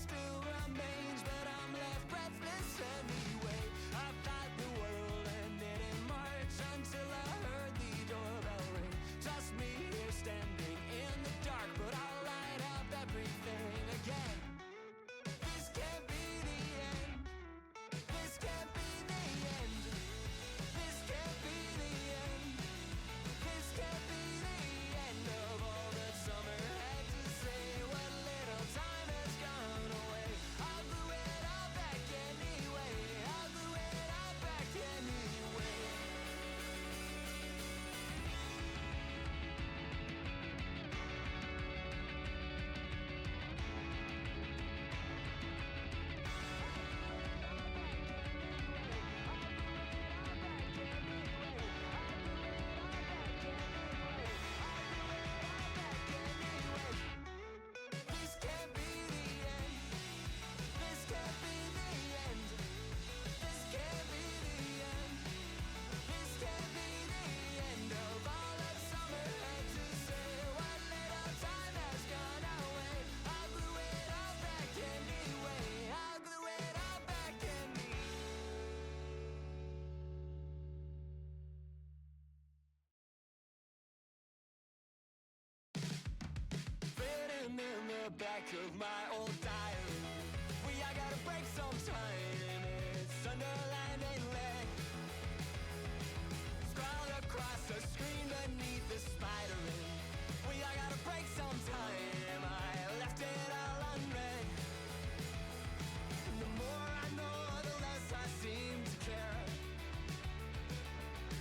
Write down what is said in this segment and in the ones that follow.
still remains, but I'm left breathless anyway. I thought the world ended in March until I heard the doorbell ring. Just me here standing in the dark, but I'll light up everything again. This can't be the end. This can't be the end. This can't be the end. This can't be the end of all that summer had to say. What little time has gone away, I'll glue it all back anyway. I'll glue it all back anyway. This can't be the end. This can't be the end. This can't be the end. This can't be the end of all that summer had to say. What little time has gone away, I'll glue it all back anyway. I'll glue it all back anyway. Written in the back of my old diary, I gotta break sometime. It's underlined and red, scrawled across the screen beneath the spider ring. I gotta break sometime. I left it all unread. And the more I know, the less I seem to care.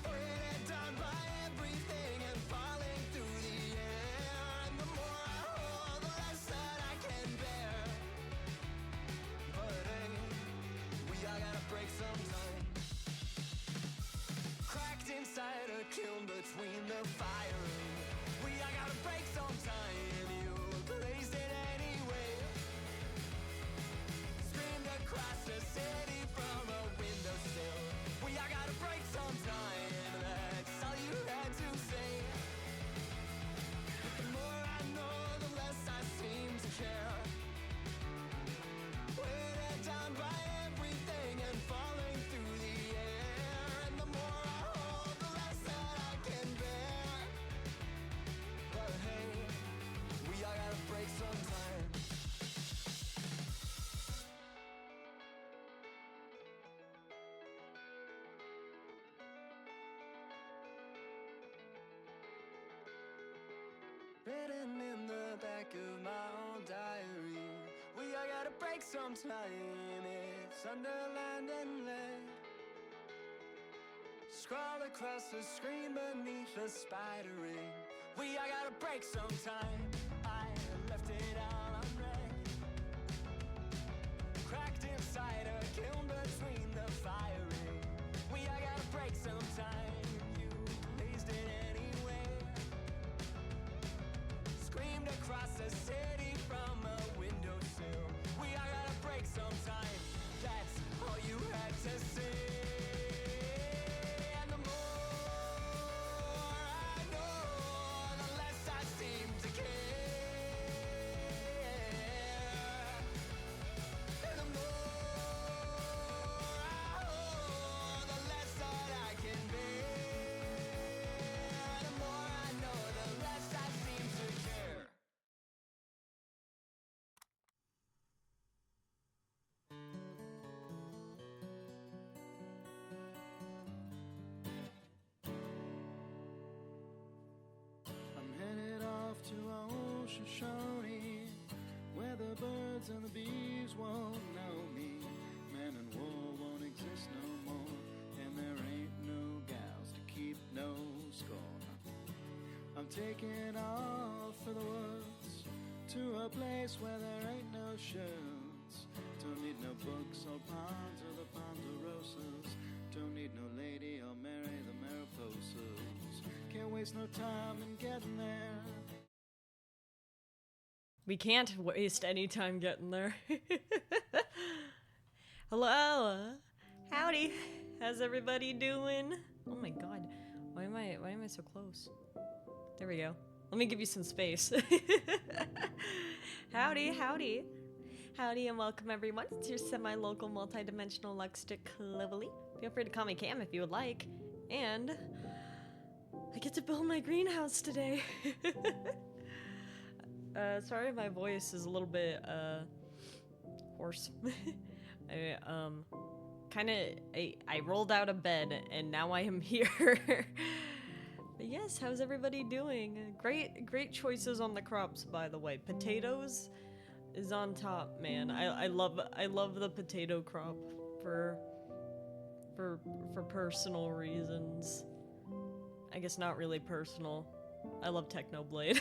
Weighted down by everything and falling through the air. And the more I hold, the less that I can bear. But hey, we all gotta break sometime. Cracked inside a kiln between the fire. We all gotta break sometime. You glazed it anyway. Screamed across the city from a windowsill. We all gotta break sometime. That's all you had to say. But the more I know, the less I seem to care. Weighted down by everything and falling through the air. And the more I hold, the less that I can bear. But hey, we all gotta break sometime. Written in the back of my old diary, we all gotta break sometime. It's underlined and lead, scrawled across the screen beneath the spider ring. We all gotta break sometime. I left it all unread, cracked inside a kiln between the fire ring. We all gotta break sometime. You blazed it anyway. Screamed across the city from a windowsill. We all gotta break sometime. That's all you had to say. And the more I know, the less I seem to care. And the more I hold, the less that I can bear. And the more I know, the less I seem to care. I'm headed off to Shoshone, where the birds and the bees won't know me. Man and war won't exist no more, and there ain't no gals to keep no score. I'm taking off for the woods, to a place where there ain't no shirts. Don't need no books or ponds or the ponderosas. Don't need no lady or marry the Mariposas. Can't waste no time in getting there. We can't waste any time getting there. Hello. Howdy. How's everybody doing? Oh my god. Why am I so close? There we go. Let me give you some space. Howdy, howdy. Howdy and welcome everyone. It's your semi-local multi-dimensional Luxstick Clevely. Feel free to call me Cam if you would like. And I get to build my greenhouse today. Sorry my voice is a little bit hoarse. I rolled out of bed and now I am here. But yes, how's everybody doing? Great choices on the crops, by the way. Potatoes is on top, man. I love the potato crop for personal reasons. I guess not really personal. I love Technoblade.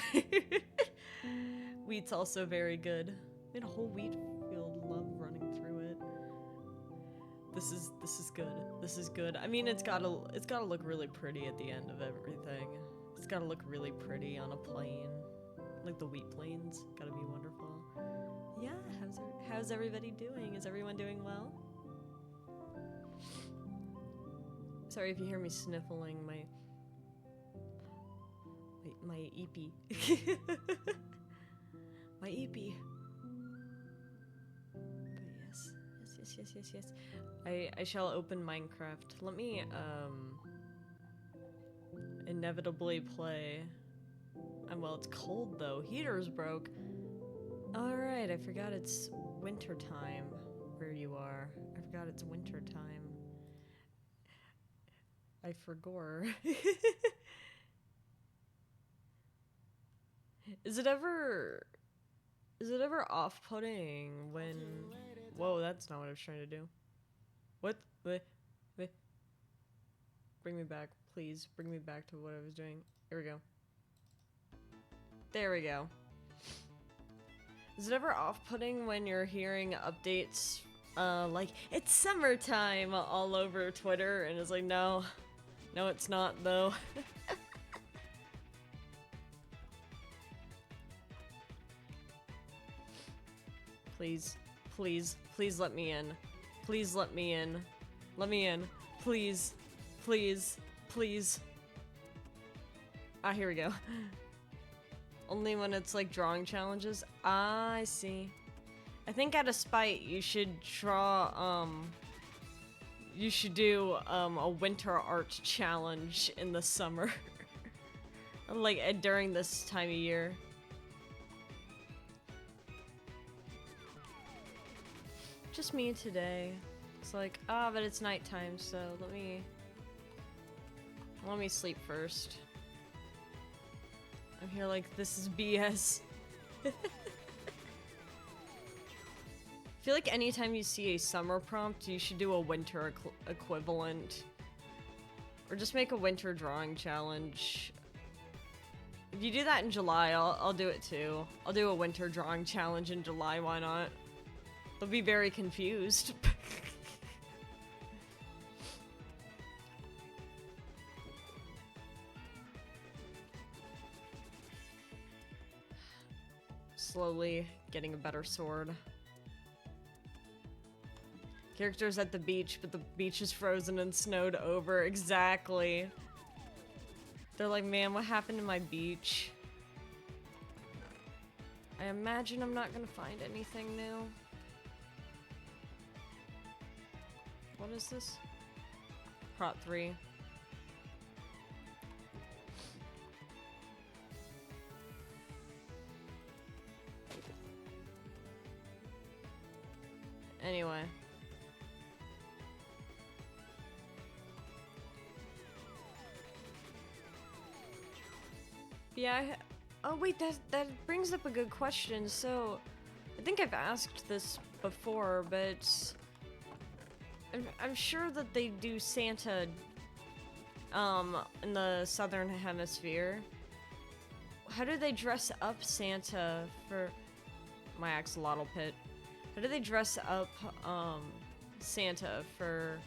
Wheat's also very good. Made a whole wheat field, love running through it. This is good. This is good. I mean, it's gotta look really pretty at the end of everything. It's gotta look really pretty on a plane, like the wheat plains. Gotta be wonderful. Yeah. How's everybody doing? Is everyone doing well? Sorry if you hear me sniffling my eepee. My eepee. But yes. I shall open Minecraft. Let me inevitably play. Well, it's cold though. Heater's broke. Alright, I forgot it's winter time where you are. I forgot it's winter time. I forgot. Is it ever off-putting when... Whoa, that's not what I was trying to do. What? Wait. Bring me back, please. Bring me back to what I was doing. Here we go. There we go. Is it ever off-putting when you're hearing updates, like, it's summertime all over Twitter, and it's like, no, it's not, though. Please let me in. Please let me in. Let me in. Please. Ah, here we go. Only when it's like drawing challenges. Ah, I see. I think out of spite, you should draw, you should do, a winter art challenge in the summer. Like, during this time of year. Just me today. It's like, but it's nighttime, so let me sleep first. I'm here like, this is BS. I feel like anytime you see a summer prompt, you should do a winter equivalent. Or just make a winter drawing challenge. If you do that in July, I'll do it too. I'll do a winter drawing challenge in July, why not? They'll be very confused. Slowly getting a better sword. Characters at the beach, but the beach is frozen and snowed over. Exactly. They're like, man, what happened to my beach? I imagine I'm not gonna find anything new. What is this? Prot 3. Anyway. Yeah, oh wait, that brings up a good question. So, I think I've asked this before, but I'm sure that they do Santa in the southern hemisphere. How do they dress up Santa for my axolotl pit? How do they dress up Santa for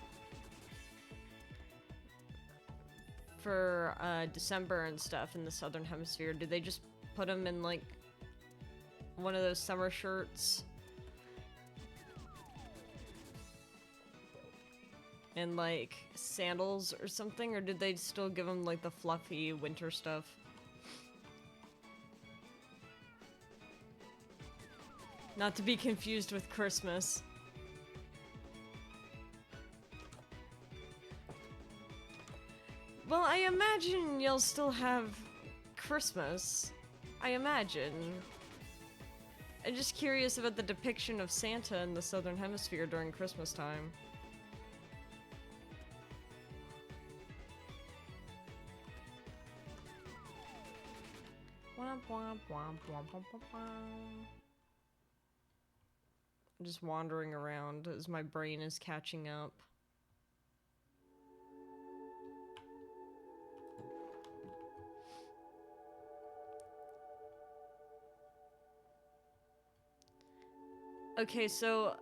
December and stuff in the southern hemisphere? Do they just put him in like one of those summer shirts and like sandals or something, or did they still give him like the fluffy winter stuff? Not to be confused with Christmas. Well, I imagine you'll still have Christmas. I imagine. I'm just curious about the depiction of Santa in the Southern Hemisphere during Christmas time. Womp womp womp womp womp womp womp. I'm just wandering around as my brain is catching up. Okay, so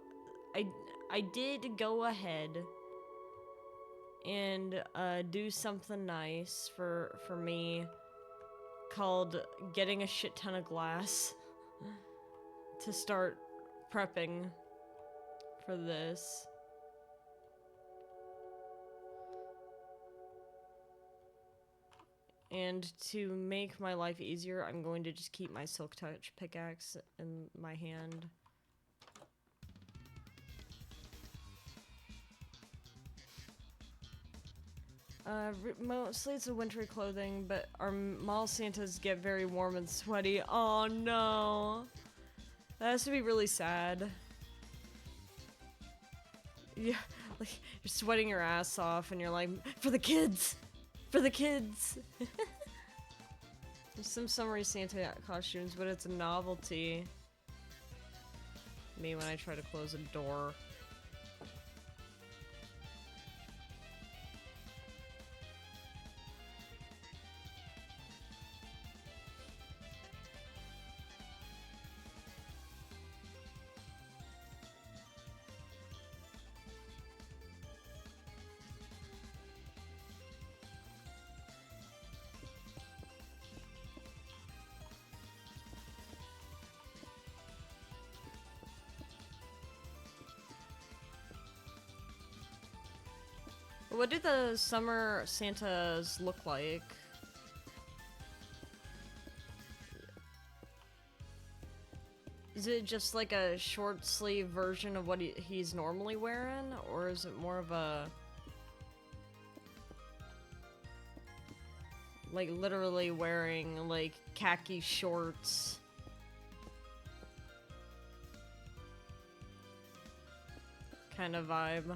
I did go ahead and do something nice for me called getting a shit ton of glass to start prepping for this. And to make my life easier, I'm going to just keep my Silk Touch pickaxe in my hand. Mostly it's a wintry clothing, but our mall Santas get very warm and sweaty. Oh no. That has to be really sad. Yeah, like you're sweating your ass off and you're like, for the kids! For the kids! There's some summery Santa costumes, but it's a novelty. Me when I try to close a door. What do the summer Santas look like? Is it just like a short sleeve version of what he's normally wearing? Or is it more of a... like literally wearing like khaki shorts? Kind of vibe.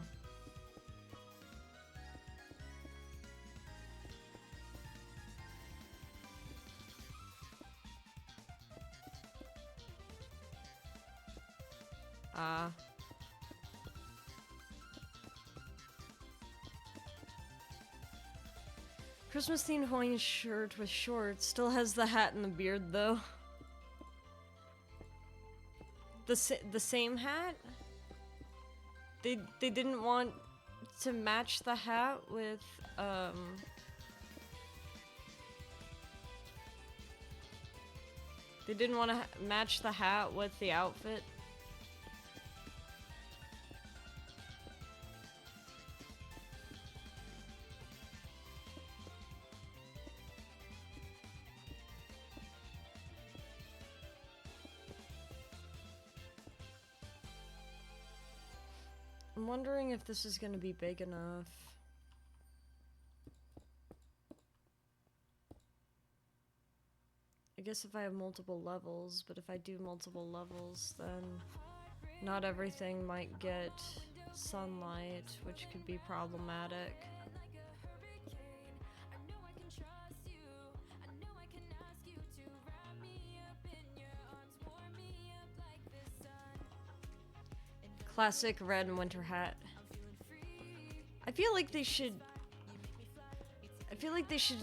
Christmas themed Hawaiian shirt with shorts. Still has the hat and the beard though. The same hat? They didn't want to match the hat with they didn't want to match the hat with the outfit. I'm wondering if this is gonna be big enough. I guess if I have multiple levels, but if I do multiple levels, then not everything might get sunlight, which could be problematic. Classic red winter hat. I feel like they should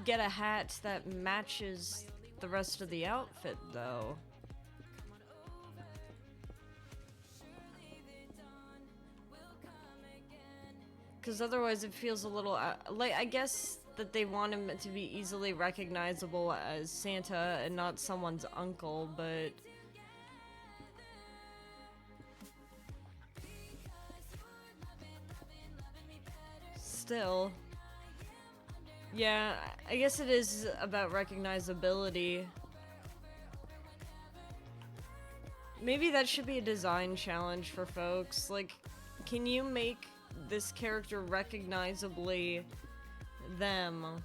get a hat that matches the rest of the outfit though. Cuz otherwise it feels a little like, I guess that they want him to be easily recognizable as Santa and not someone's uncle, but still. Yeah, I guess it is about recognizability. Maybe that should be a design challenge for folks. Like, can you make this character recognizably them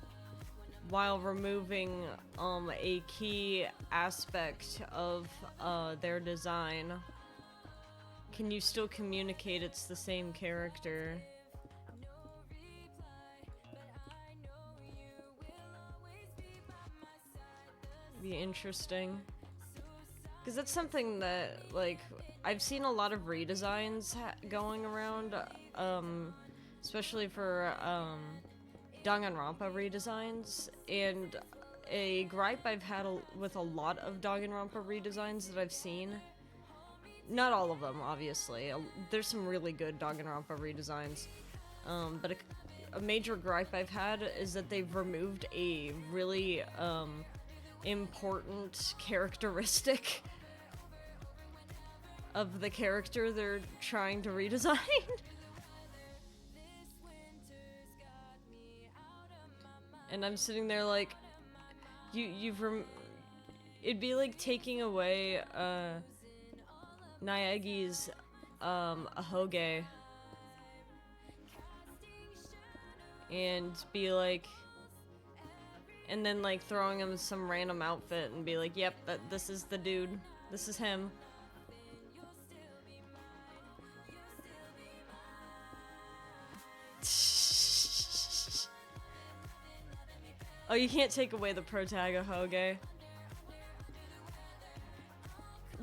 while removing a key aspect of their design? Can you still communicate it's the same character? Be interesting. Because that's something that, like, I've seen a lot of redesigns going around, especially for Danganronpa redesigns, and a gripe I've had with a lot of Danganronpa redesigns that I've seen, not all of them, obviously, there's some really good Danganronpa redesigns, but a major gripe I've had is that they've removed a really important characteristic of the character they're trying to redesign. And I'm sitting there like, it'd be like taking away Naegi's ahoge and be like, and then like throwing him some random outfit and be like, yep, this is the dude, this is him. Oh, you can't take away the Protagohoge.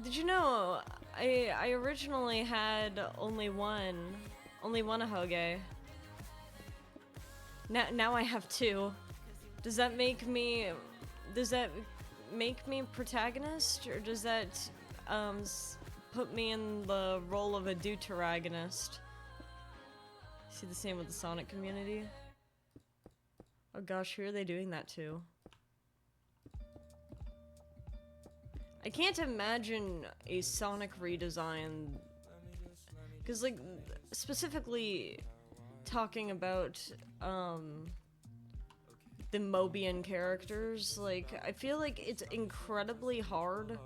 Did you know I originally had only one ahoge. Now I have two. Does that make me protagonist, or does that put me in the role of a deuteragonist? See the same with the Sonic community? Oh gosh, who are they doing that to? I can't imagine a Sonic redesign, because like, specifically talking about the Mobian characters, like, I feel like it's incredibly hard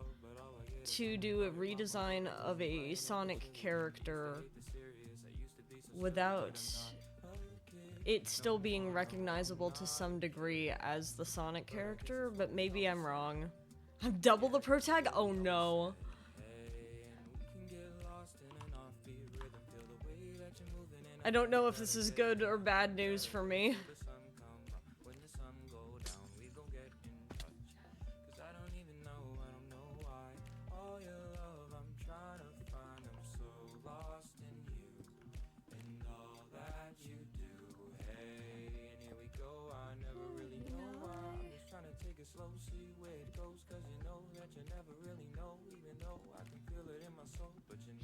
to do a redesign of a Sonic character without it still being recognizable to some degree as the Sonic character, but maybe I'm wrong. I'm double the protag? Oh no. I don't know if this is good or bad news for me.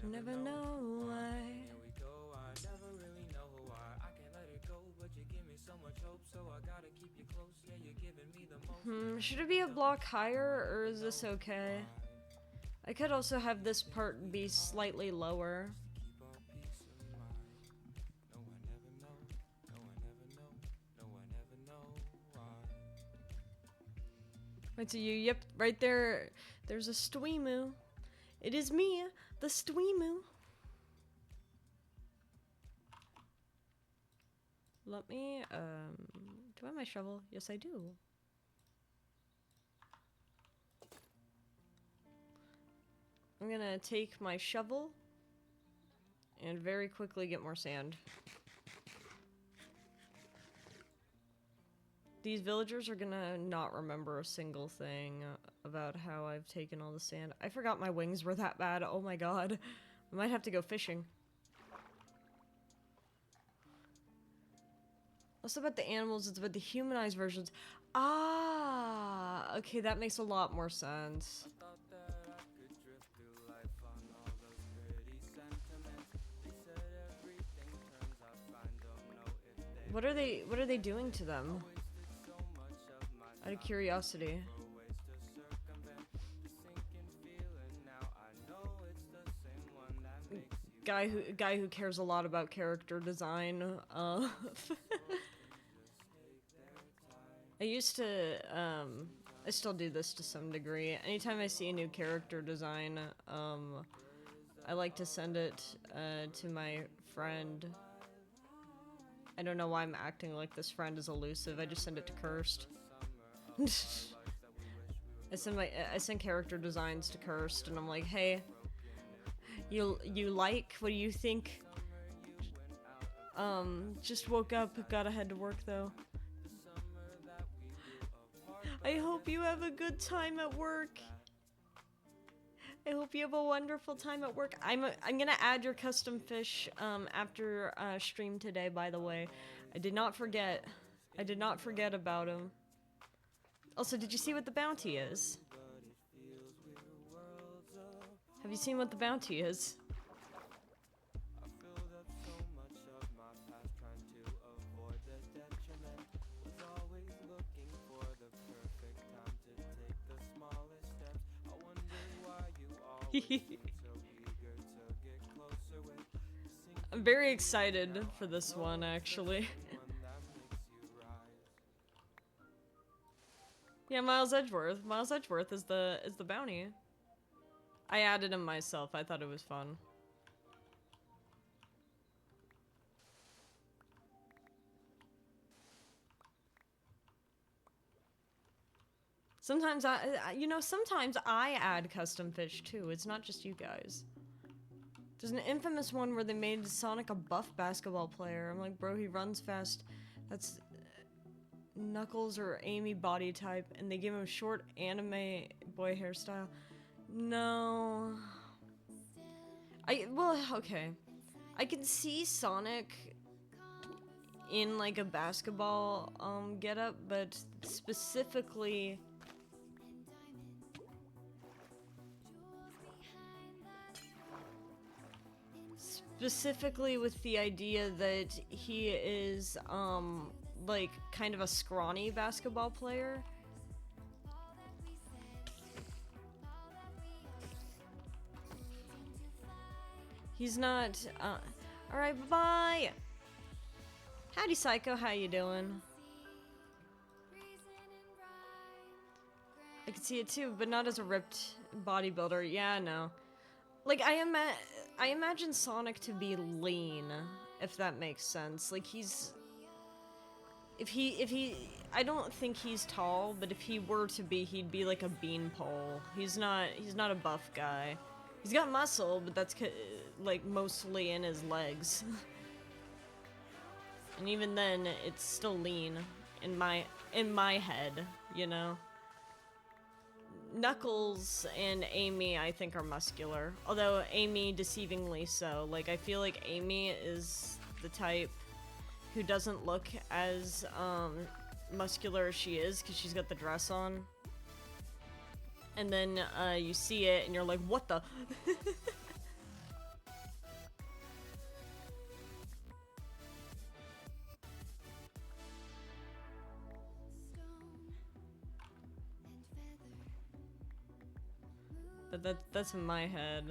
You never know why. Should it be a block higher, or is this okay? I could also have this part be slightly lower. Right to you, yep, right there. There's a Stwimu. It is me, the Stwimu. Let me, do I have my shovel? Yes, I do. I'm gonna take my shovel and very quickly get more sand. These villagers are gonna not remember a single thing about how I've taken all the sand. I forgot my wings were that bad. Oh my god. I might have to go fishing. What's about the animals? It's about the humanized versions. Ah, okay, that makes a lot more sense. What are they doing to them? Out of curiosity. Guy who cares a lot about character design. I used to I still do this to some degree. Anytime I see a new character design, I like to send it to my friend. I don't know why I'm acting like this friend is elusive. I just send it to Cursed. I send character designs to Cursed, and I'm like, hey, you like? What do you think? Just woke up, gotta head to work though. I hope you have a good time at work. I hope you have a wonderful time at work. I'm gonna add your custom fish after stream today, by the way. I did not forget. I did not forget about him. Also, did you see what the bounty is? Have you seen what the bounty is? I'm very excited for this one, actually. Yeah, Miles Edgeworth. Miles Edgeworth is the bounty. I added him myself. I thought it was fun. Sometimes sometimes I add custom fish too. It's not just you guys. There's an infamous one where they made Sonic a buff basketball player. I'm like, bro, he runs fast. That's Knuckles or Amy body type, and they gave him a short anime boy hairstyle. No. Okay. I can see Sonic in like a basketball getup, but specifically with the idea that he is like kind of a scrawny basketball player. He's not alright, bye-bye. Howdy Psycho, how you doing? I can see it too, but not as a ripped bodybuilder. Yeah, no. Like I imagine Sonic to be lean, if that makes sense. Like if he I don't think he's tall, but if he were to be, he'd be like a beanpole. He's not a buff guy. He's got muscle, but that's like mostly in his legs. And even then, it's still lean in my head, you know. Knuckles and Amy, I think, are muscular. Although Amy, deceivingly so. Like, I feel like Amy is the type who doesn't look as muscular as she is because she's got the dress on. And then you see it and you're like, what the? That's in my head.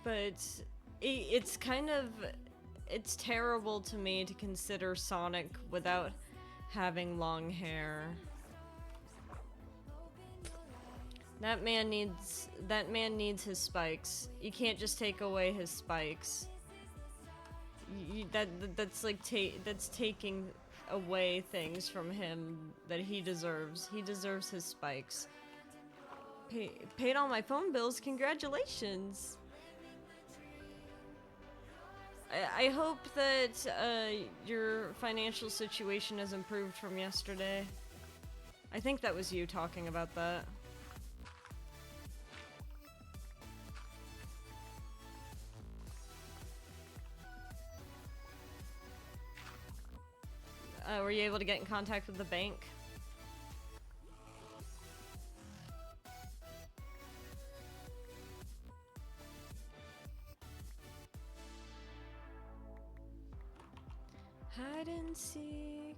But it's kind of, it's terrible to me to consider Sonic without having long hair. That man needs his spikes. You can't just take away his spikes. That's like that's taking away things from him that he deserves. He deserves his spikes. Paid all my phone bills. Congratulations. I hope that your financial situation has improved from yesterday. I think that was you talking about that. Were you able to get in contact with the bank? Hide and seek.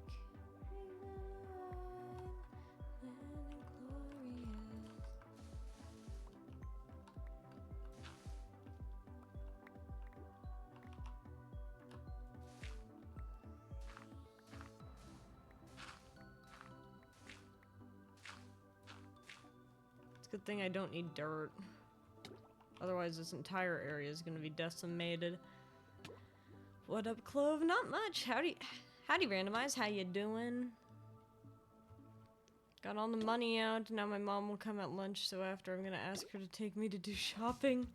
Good thing I don't need dirt. Otherwise, this entire area is gonna be decimated. What up, Clove? Not much. Howdy, Randomize. How you doing? Got all the money out. Now my mom will come at lunch, so after I'm gonna ask her to take me to do shopping.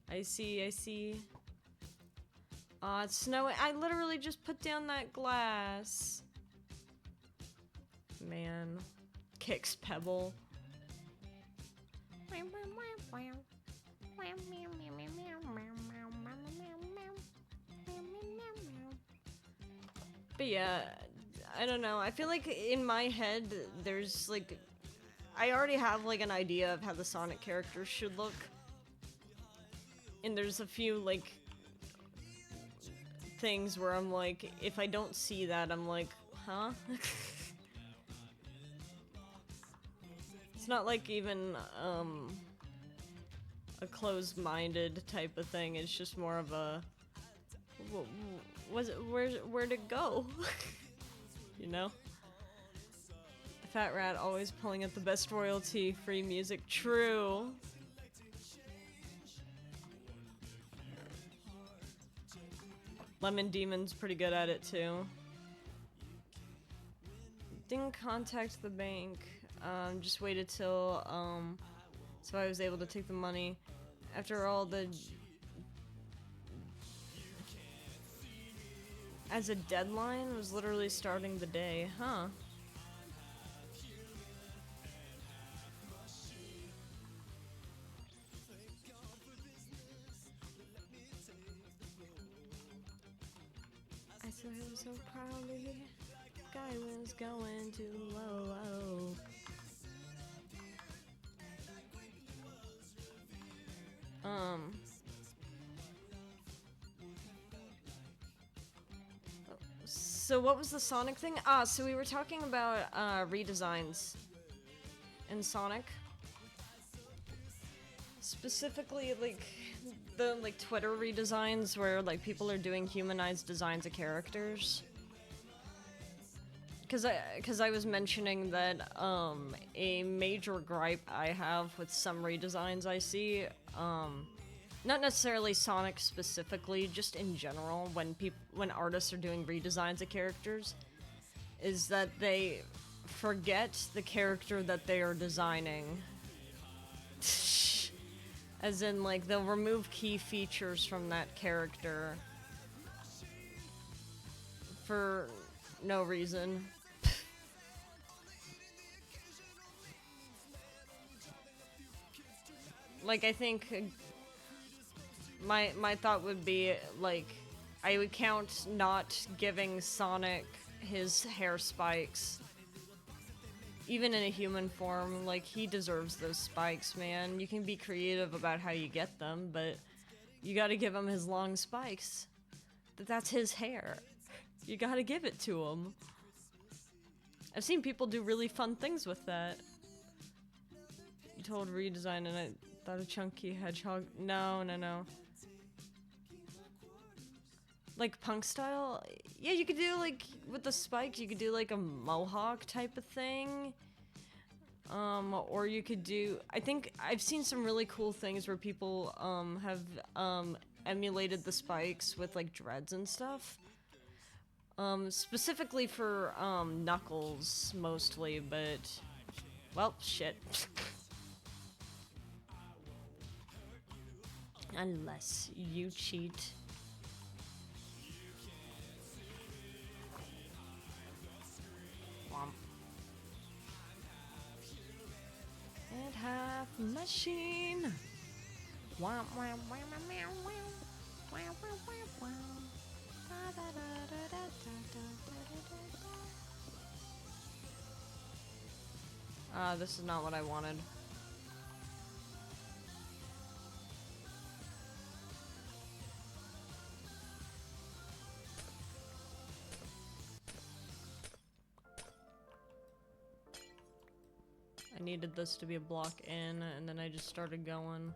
I see, I see. Aw, it's snowing. I literally just put down that glass. Man. Kicks Pebble. But yeah, I don't know. I feel like in my head, there's like... I already have like an idea of how the Sonic characters should look. And there's a few like... things where I'm like, if I don't see that, I'm like, huh? It's not like even, a closed-minded type of thing. It's just more of a... where'd it go? You know? The Fat Rat always pulling at the best royalty-free music. True. Lemon Demon's pretty good at it too. Didn't contact the bank. Just waited till, so I was able to take the money. After all the... As a deadline, was literally starting the day, huh? I swear so proudly, guy was going too low. So what was the Sonic thing? So we were talking about redesigns in Sonic. Specifically, like the Twitter redesigns where like people are doing humanized designs of characters. Because I was mentioning that a major gripe I have with some redesigns I see, not necessarily Sonic specifically, just in general, when artists are doing redesigns of characters, is that they forget the character that they are designing. As in, like, they'll remove key features from that character for no reason. Like, I think my thought would be, like, I would count not giving Sonic his hair spikes. Even in a human form, like, he deserves those spikes, man. You can be creative about how you get them, but you gotta give him his long spikes. That's his hair. You gotta give it to him. I've seen people do really fun things with that. You told redesign and I thought a chunky hedgehog. No. Like punk style? Yeah, you could do like, with the spikes, you could do like a mohawk type of thing. Or you could do, I think I've seen some really cool things where people, have, emulated the spikes with like dreads and stuff. Specifically for, Knuckles, mostly, but, well, shit. Unless you cheat. Womp. And half machine. Womp womp womp meow wow. Wow wow wow wow. Da da da da da da da da. This is not what I wanted. I needed this to be a block in, and then I just started going.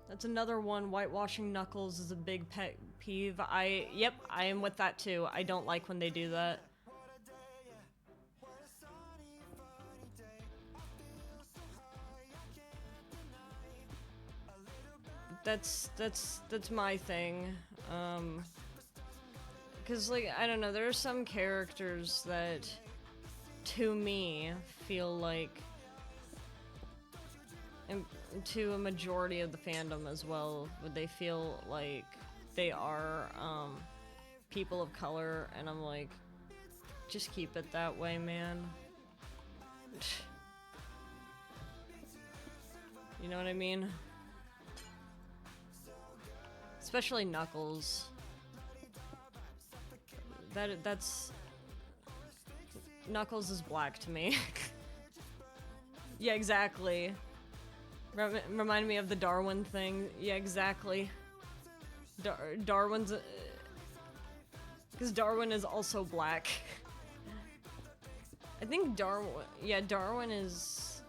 That's another one. Whitewashing Knuckles is a big pet peeve. Yep, I am with that too. I don't like when they do that. that's my thing. Cause like, I don't know, there are some characters that, to me, feel like, and to a majority of the fandom as well, would they feel like they are, people of color, and I'm like, just keep it that way, man. You know what I mean? Especially Knuckles. That's... Knuckles is black to me. Yeah, exactly. Remind me of the Darwin thing. Yeah, exactly. Darwin's... Because Darwin is also black. I think Darwin... Yeah, Darwin is...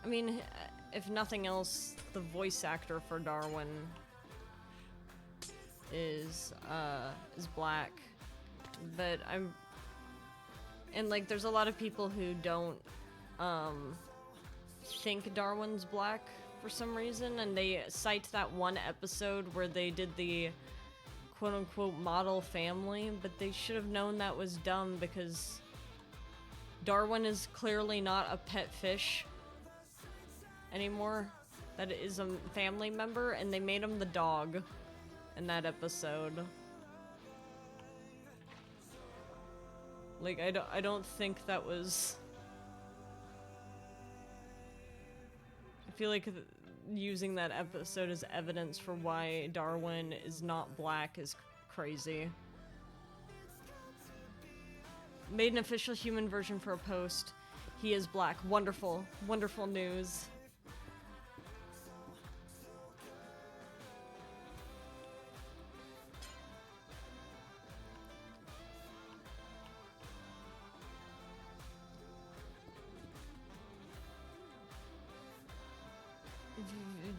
I mean, if nothing else, the voice actor for Darwin is black. But I'm... And, like, there's a lot of people who don't, think Darwin's black for some reason, and they cite that one episode where they did the quote-unquote model family, but they should have known that was dumb because Darwin is clearly not a pet fish anymore. That is a family member, and they made him the dog in that episode. Like, I don't think that was... I feel like using that episode as evidence for why Darwin is not black is crazy. Made an official human version for a post. He is black. Wonderful. Wonderful news.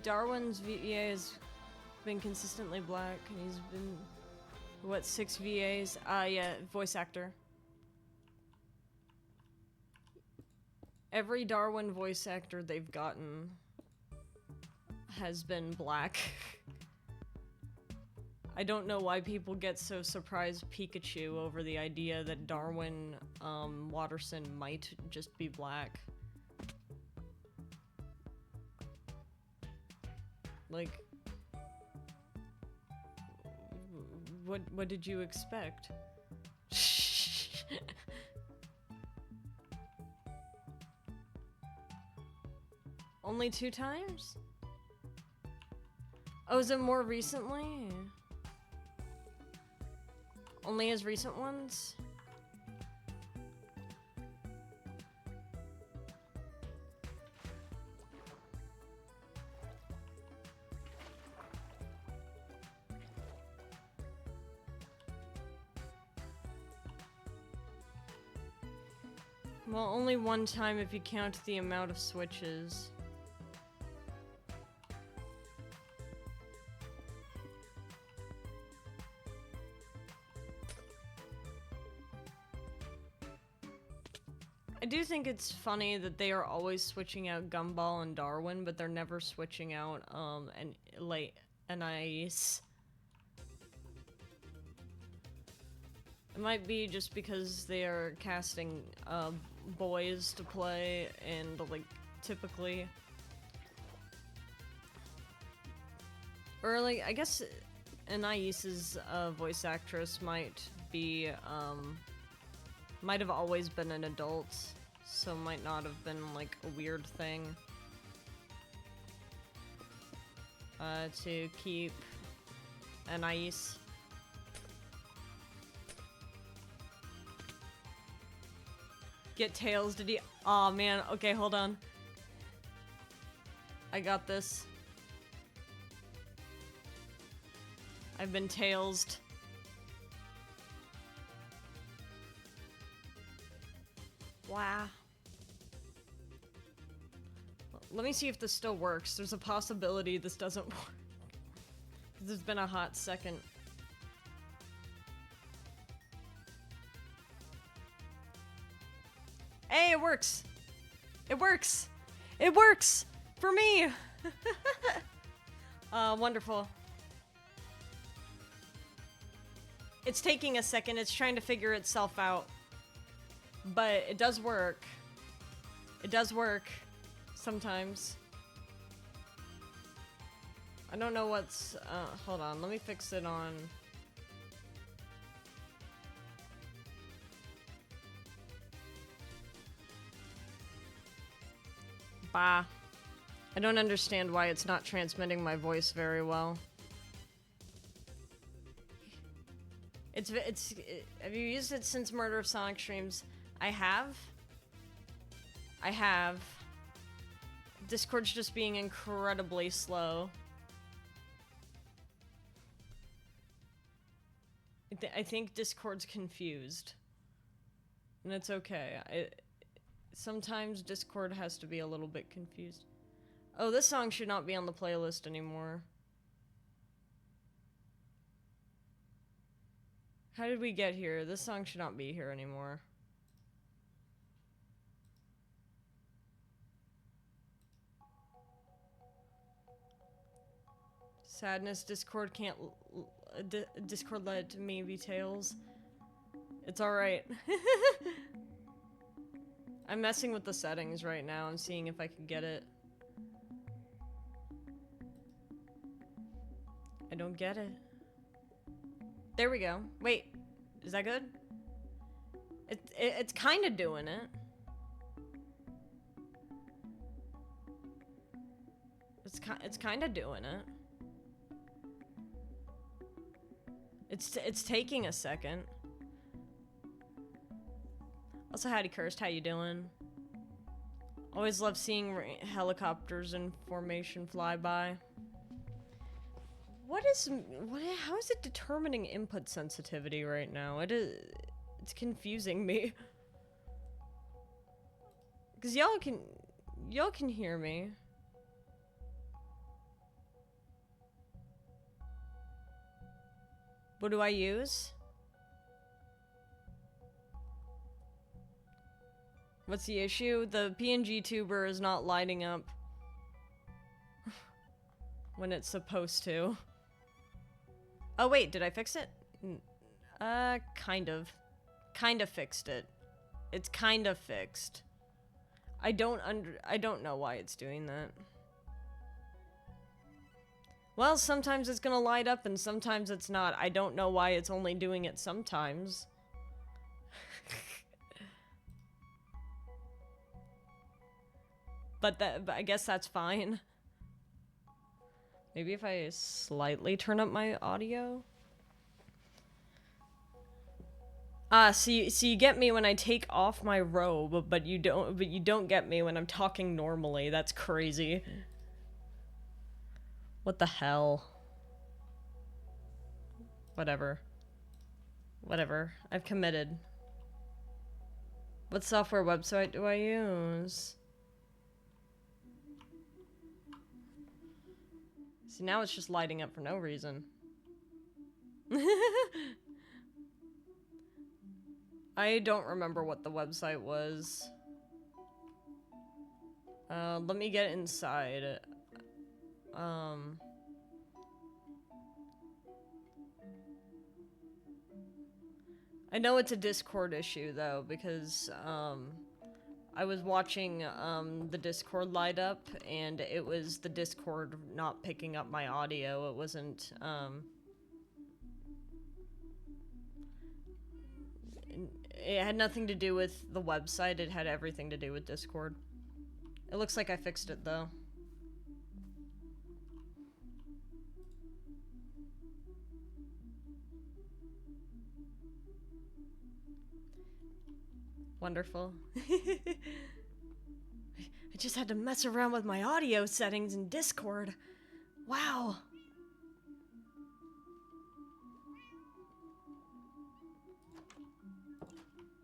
Darwin's VA has been consistently black, and he's been, what, 6 VAs? Yeah, voice actor. Every Darwin voice actor they've gotten has been black. I don't know why people get so surprised Pikachu over the idea that Darwin Watterson might just be black. Like, what did you expect? Only 2 times? Oh, is it more recently? Only as recent ones? Well, only 1 time if you count the amount of switches. I do think it's funny that they are always switching out Gumball and Darwin, but they're never switching out, Anais. It might be just because they are casting, boys to play, and, like, typically... Or, like, I guess Anais's, voice actress might be, might have always been an adult, so might not have been, like, a weird thing. To keep Anais. Get Tails, did he? Aw, man, okay, hold on. I got this. I've been Tailsed. Wow. Let me see if this still works. There's a possibility this doesn't work. 'Cause it's been a hot second. Hey, it works! It works! It works! For me! Wonderful. It's taking a second, it's trying to figure itself out. But it does work. It does work. Sometimes. I don't know what's, hold on, let me fix it on... Bah. I don't understand why it's not transmitting my voice very well. Have you used it since Murder of Sonic streams? I have. I have. Discord's just being incredibly slow. I think Discord's confused. And it's okay. Sometimes Discord has to be a little bit confused. Oh, this song should not be on the playlist anymore. How did we get here? This song should not be here anymore. Sadness, Discord can't... Discord let me be Tails. It's alright. I'm messing with the settings right now. I'm seeing if I can get it. I don't get it. There we go. Wait, is that good? It's kind of doing it. It's kind of doing it. It's taking a second. Also, howdy Cursed, how you doing? Always love seeing helicopters in formation fly by. How is it determining input sensitivity right now? It's confusing me. Cause y'all can hear me. What do I use? What's the issue? The PNG tuber is not lighting up when it's supposed to. Oh wait, did I fix it? Kind of. Kind of fixed it. It's kind of fixed. I don't know why it's doing that. Well, sometimes it's gonna light up and sometimes it's not. I don't know why it's only doing it sometimes. But I guess that's fine. Maybe if I slightly turn up my audio? So you get me when I take off my robe, but you don't get me when I'm talking normally. That's crazy. What the hell? Whatever. Whatever. I've committed. What software website do I use? See, now it's just lighting up for no reason. I don't remember what the website was. Let me get inside. I know it's a Discord issue, though, because, I was watching, the Discord light up, and it was the Discord not picking up my audio. It wasn't, it had nothing to do with the website, it had everything to do with Discord. It looks like I fixed it, though. Wonderful. I just had to mess around with my audio settings in Discord. Wow.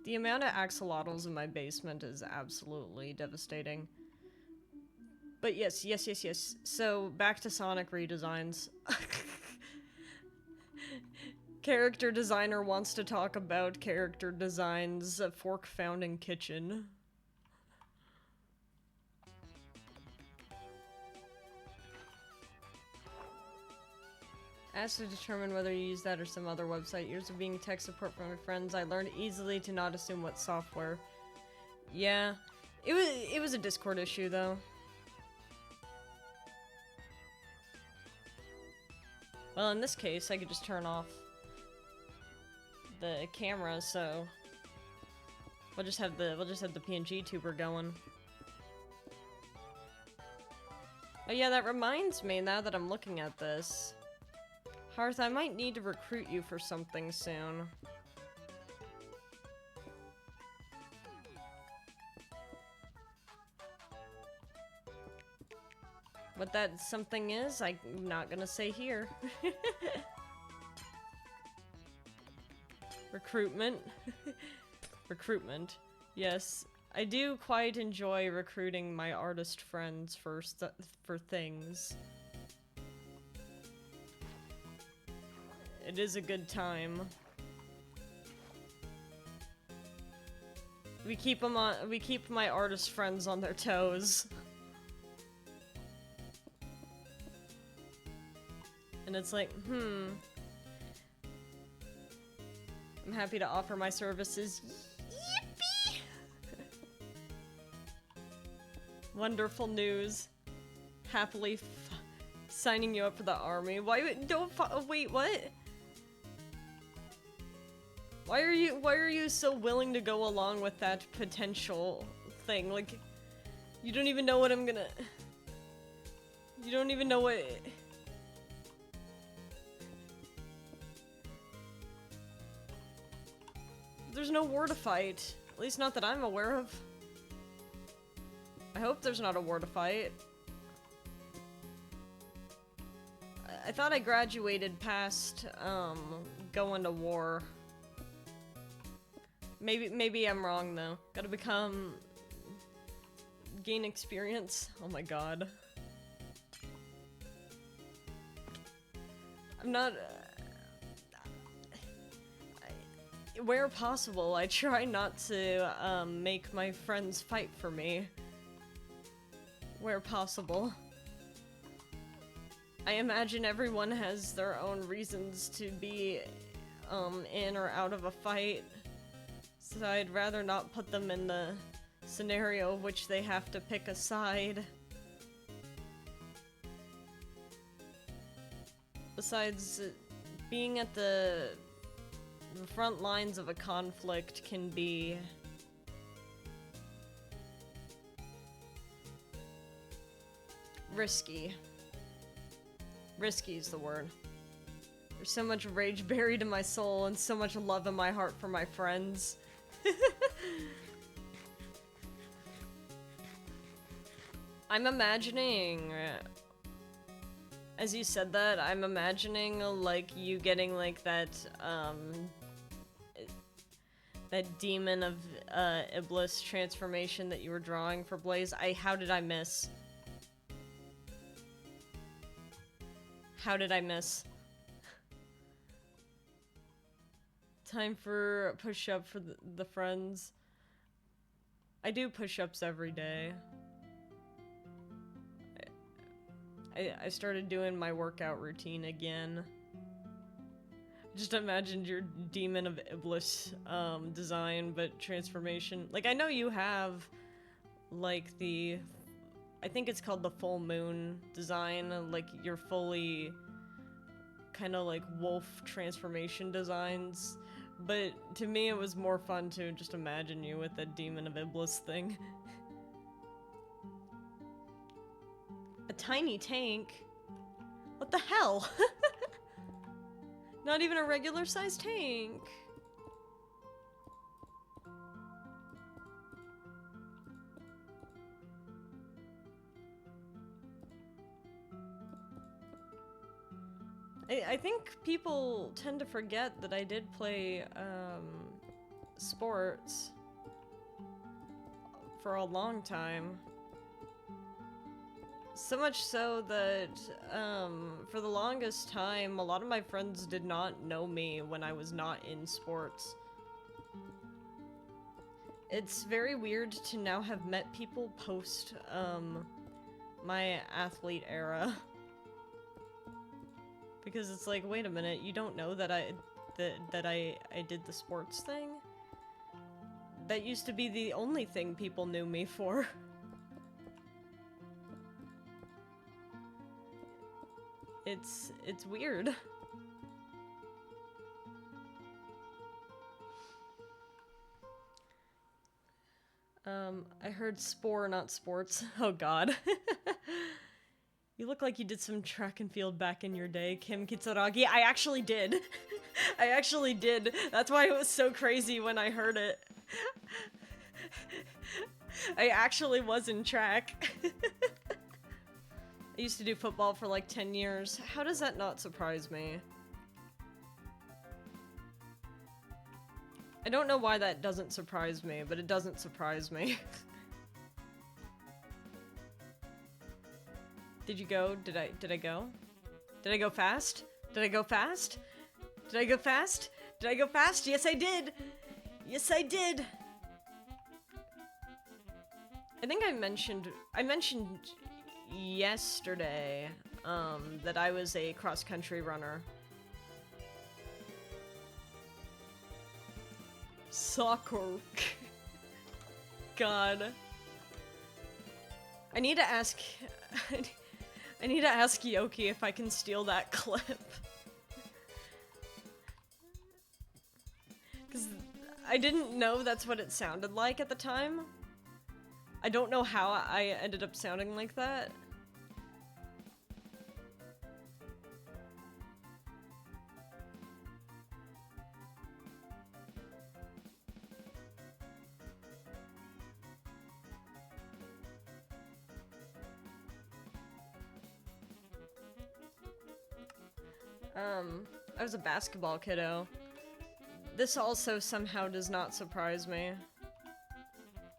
The amount of axolotls in my basement is absolutely devastating. But yes. So, back to Sonic redesigns. Character designer wants to talk about character designs at Fork Found in Kitchen. Asked to determine whether you use that or some other website. Years of being tech support from my friends, I learned easily to not assume what software. Yeah, it was a Discord issue though. Well, in this case, I could just turn off the camera, so we'll just have the PNG tuber going. Oh yeah, that reminds me, now that I'm looking at this. Hearth, I might need to recruit you for something soon. What that something is, I'm not gonna say here. Recruitment. Recruitment. Yes, I do quite enjoy recruiting my artist friends for things. It is a good time. We keep my artist friends on their toes. And it's like, I'm happy to offer my services. Yippee! Wonderful news. Happily signing you up for the army. Why don't wait, what? Why are you so willing to go along with that potential thing? Like, you don't even know what I'm gonna... You don't even know what... There's no war to fight. At least not that I'm aware of. I hope there's not a war to fight. I thought I graduated past, going to war. Maybe I'm wrong, though. Gotta gain experience. Oh my god. I'm not... where possible, I try not to, make my friends fight for me. Where possible. I imagine everyone has their own reasons to be, in or out of a fight. So I'd rather not put them in the scenario of which they have to pick a side. Besides, being at the front lines of a conflict can be risky. Risky is the word. There's so much rage buried in my soul and so much love in my heart for my friends. I'm imagining, as you said that, I'm imagining, like, you getting, like, that demon of, Iblis transformation that you were drawing for Blaze. How did I miss? How did I miss? Time for a push-up for the friends. I do push-ups every day. I started doing my workout routine again. Just imagined your Demon of Iblis design, but transformation. Like, I know you have, like, I think it's called the full moon design, like your fully kind of like wolf transformation designs. But to me, it was more fun to just imagine you with the Demon of Iblis thing. A tiny tank? What the hell? Not even a regular sized tank. I think people tend to forget that I did play, sports for a long time. So much so that, for the longest time, a lot of my friends did not know me when I was not in sports. It's very weird to now have met people post, my athlete era. Because it's like, wait a minute, you don't know that I did the sports thing? That used to be the only thing people knew me for. It's weird. I heard spore, not sports. Oh god. You look like you did some track and field back in your day, Kim Kitsuragi. I actually did. I actually did. That's why it was so crazy when I heard it. I actually was in track. I used to do football for like 10 years. How does that not surprise me? I don't know why that doesn't surprise me, but it doesn't surprise me. Did you go? Did I go? Did I go fast? Did I go fast? Did I go fast? Did I go fast? Yes, I did! Yes, I did! I think I mentioned yesterday, that I was a cross-country runner. Soccer. God. I need to ask Yoki if I can steal that clip. Cause I didn't know that's what it sounded like at the time. I don't know how I ended up sounding like that. I was a basketball kiddo. This also somehow does not surprise me.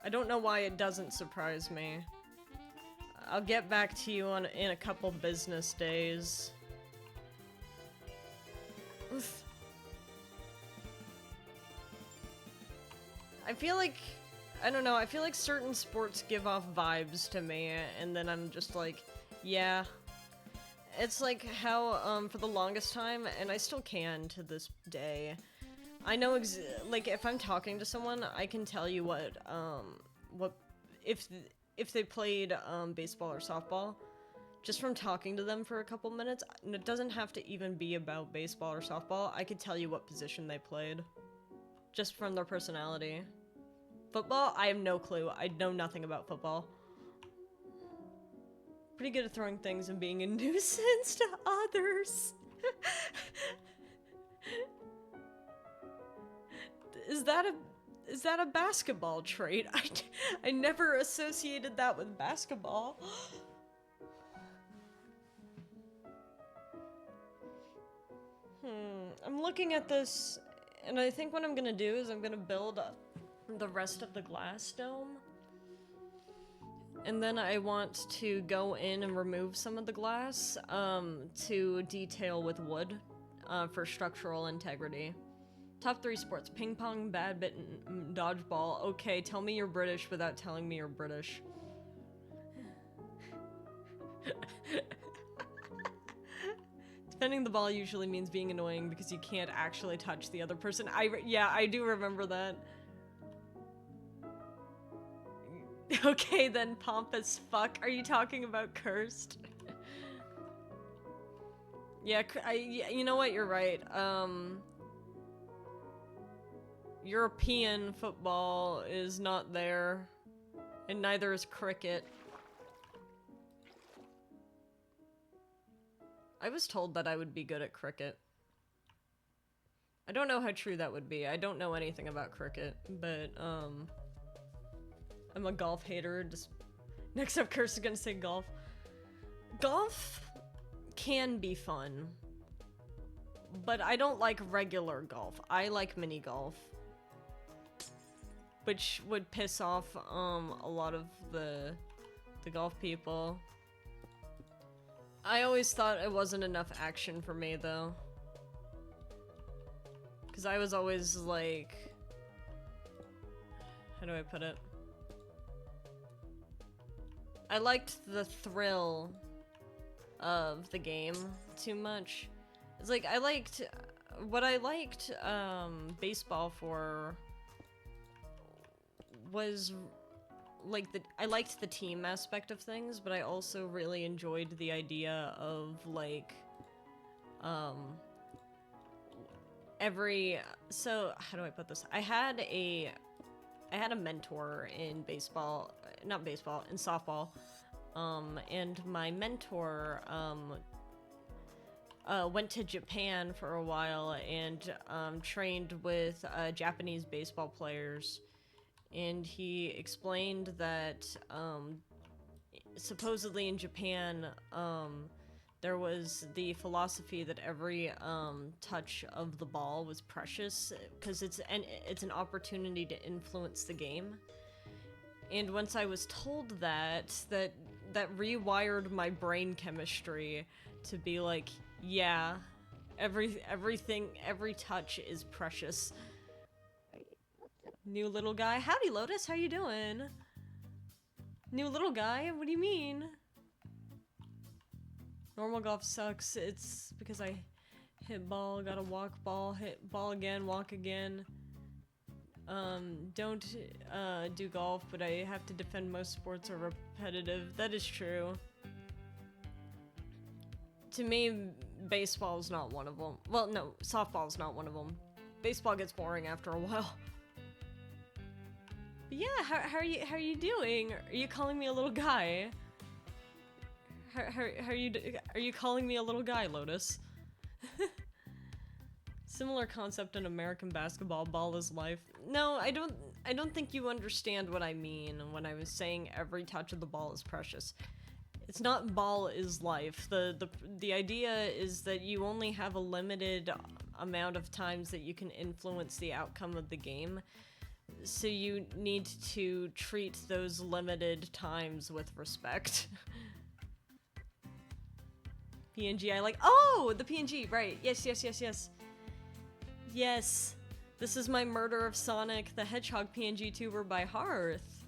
I don't know why it doesn't surprise me. I'll get back to you in a couple business days. I feel like, I don't know, I feel like certain sports give off vibes to me, and then I'm just like, yeah. It's like how, for the longest time, and I still can to this day, I know like, if I'm talking to someone, I can tell you what if they played, baseball or softball, just from talking to them for a couple minutes, and it doesn't have to even be about baseball or softball, I could tell you what position they played, just from their personality. Football, I have no clue. I know nothing about football. Pretty good at throwing things and being a nuisance to others. Is that a basketball trait? I never associated that with basketball. I'm looking at this, and I think what I'm gonna do is I'm gonna build the rest of the glass dome. And then I want to go in and remove some of the glass, to detail with wood, for structural integrity. Top 3 sports: ping pong, badminton, dodgeball. Okay, tell me you're British without telling me you're British. Defending the ball usually means being annoying because you can't actually touch the other person. Yeah, I do remember that. Okay, then, pompous fuck. Are you talking about cursed? Yeah, you know what? You're right. European football is not there, and neither is cricket. I was told that I would be good at cricket. I don't know how true that would be. I don't know anything about cricket, but, I'm a golf hater. Just next up, Curse is gonna say golf. Golf can be fun, but I don't like regular golf. I like mini golf, which would piss off a lot of the golf people. I always thought it wasn't enough action for me though, because I was always like, how do I put it? I liked the thrill of the game too much, It's like what I liked baseball for was like I liked the team aspect of things, but I also really enjoyed the idea of like so how do I put this? I had a mentor in baseball, not baseball, in softball. And my mentor went to Japan for a while and trained with Japanese baseball players. And he explained that supposedly in Japan, there was the philosophy that every touch of the ball was precious because it's an opportunity to influence the game. And once I was told that rewired my brain chemistry to be like, yeah, everything, every touch is precious. New little guy. Howdy, Lotus. How you doing? New little guy? What do you mean? Normal golf sucks. It's because I hit ball, gotta walk ball, hit ball again, walk again. Don't do golf, but I have to defend most sports are repetitive. That is true. To me, baseball's not one of them. Well, no, softball's not one of them. Baseball gets boring after a while. But yeah, how are you doing? Are you calling me a little guy? Are you calling me a little guy, Lotus? Similar concept in American basketball, ball is life. No, I don't think you understand what I mean when I was saying every touch of the ball is precious. It's not ball is life. The idea is that you only have a limited amount of times that you can influence the outcome of the game. So you need to treat those limited times with respect. PNG, I like. Oh, the PNG, right. Yes. Yes. This is my Murder of Sonic the Hedgehog PNG tuber by Hearth.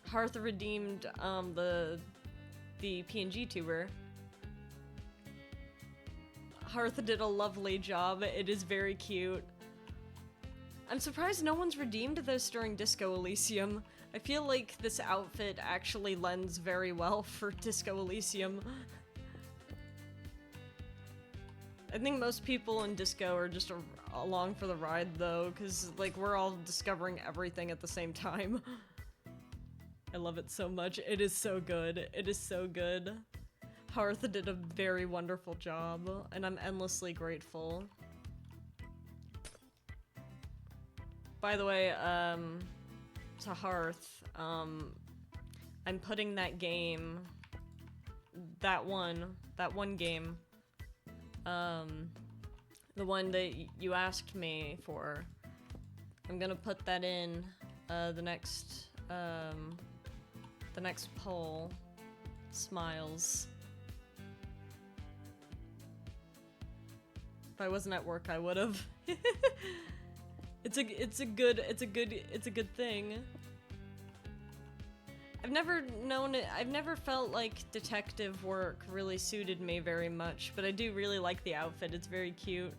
Hearth redeemed the PNG tuber. Hearth did a lovely job. It is very cute. I'm surprised no one's redeemed this during Disco Elysium. I feel like this outfit actually lends very well for Disco Elysium. I think most people in Disco are just along for the ride though, because like we're all discovering everything at the same time. I love it so much. It is so good. It is so good. Hearth did a very wonderful job, and I'm endlessly grateful. By the way, to Hearth, I'm putting that game, that one game, the one that you asked me for, I'm gonna put that in, the next poll. Smiles. If I wasn't at work, I would've. It's a good thing. I've never felt like detective work really suited me very much, but I do really like the outfit. It's very cute.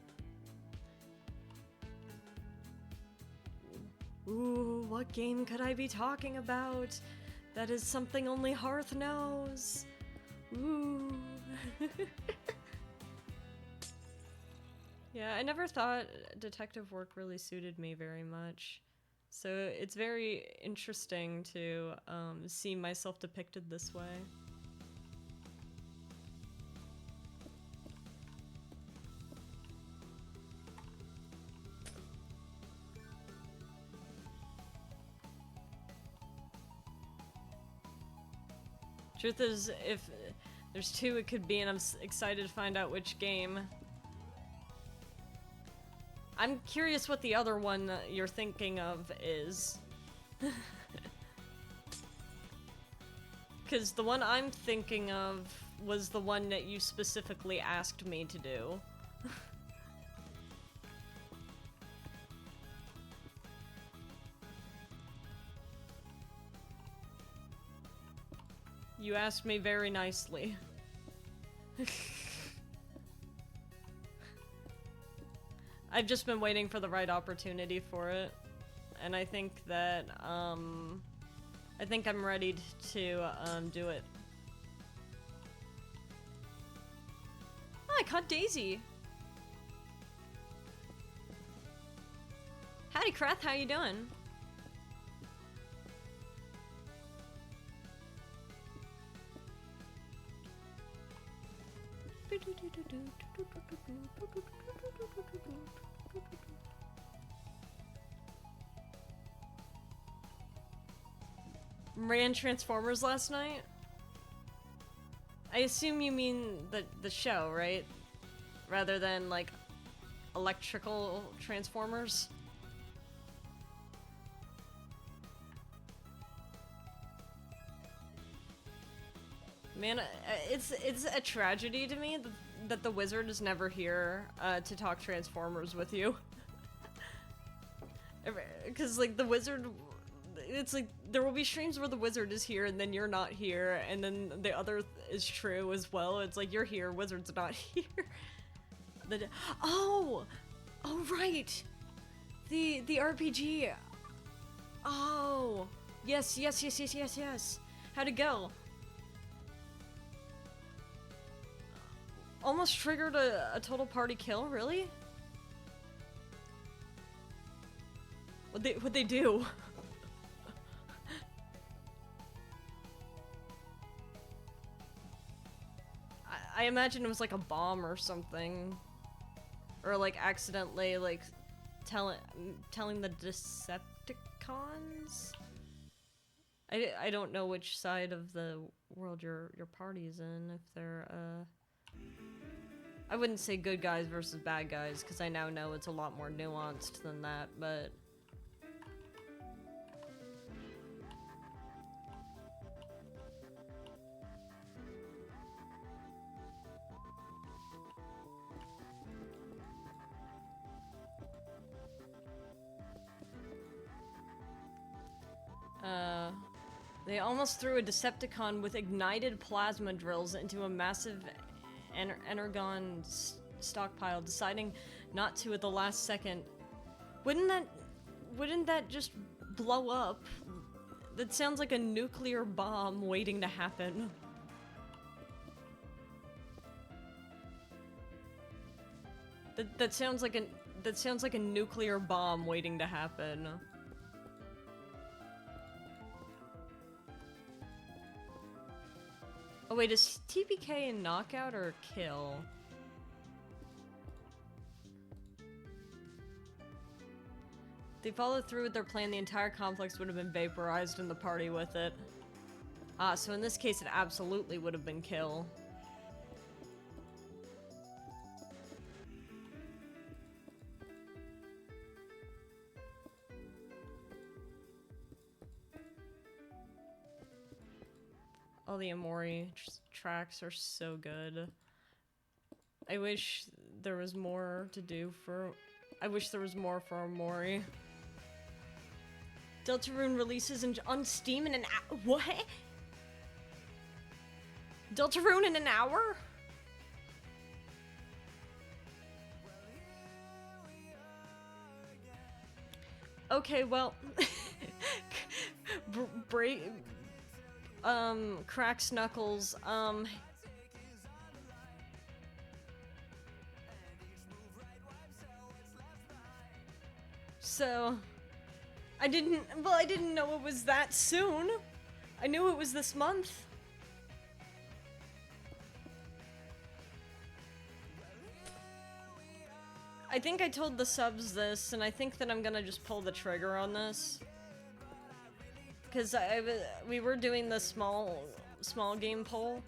Ooh, what game could I be talking about? That is something only Hearth knows. Ooh. Yeah, I never thought detective work really suited me very much. So it's very interesting to see myself depicted this way. Truth is, if there's two it could be, and I'm excited to find out which game. I'm curious what the other one that you're thinking of is. Because the one I'm thinking of was the one that you specifically asked me to do. You asked me very nicely. I've just been waiting for the right opportunity for it. And I think that, I think I'm ready to, do it. Oh, I caught Daisy! Howdy, Krath, how you doing? Ran Transformers last night? I assume you mean the show, right? Rather than, like, electrical Transformers? Man, it's a tragedy to me that the wizard is never here to talk Transformers with you. Because, like, the wizard... It's like, there will be streams where the wizard is here and then you're not here, and then the other is true as well. It's like, you're here, wizard's not here. Oh! Oh, right! The RPG! Oh! Yes. How'd it go? Almost triggered a total party kill, really? What'd they do? I imagine it was like a bomb or something. Or like accidentally like telling the Decepticons? I don't know which side of the world your party's in, if they're I wouldn't say good guys versus bad guys, because I now know it's a lot more nuanced than that, but... They almost threw a Decepticon with ignited plasma drills into a massive energon stockpile, deciding not to at the last second. Wouldn't that just blow up? That sounds like a nuclear bomb waiting to happen. That sounds like a nuclear bomb waiting to happen. Oh wait, is TPK a knockout or a kill? If they followed through with their plan, the entire complex would have been vaporized and the party with it. Ah, so in this case it absolutely would have been kill. All the Amori tracks are so good. I wish there was more to do for... I wish there was more for Amori. Deltarune releases on Steam in an hour? What? Deltarune in an hour? Okay, well... Cracks Knuckles, so, I didn't know it was that soon. I knew it was this month. I think I told the subs this, and I think that I'm gonna just pull the trigger on this. Because we were doing the small game poll.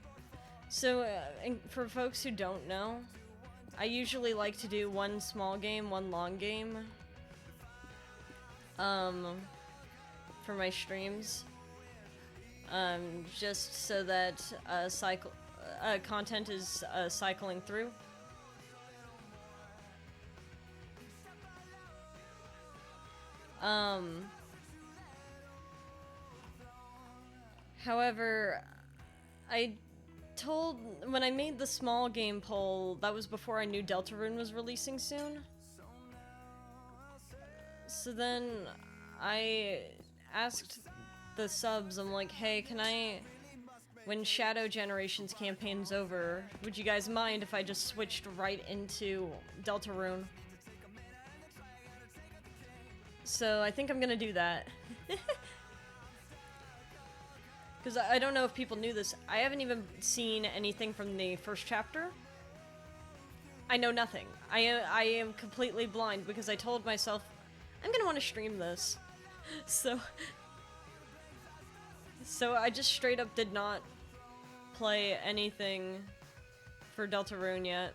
So, for folks who don't know, I usually like to do one small game, one long game. For my streams. Just so that content is cycling through. However, when I made the small game poll, that was before I knew Deltarune was releasing soon. So then I asked the subs, I'm like, hey, can I, when Shadow Generations campaign's over, would you guys mind if I just switched right into Deltarune? So I think I'm gonna do that. Because I don't know if people knew this, I haven't even seen anything from the first chapter. I know nothing. I am completely blind because I told myself, I'm gonna want to stream this. So I just straight up did not play anything for Deltarune yet.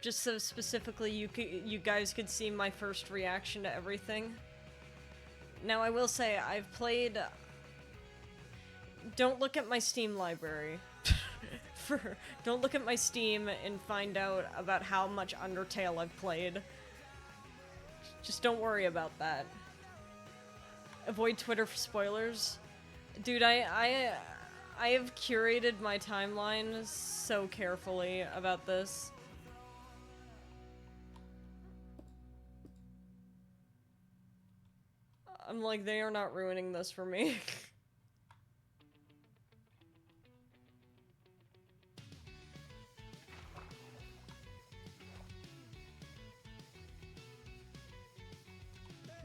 Just so specifically you guys could see my first reaction to everything. Now I will say, I've played... Don't look at my Steam library. Don't look at my Steam and find out about how much Undertale I've played. Just don't worry about that. Avoid Twitter for spoilers. Dude, I have curated my timeline so carefully about this. I'm like, they are not ruining this for me.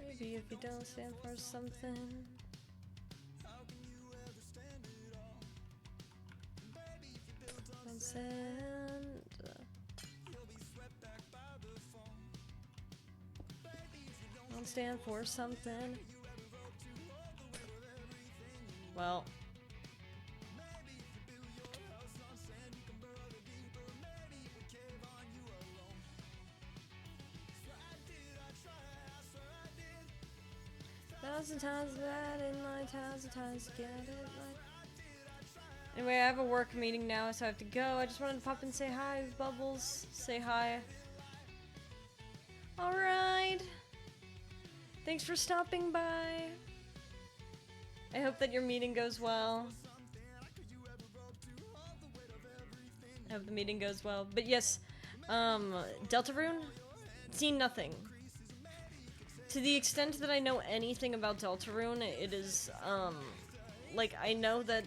Maybe if you don't stand for something. Don't stand. Don't stand for something. Well. Thousand times bad in my thousand times to get it right. Anyway, I have a work meeting now, so I have to go. I just wanted to pop and say hi, Bubbles. Say hi. Alright. Thanks for stopping by. I hope that your meeting goes well. I hope the meeting goes well. But yes, Deltarune? Seen nothing. To the extent that I know anything about Deltarune, it is, like, I know that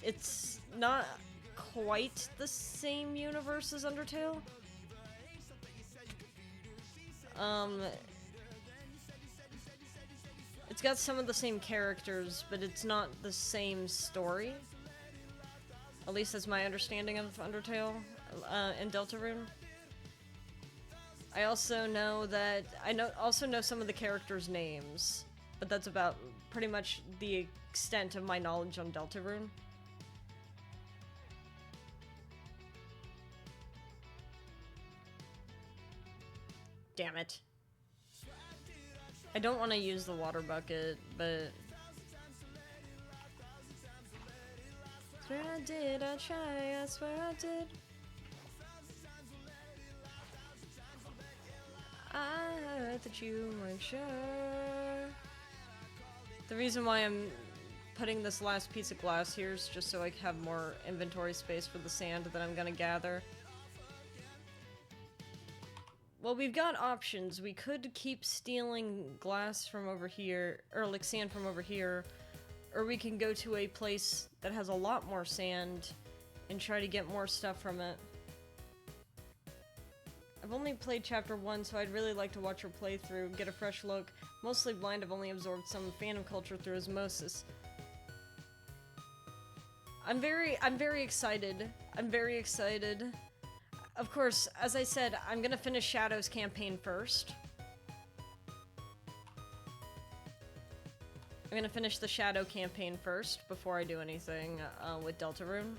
it's not quite the same universe as Undertale. It's got some of the same characters, but it's not the same story. At least that's my understanding of Undertale, and Deltarune. I also know that also know some of the characters' names, but that's about pretty much the extent of my knowledge on Deltarune. Damn it. I don't want to use the water bucket, but... I swear I did, I tried, I swear I did. I heard that you weren't sure. The reason why I'm putting this last piece of glass here is just so I have more inventory space for the sand that I'm gonna gather. Well, we've got options. We could keep stealing glass from over here, or like sand from over here, or we can go to a place that has a lot more sand and try to get more stuff from it. I've only played chapter 1, so I'd really like to watch your playthrough, get a fresh look. Mostly blind, I've only absorbed some fandom culture through osmosis. I'm very excited. I'm very excited. Of course, as I said, I'm gonna finish Shadow's campaign first. I'm gonna finish the Shadow campaign first before I do anything with Deltarune.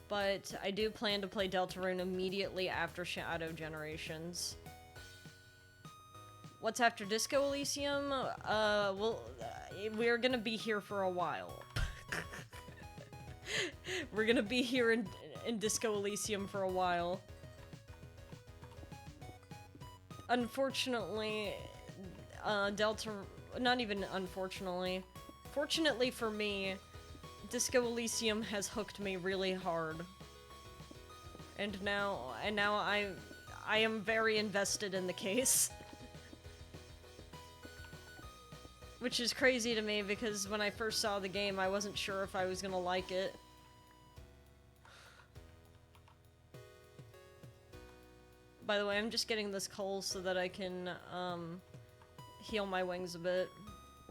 But I do plan to play Deltarune immediately after Shadow Generations. What's after Disco Elysium? Well, we're gonna be here for a while. We're gonna be here in Disco Elysium for a while. Unfortunately, not even unfortunately, fortunately for me, Disco Elysium has hooked me really hard. And now I am very invested in the case. Which is crazy to me because when I first saw the game, I wasn't sure if I was gonna like it. By the way, I'm just getting this coal so that I can, heal my wings a bit.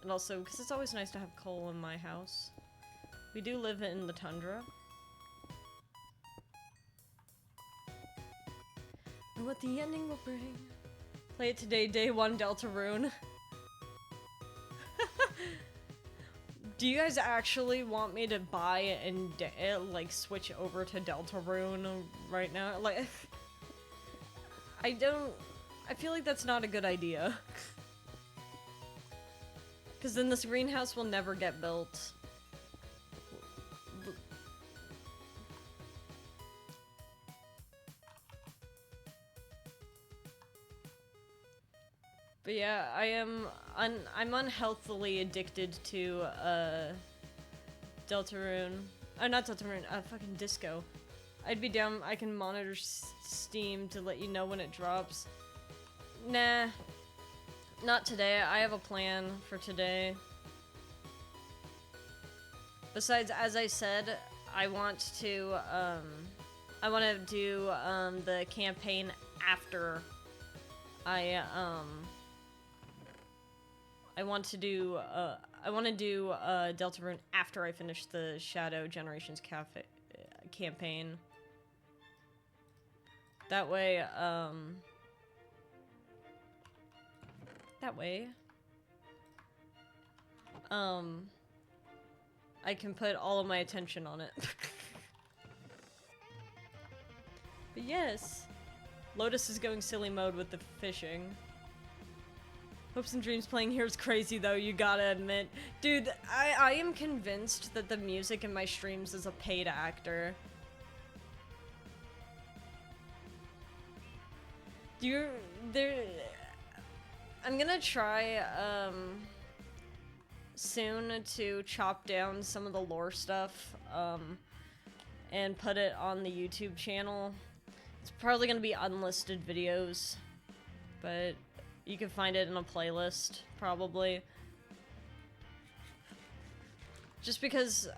And also, because it's always nice to have coal in my house. We do live in the tundra. And what the ending will bring. Play it today, day 1 Deltarune. Do you guys actually want me to buy and, like, switch over to Deltarune right now? Like, I feel like that's not a good idea. Because then this greenhouse will never get built. But yeah, I'm unhealthily addicted to, Deltarune. Not Deltarune, fucking Disco. I'd be down, I can monitor Steam to let you know when it drops. Nah. Not today, I have a plan for today. Besides, as I said, I want to do, the campaign after I want to do Deltarune after I finish the Shadow Generations campaign. That way, I can put all of my attention on it. But yes, Lotus is going silly mode with the fishing. Hopes and Dreams playing here is crazy though, you gotta admit. Dude, I am convinced that the music in my streams is a paid actor. I'm gonna try, soon to chop down some of the lore stuff, and put it on the YouTube channel. It's probably gonna be unlisted videos, but you can find it in a playlist, probably. Just because,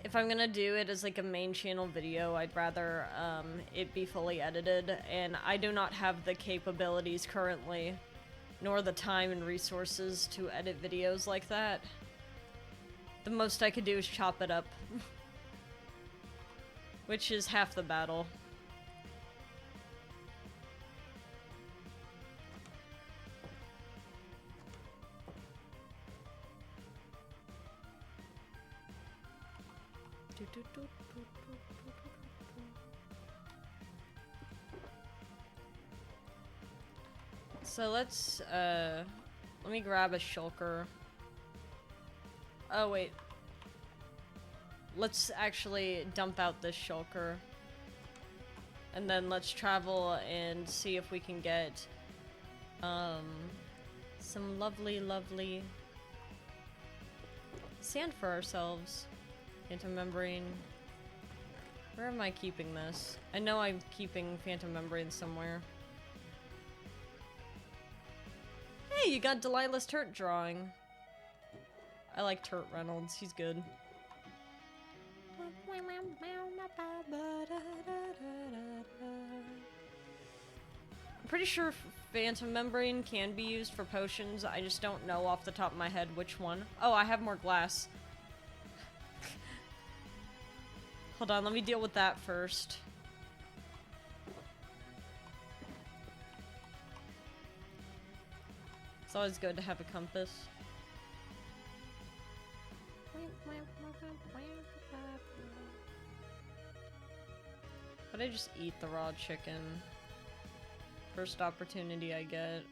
if I'm gonna do it as like a main channel video, I'd rather, it be fully edited, and I do not have the capabilities currently, nor the time and resources to edit videos like that. The most I could do is chop it up. Which is half the battle. So let's, let me grab a shulker. Oh, wait. Let's actually dump out this shulker. And then let's travel and see if we can get, some lovely, lovely sand for ourselves. Phantom Membrane. Where am I keeping this? I know I'm keeping Phantom Membrane somewhere. Hey, you got Delilah's Turt drawing. I like Turt Reynolds, he's good. I'm pretty sure Phantom Membrane can be used for potions, I just don't know off the top of my head which one. Oh, I have more glass. Hold on, let me deal with that first. It's always good to have a compass. But I just eat the raw chicken. First opportunity I get.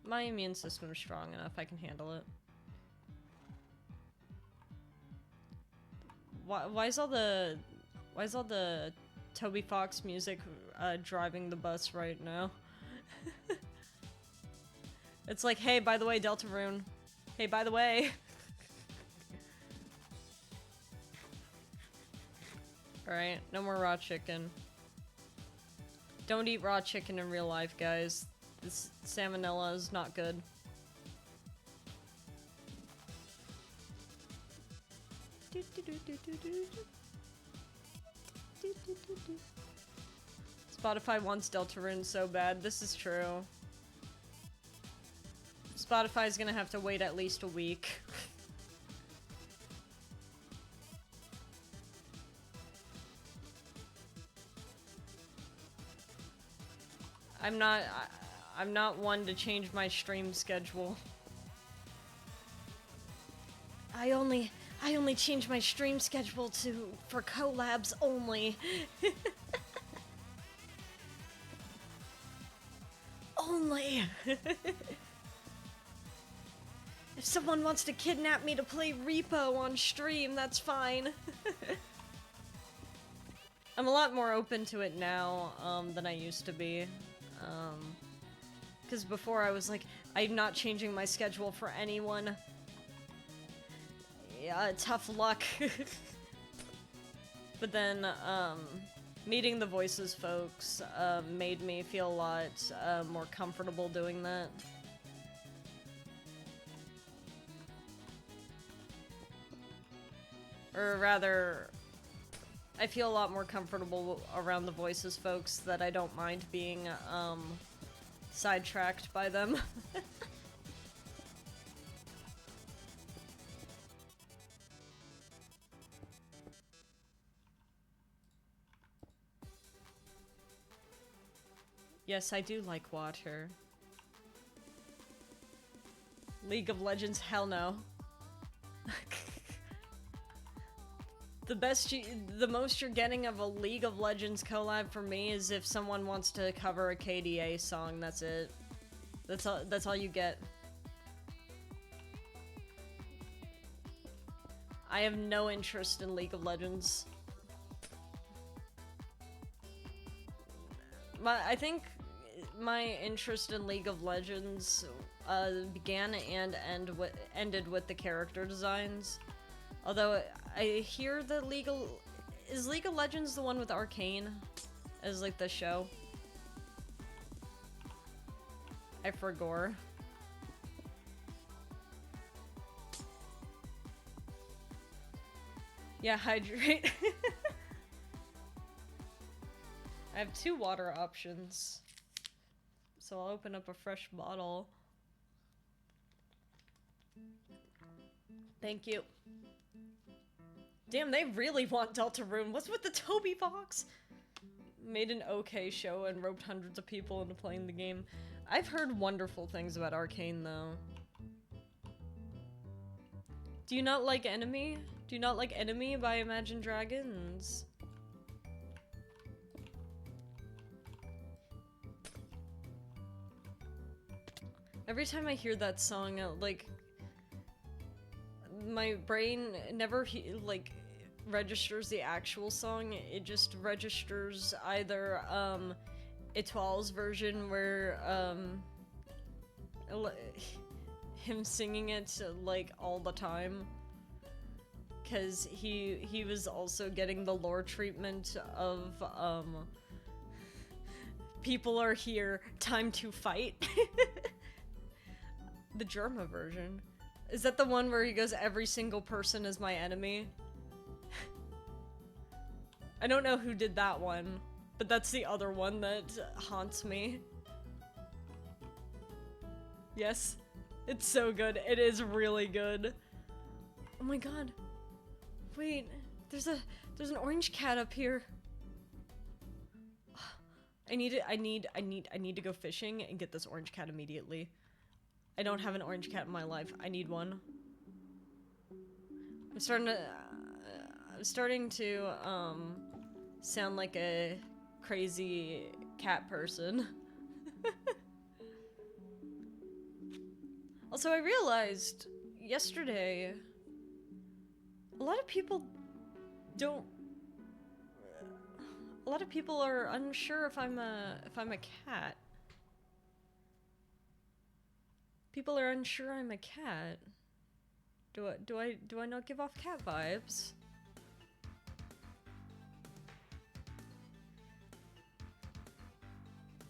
My immune system is strong enough, I can handle it. Why is all the Toby Fox music driving the bus right now? It's like, hey, by the way, Deltarune. Hey, by the way. Alright, no more raw chicken. Don't eat raw chicken in real life, guys. This salmonella is not good. Spotify wants Deltarune so bad. This is true. Spotify's gonna have to wait at least a week. I'm not one to change my stream schedule. I only change my stream schedule for collabs only. Only. If someone wants to kidnap me to play Repo on stream, that's fine. I'm a lot more open to it now than I used to be. Because before I was like, I'm not changing my schedule for anyone. Yeah, tough luck. But then, meeting the Voices folks made me feel a lot more comfortable doing that. Or rather, I feel a lot more comfortable around the Voices folks that I don't mind being sidetracked by them. Yes, I do like water. League of Legends, hell no. The most you're getting of a League of Legends collab for me is if someone wants to cover a KDA song, that's it. That's all you get. I have no interest in League of Legends. I think my interest in League of Legends began and ended with the character designs. Although I hear that is League of Legends the one with Arcane as like the show? I forgot. Yeah, hydrate. I have 2 water options. So I'll open up a fresh bottle. Thank you. Damn, they really want Deltarune. What's with the Toby Fox? Made an okay show and roped hundreds of people into playing the game. I've heard wonderful things about Arcane, though. Do you not like Enemy? Do you not like Enemy by Imagine Dragons? Every time I hear that song, like, my brain never, like, registers the actual song. It just registers either, Etoile's version where, him singing it, like, all the time. Because he was also getting the lore treatment of, people are here, time to fight. The Germa version. Is that the one where he goes, every single person is my enemy? I don't know who did that one, but that's the other one that haunts me. Yes, it's so good. It is really good. Oh my god. Wait, there's an orange cat up here. I need to go fishing and get this orange cat immediately. I don't have an orange cat in my life. I need one. I'm starting to sound like a crazy cat person. Also, I realized yesterday a lot of people are unsure if I'm a cat. People are unsure I'm a cat. Do I not give off cat vibes?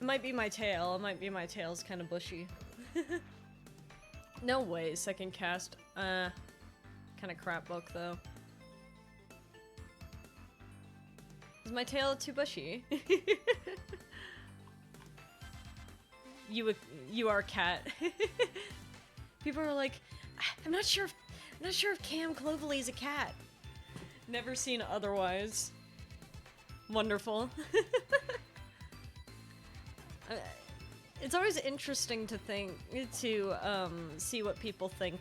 It might be my tail. It might be my tail's kind of bushy. No way, second cast. Kind of crap book though. Is my tail too bushy? You are cat. People are like, I'm not sure if Cam Clovelly is a cat. Never seen otherwise. Wonderful. It's always interesting to see what people think.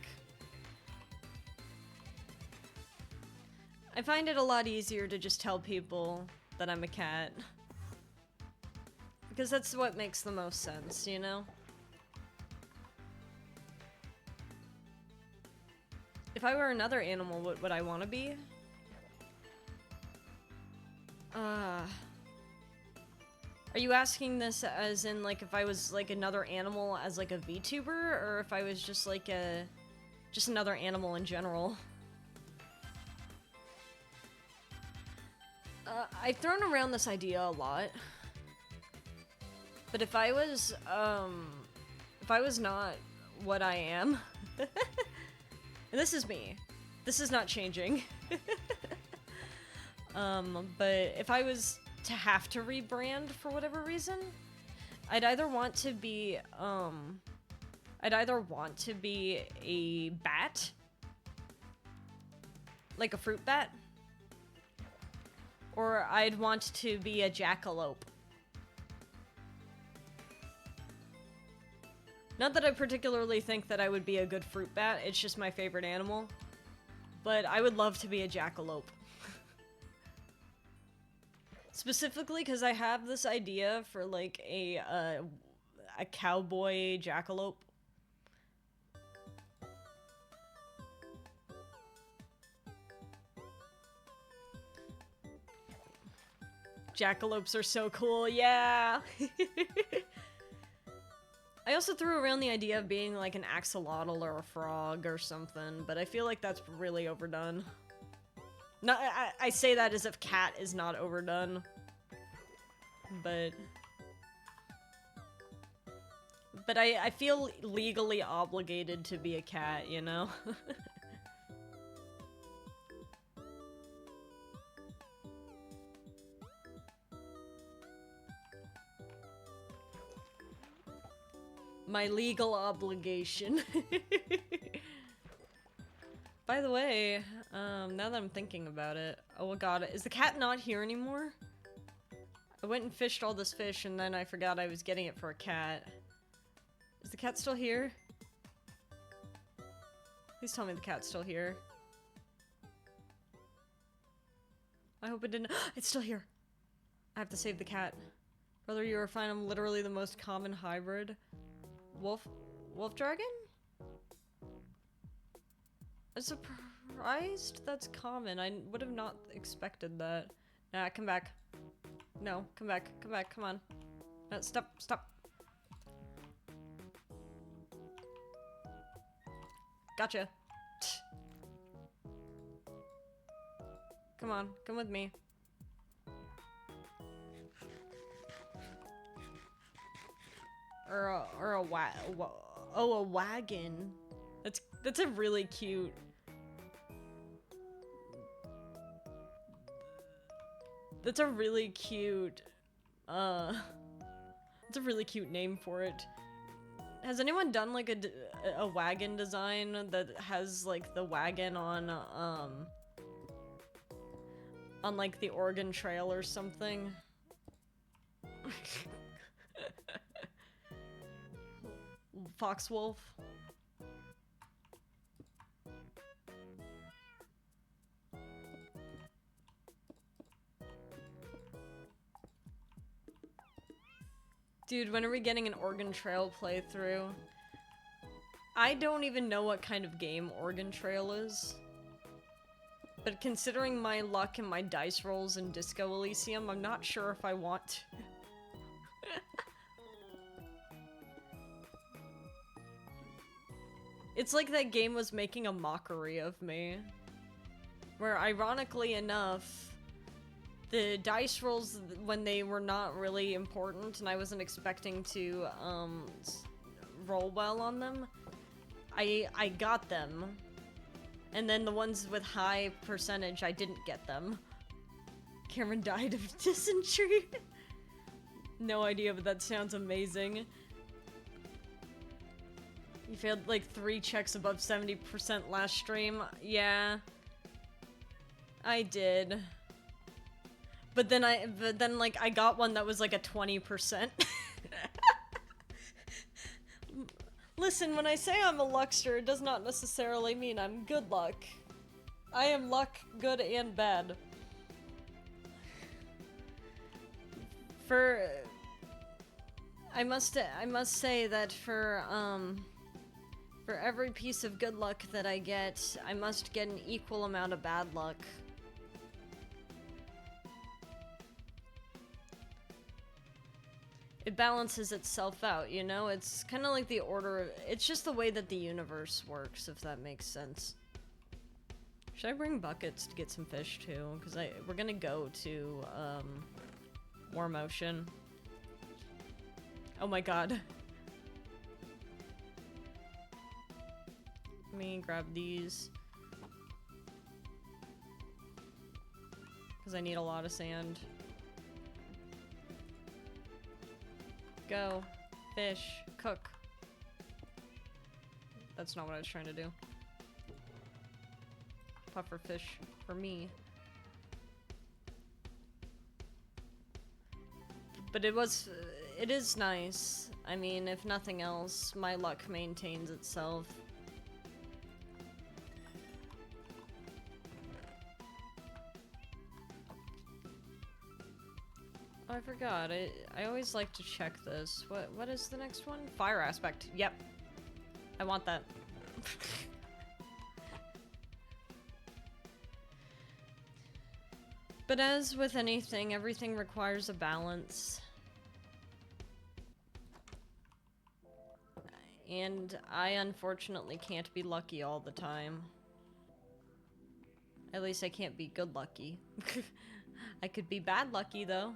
I find it a lot easier to just tell people that I'm a cat. Because that's what makes the most sense, you know? If I were another animal, what would I want to be? Are you asking this as in, like, if I was, like, another animal as, like, a VTuber? Or if I was just, like, just another animal in general? I've thrown around this idea a lot. But if I was not what I am... And this is me. This is not changing. But if I was to have to rebrand for whatever reason, I'd either want to be a bat, like a fruit bat, or I'd want to be a jackalope. Not that I particularly think that I would be a good fruit bat, it's just my favorite animal. But I would love to be a jackalope. Specifically because I have this idea for, like, a cowboy jackalope. Jackalopes are so cool, yeah! I also threw around the idea of being like an axolotl or a frog or something, but I feel like that's really overdone. No, I say that as if cat is not overdone. But I feel legally obligated to be a cat, you know? My legal obligation. By the way, now that I'm thinking about it, oh god, is the cat not here anymore? I went and fished all this fish and then I forgot I was getting it for a cat. Is the cat still here? Please tell me the cat's still here. I hope it didn't- It's still here! I have to save the cat. Brother, you are fine, I'm literally the most common hybrid. Wolf dragon? I'm surprised that's common. I would have not expected that. Nah, come back. No, come back, come on. No, stop. Gotcha. Come on, come with me. Or a wagon. That's a really cute. That's a really cute. It's a really cute name for it. Has anyone done like a wagon design that has like the wagon on like the Oregon Trail or something? Foxwolf. Dude, when are we getting an Oregon Trail playthrough? I don't even know what kind of game Oregon Trail is. But considering my luck and my dice rolls in Disco Elysium, I'm not sure if I want to. It's like that game was making a mockery of me. Where, ironically enough, the dice rolls, when they were not really important and I wasn't expecting to, roll well on them, I got them. And then the ones with high percentage, I didn't get them. Cameron died of dysentery. No idea, but that sounds amazing. You failed like 3 checks above 70% last stream. Yeah. I did. But then like I got one that was like a 20%. Listen, when I say I'm a luckster, it does not necessarily mean I'm good luck. I am luck, good and bad. I must say that for every piece of good luck that I get, I must get an equal amount of bad luck. It balances itself out, you know? It's kind of like the order. It's just the way that the universe works, if that makes sense. Should I bring buckets to get some fish too? Because we're gonna go to Warm Ocean. Oh my god. Let me grab these. Because I need a lot of sand. Go. Fish. Cook. That's not what I was trying to do. Puffer fish for me. But it is nice. I mean, if nothing else, my luck maintains itself. Oh, I forgot. I always like to check this. What is the next one? Fire aspect. Yep. I want that. But as with anything, everything requires a balance. And I unfortunately can't be lucky all the time. At least I can't be good lucky. I could be bad lucky though.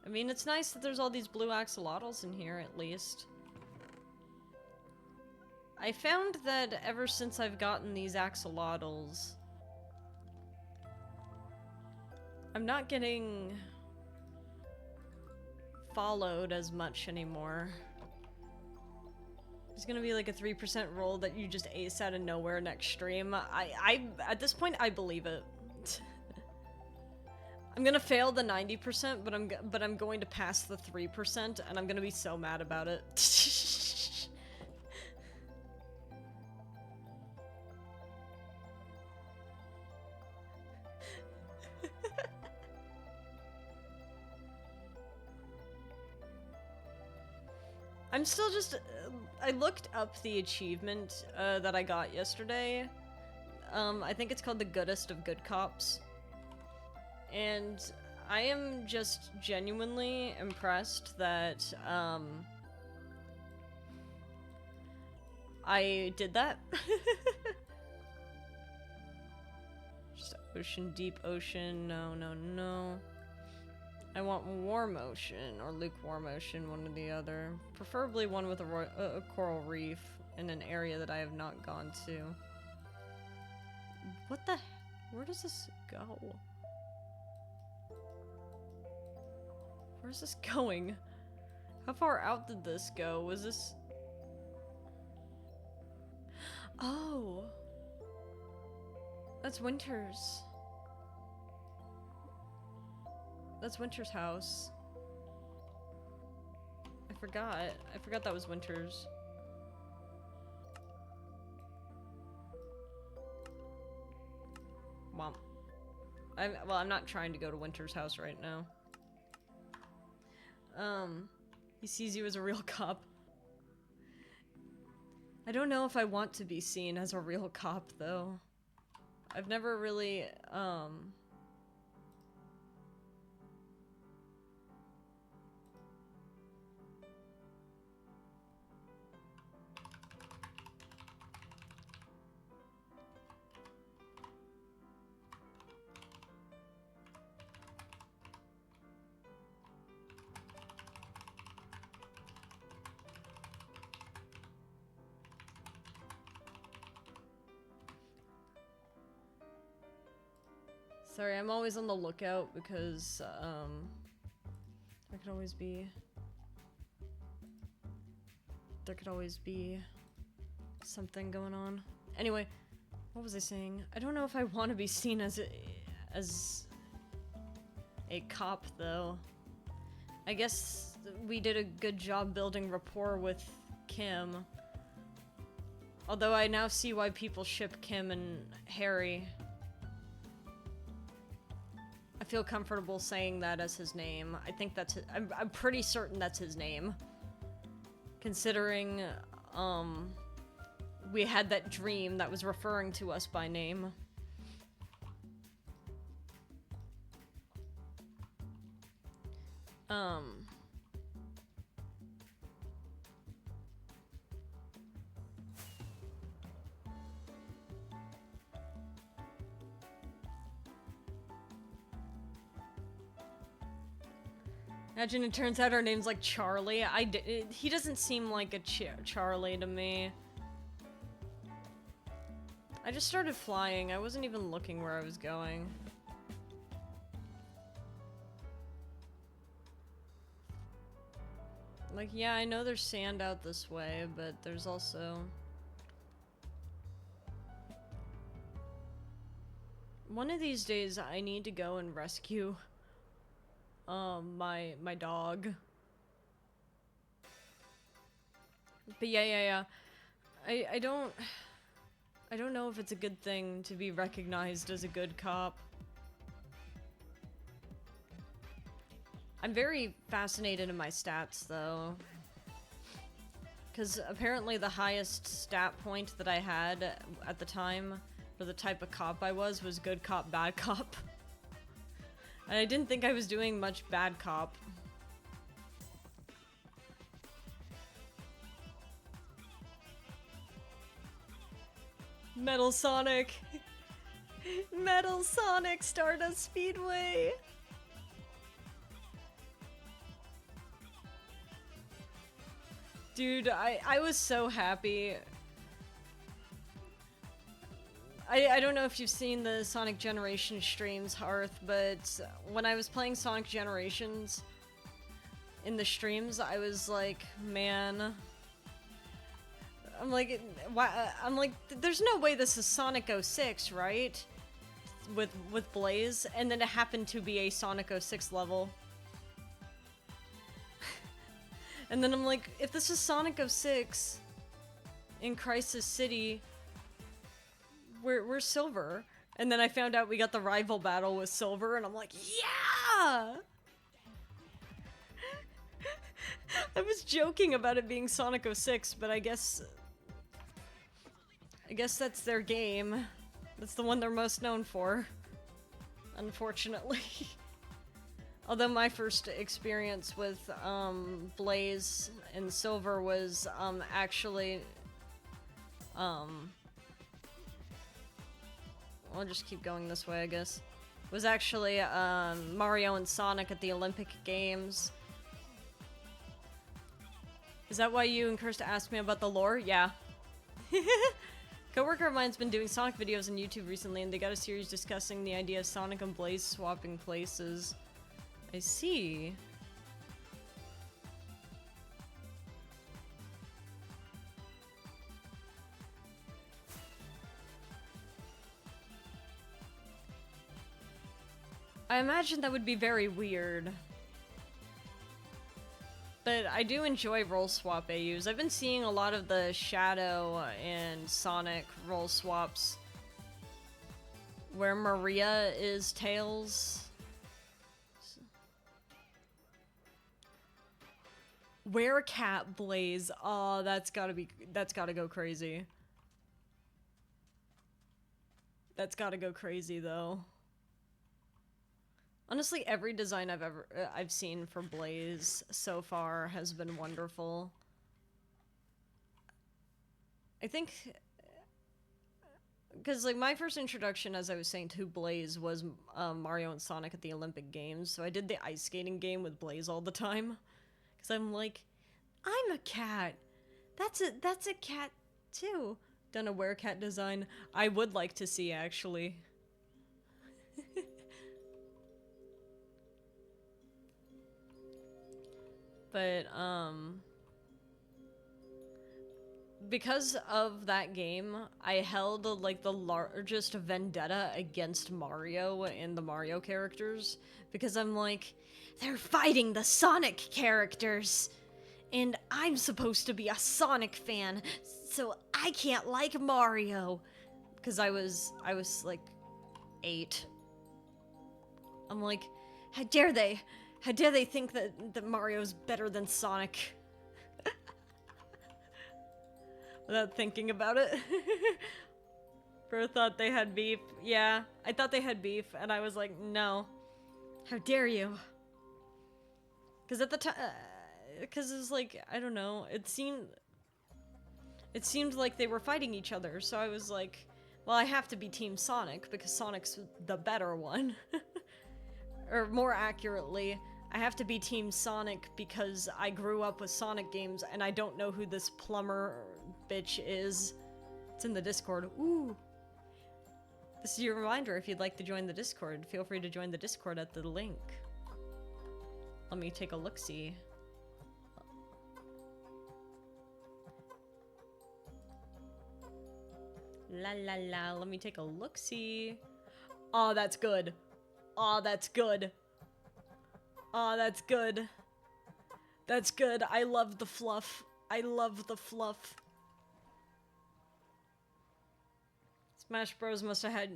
I mean, it's nice that there's all these blue axolotls in here, at least. I found that ever since I've gotten these axolotls, I'm not getting followed as much anymore. There's gonna be like a 3% roll that you just ace out of nowhere next stream. At this point, I believe it. I'm gonna fail the 90%, but I'm going to pass the 3%, and I'm gonna be so mad about it. I'm still just... I looked up the achievement that I got yesterday. I think it's called the Goodest of Good Cops. And I am just genuinely impressed that, I did that. Just ocean, deep ocean, no, no, no. I want warm ocean, or lukewarm ocean, one or the other. Preferably one with a coral reef in an area that I have not gone to. What the... Where does this go? Where's this going? How far out did this go? Was this... Oh! That's Winter's. That's Winter's house. I forgot. I forgot that was Winter's. Well, I'm not trying to go to Winter's house right now. He sees you as a real cop. I don't know if I want to be seen as a real cop, though. I've never really, Sorry, I'm always on the lookout because, there could always be... There could always be something going on. Anyway, what was I saying? I don't know if I want to be seen as a cop, though. I guess we did a good job building rapport with Kim. Although I now see why people ship Kim and Harry. I feel comfortable saying that as his name. I think that's his, I'm pretty certain that's his name. Considering, we had that dream that was referring to us by name. Imagine it turns out our name's like Charlie. He doesn't seem like a Charlie to me. I just started flying. I wasn't even looking where I was going. Like, yeah, I know there's sand out this way, but there's also... One of these days, I need to go and rescue... my dog. But yeah. I don't know if it's a good thing to be recognized as a good cop. I'm very fascinated in my stats, though. Because apparently the highest stat point that I had at the time for the type of cop I was good cop, bad cop. And I didn't think I was doing much bad cop. Metal Sonic! Metal Sonic Stardust Speedway! Dude, I was so happy. I don't know if you've seen the Sonic Generations streams, Hearth, but when I was playing Sonic Generations in the streams, I was like, man... I'm like, there's no way this is Sonic 06, right? With Blaze, and then it happened to be a Sonic 06 level. And then I'm like, if this is Sonic 06 in Crisis City, we're Silver. And then I found out we got the rival battle with Silver, and I'm like, yeah! I was joking about it being Sonic 06, but I guess that's their game. That's the one they're most known for. Unfortunately. Although my first experience with Blaze and Silver was actually I'll just keep going this way, I guess. Was actually Mario and Sonic at the Olympic Games. Is that why you and Kirsta asked me about the lore? Yeah. Coworker of mine's been doing Sonic videos on YouTube recently, and they got a series discussing the idea of Sonic and Blaze swapping places. I see. I imagine that would be very weird. But I do enjoy role swap AUs. I've been seeing a lot of the Shadow and Sonic role swaps where Maria is Tails. Werecat Blaze. Oh, that's gotta go crazy. That's gotta go crazy though. Honestly, every design I've seen for Blaze so far has been wonderful. I think, because like my first introduction, as I was saying, to Blaze was Mario and Sonic at the Olympic Games. So I did the ice skating game with Blaze all the time, because I'm like, I'm a cat. That's a cat too. Done a werecat design. I would like to see actually. But, because of that game, I held, like, the largest vendetta against Mario and the Mario characters. Because I'm like, they're fighting the Sonic characters! And I'm supposed to be a Sonic fan, so I can't like Mario! Because I was, like, 8. I'm like, how dare they? How dare they think that Mario's better than Sonic? Without thinking about it. Bro thought they had beef. Yeah, I thought they had beef, and I was like, no. How dare you? Because at the time, because it was like, I don't know, it seemed like they were fighting each other, so I was like, well, I have to be Team Sonic, because Sonic's the better one. Or more accurately, I have to be Team Sonic because I grew up with Sonic games, and I don't know who this plumber bitch is. It's in the Discord. Ooh. This is your reminder, if you'd like to join the Discord, feel free to join the Discord at the link. Let me take a look-see. La la la, let me take a look-see. Oh, that's good. Oh, that's good. Oh, that's good. That's good. I love the fluff. I love the fluff. Smash Bros must have had...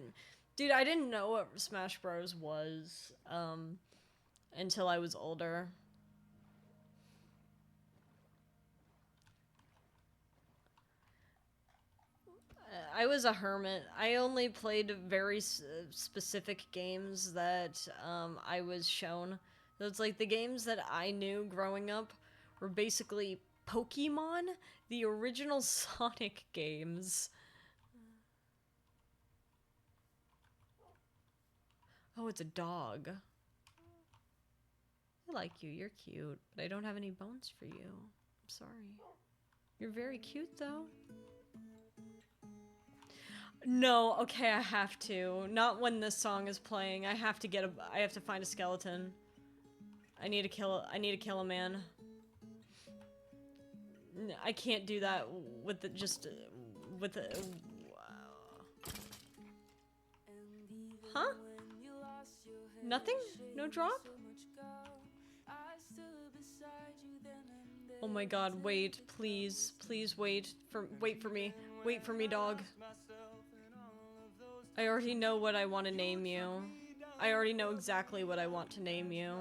Dude, I didn't know what Smash Bros was, until I was older. I was a hermit. I only played very specific games that, I was shown. So it's like the games that I knew growing up were basically Pokemon, the original Sonic games. Oh, it's a dog. I like you, you're cute, but I don't have any bones for you. I'm sorry. You're very cute, though. No, okay, I have to. Not when this song is playing. I have to find a skeleton. I need to kill a man. I can't do that with the Huh? Nothing? No drop? Oh my god, wait, please, please wait for me. Wait for me, dog. I already know what I want to name you. I already know exactly what I want to name you.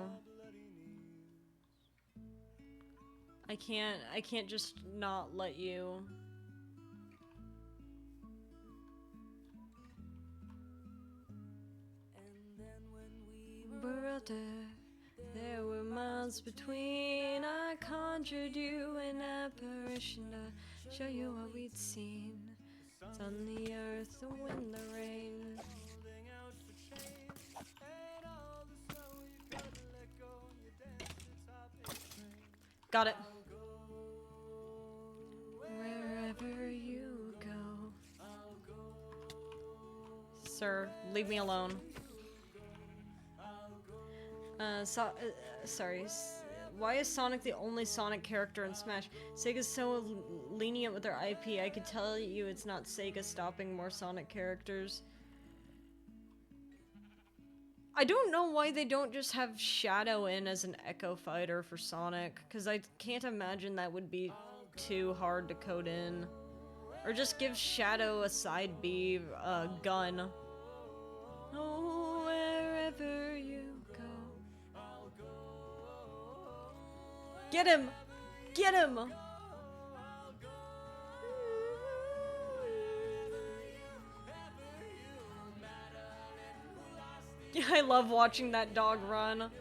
I can't just not let you. Brother, there were miles between. I conjured you an apparition to show you what we'd seen. It's on the earth, the wind, the rain. Got it. Wherever you go. Sir, leave me alone. Sorry. Why is Sonic the only Sonic character in Smash? Sega's so lenient with their IP. I could tell you it's not Sega stopping more Sonic characters. I don't know why they don't just have Shadow in as an Echo Fighter for Sonic, because I can't imagine that would be too hard to code in. Or just give Shadow a side B gun. Oh, wherever you go. Get him! Get him! I love watching that dog run.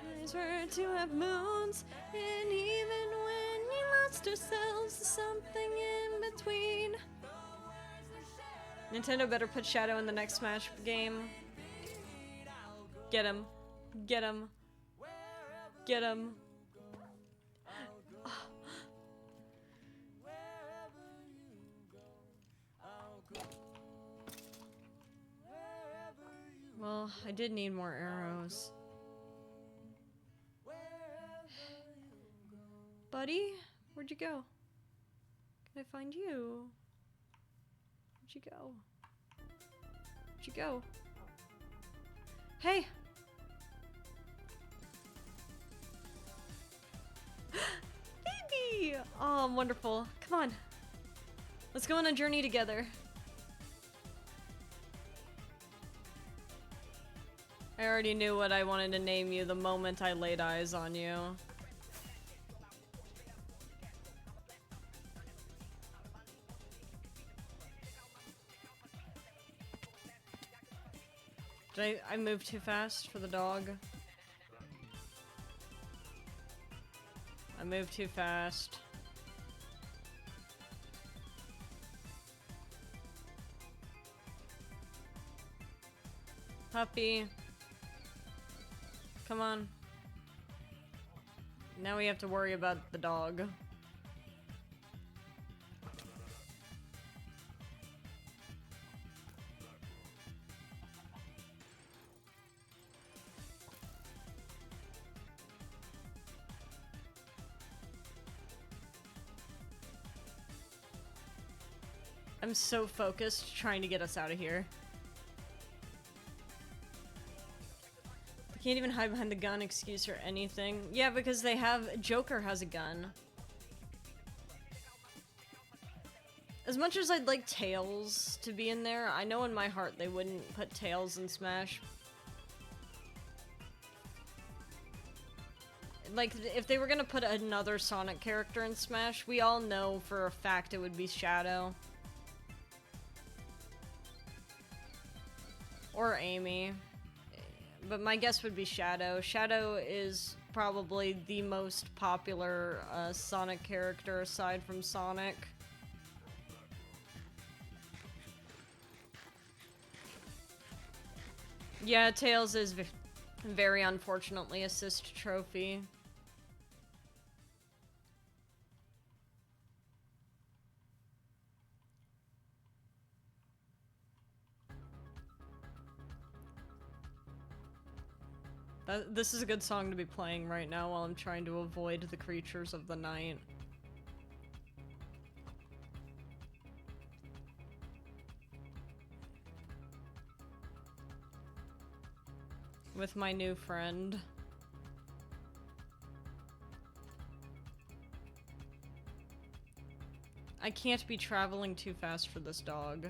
I swear to have moons, and even when we lost ourselves, something in between. Nintendo better put Shadow in the next Smash game. Get him. Get him. Get him. Well, I did need more arrows. buddy? Where'd you go? Can I find you? Where'd you go? Where'd you go? Hey! Baby! Oh, wonderful. Come on. Let's go on a journey together. I already knew what I wanted to name you the moment I laid eyes on you. Did I move too fast for the dog? I moved too fast. Puppy. Come on. Now we have to worry about the dog. I'm so focused trying to get us out of here. They can't even hide behind the gun excuse or anything. Yeah, because they have... Joker has a gun. As much as I'd like Tails to be in there, I know in my heart they wouldn't put Tails in Smash. Like, if they were gonna put another Sonic character in Smash, we all know for a fact it would be Shadow. Or Amy. But my guess would be Shadow. Shadow is probably the most popular Sonic character aside from Sonic. Yeah, Tails is very unfortunately assist trophy. This is a good song to be playing right now while I'm trying to avoid the creatures of the night. With my new friend. I can't be traveling too fast for this dog.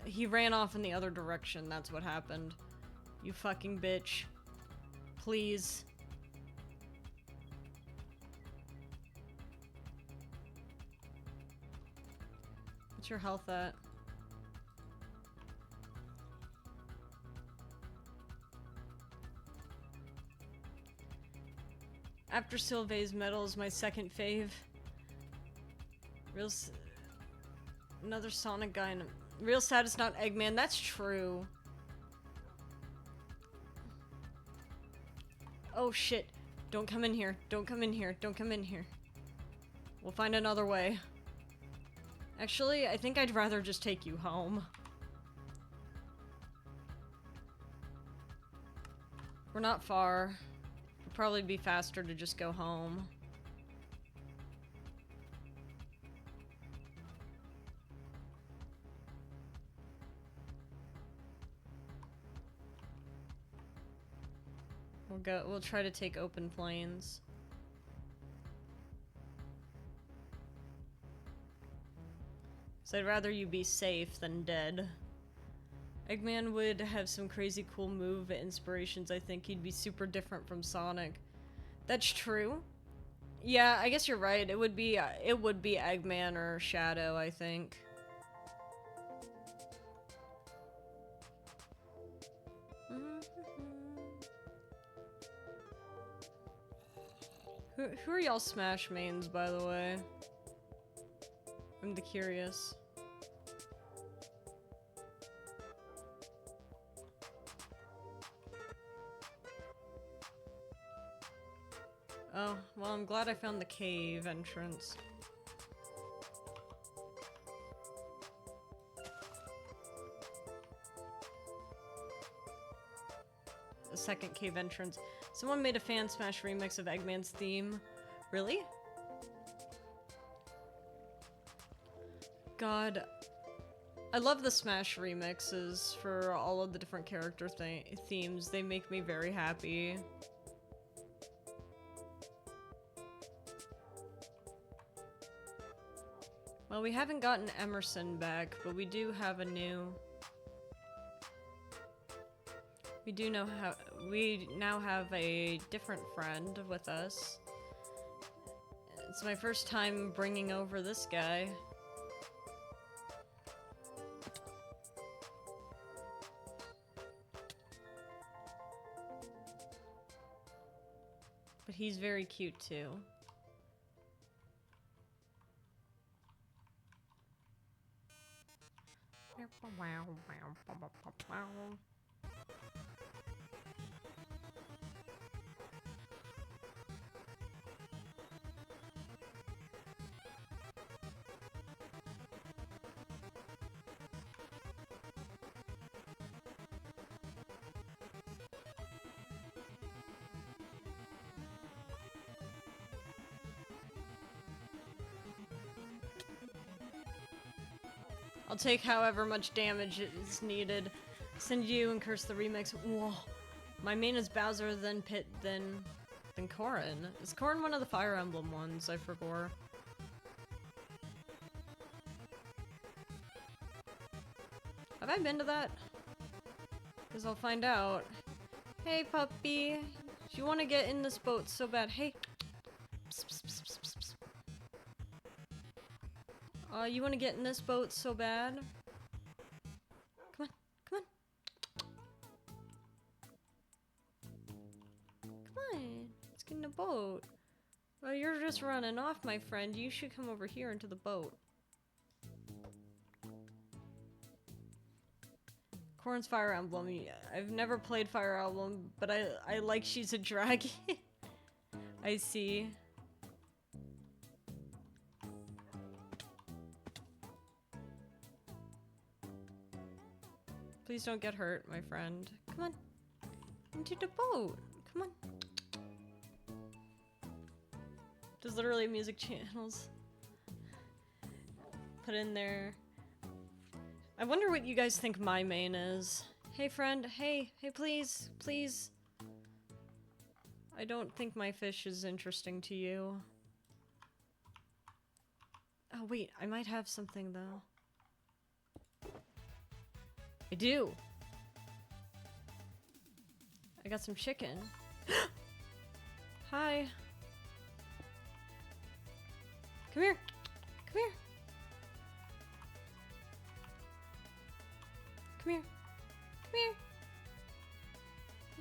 He ran off in the other direction, that's what happened. You fucking bitch. Please. What's your health at? After Sylvain's Medal is my second fave. Another Sonic guy in Real sad it's not Eggman. That's true. Oh shit. Don't come in here. Don't come in here. Don't come in here. We'll find another way. Actually, I think I'd rather just take you home. We're not far. It'd probably be faster to just go home. We'll try to take open plains. So I'd rather you be safe than dead. Eggman would have some crazy cool move inspirations, I think. He'd be super different from Sonic. That's true. Yeah, I guess you're right. It would be Eggman or Shadow, I think. Who are y'all Smash mains, by the way? I'm curious. Oh, well, I'm glad I found the cave entrance. The second cave entrance. Someone made a Fan Smash remix of Eggman's theme. Really? God. I love the Smash remixes for all of the different character themes. They make me very happy. Well, we haven't gotten Emerson back, but we do have a new... We now have a different friend with us. It's my first time bringing over this guy. But he's very cute too. I'll take however much damage is needed. Send you and curse the remix. Whoa. My main is Bowser, then Pit, then Corrin. Is Corrin one of the Fire Emblem ones? I forgot. Have I been to that? Because I'll find out. Hey, puppy. Do you want to get in this boat so bad? Hey. Psst, psst, psst, psst, psst, psst. You want to get in this boat so bad? Come on, come on. Come on, let's get in the boat. Well, you're just running off, my friend. You should come over here into the boat. Corrin's Fire Emblem. I've never played Fire Emblem, but I like she's a dragon. I see. Please don't get hurt, my friend. Come on. Into the boat. Come on. There's literally music channels put in there. I wonder what you guys think my main is. Hey, friend. Hey, please. Please. I don't think my fish is interesting to you. Oh, wait. I might have something, though. I do. I got some chicken. Hi. Come here. Come here. Come here. Come here.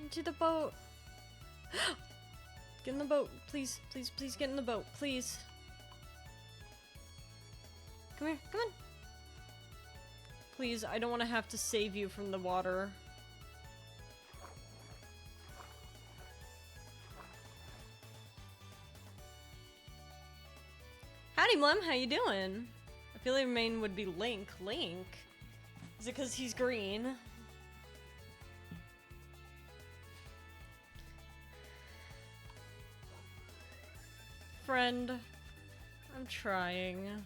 Into the boat. Get in the boat. Please, please, please get in the boat. Please. Come here. Come on. Please, I don't want to have to save you from the water. Howdy, Mlem. How you doing? I feel like your main would be Link. Link? Is it because he's green? Friend, I'm trying.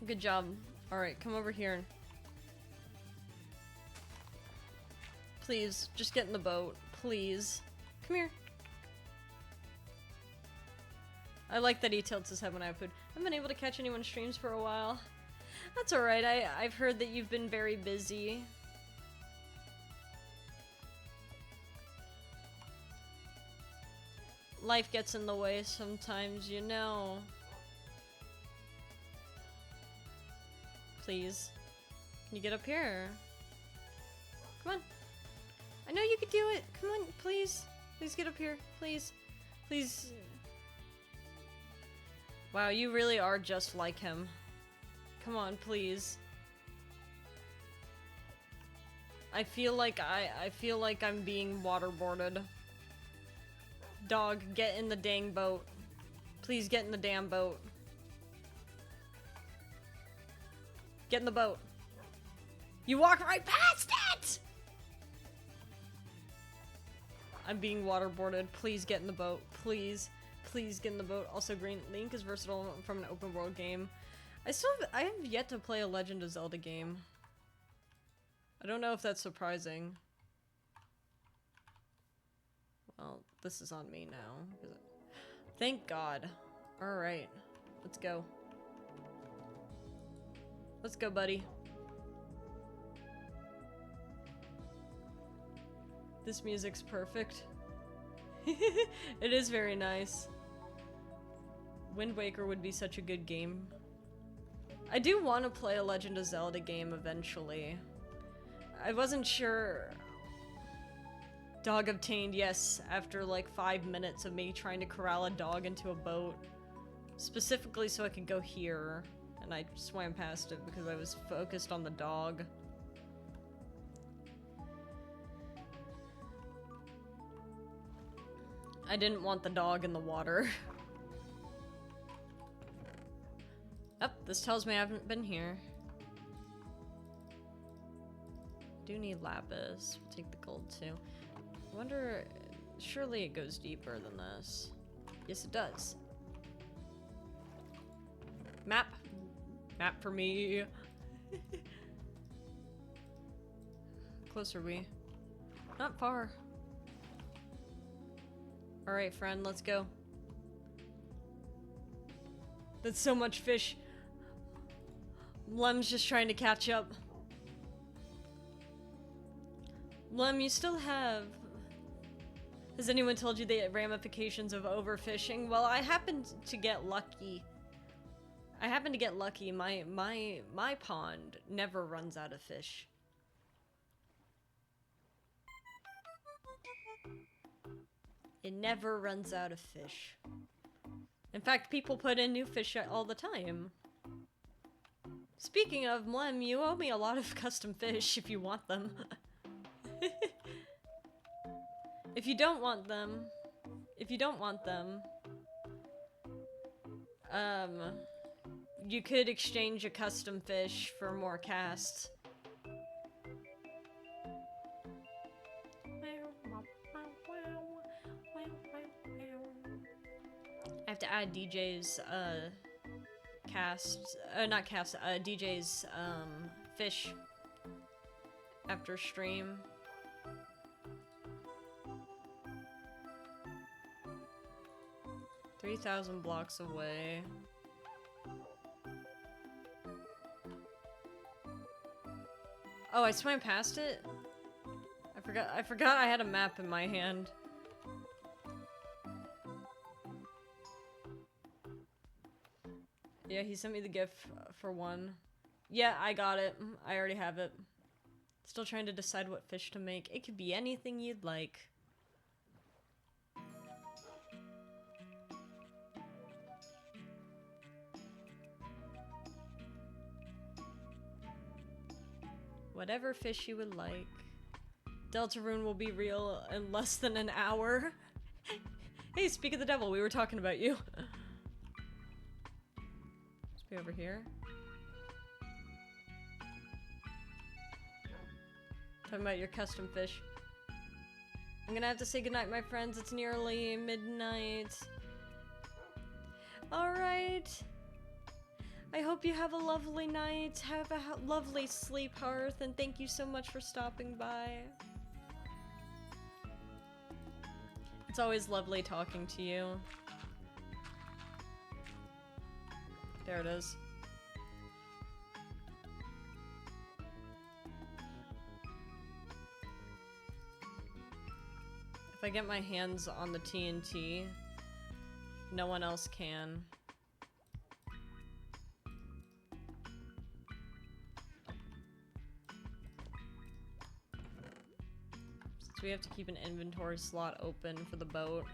Good job. Alright, come over here. Please, just get in the boat. Please. Come here. I like that he tilts his head when I have food. I haven't been able to catch anyone's streams for a while. That's alright, I've heard that you've been very busy. Life gets in the way sometimes, you know. Please. Can you get up here? Come on. I know you could do it. Come on, please. Please get up here. Please. Please. Wow, you really are just like him. Come on, please. I feel like I'm being waterboarded. Dog, get in the dang boat. Please get in the damn boat. Get in the boat. You walk right past it! I'm being waterboarded. Please get in the boat. Please. Please get in the boat. Also, Green Link is versatile from an open world game. I have yet to play a Legend of Zelda game. I don't know if that's surprising. Well, this is on me now. Thank God. Alright. Let's go. Let's go, buddy. This music's perfect. It is very nice. Wind Waker would be such a good game. I do want to play a Legend of Zelda game eventually. I wasn't sure. Dog obtained, yes, after like 5 minutes of me trying to corral a dog into a boat. Specifically so I could go here. And I swam past it because I was focused on the dog. I didn't want the dog in the water. Oh, this tells me I haven't been here. Do need lapis. We'll take the gold too. I wonder, surely it goes deeper than this. Yes, it does. Map. Map for me. Close are we? Not far. Alright, friend, let's go. That's so much fish. Lem's just trying to catch up. Lem, you still have... Has anyone told you the ramifications of overfishing? Well, I happened to get lucky. My pond never runs out of fish. It never runs out of fish. In fact, people put in new fish all the time. Speaking of, Mlem, you owe me a lot of custom fish if you want them. If you don't want them, you could exchange a custom fish for more casts. I have to add DJ's, DJ's, fish after stream. $3,000 blocks away. Oh, I swam past it? I forgot I had a map in my hand. Yeah, he sent me the gift for one. Yeah, I got it. I already have it. Still trying to decide what fish to make. It could be anything you'd like. Whatever fish you would like. Deltarune will be real in less than an hour. Hey, speak of the devil, we were talking about you. Let's be over here. Talking about your custom fish. I'm gonna have to say goodnight, my friends. It's nearly midnight. Alright. I hope you have a lovely night, have a lovely sleep, Hearth, and thank you so much for stopping by. It's always lovely talking to you. There it is. If I get my hands on the TNT, no one else can. So we have to keep an inventory slot open for the boat.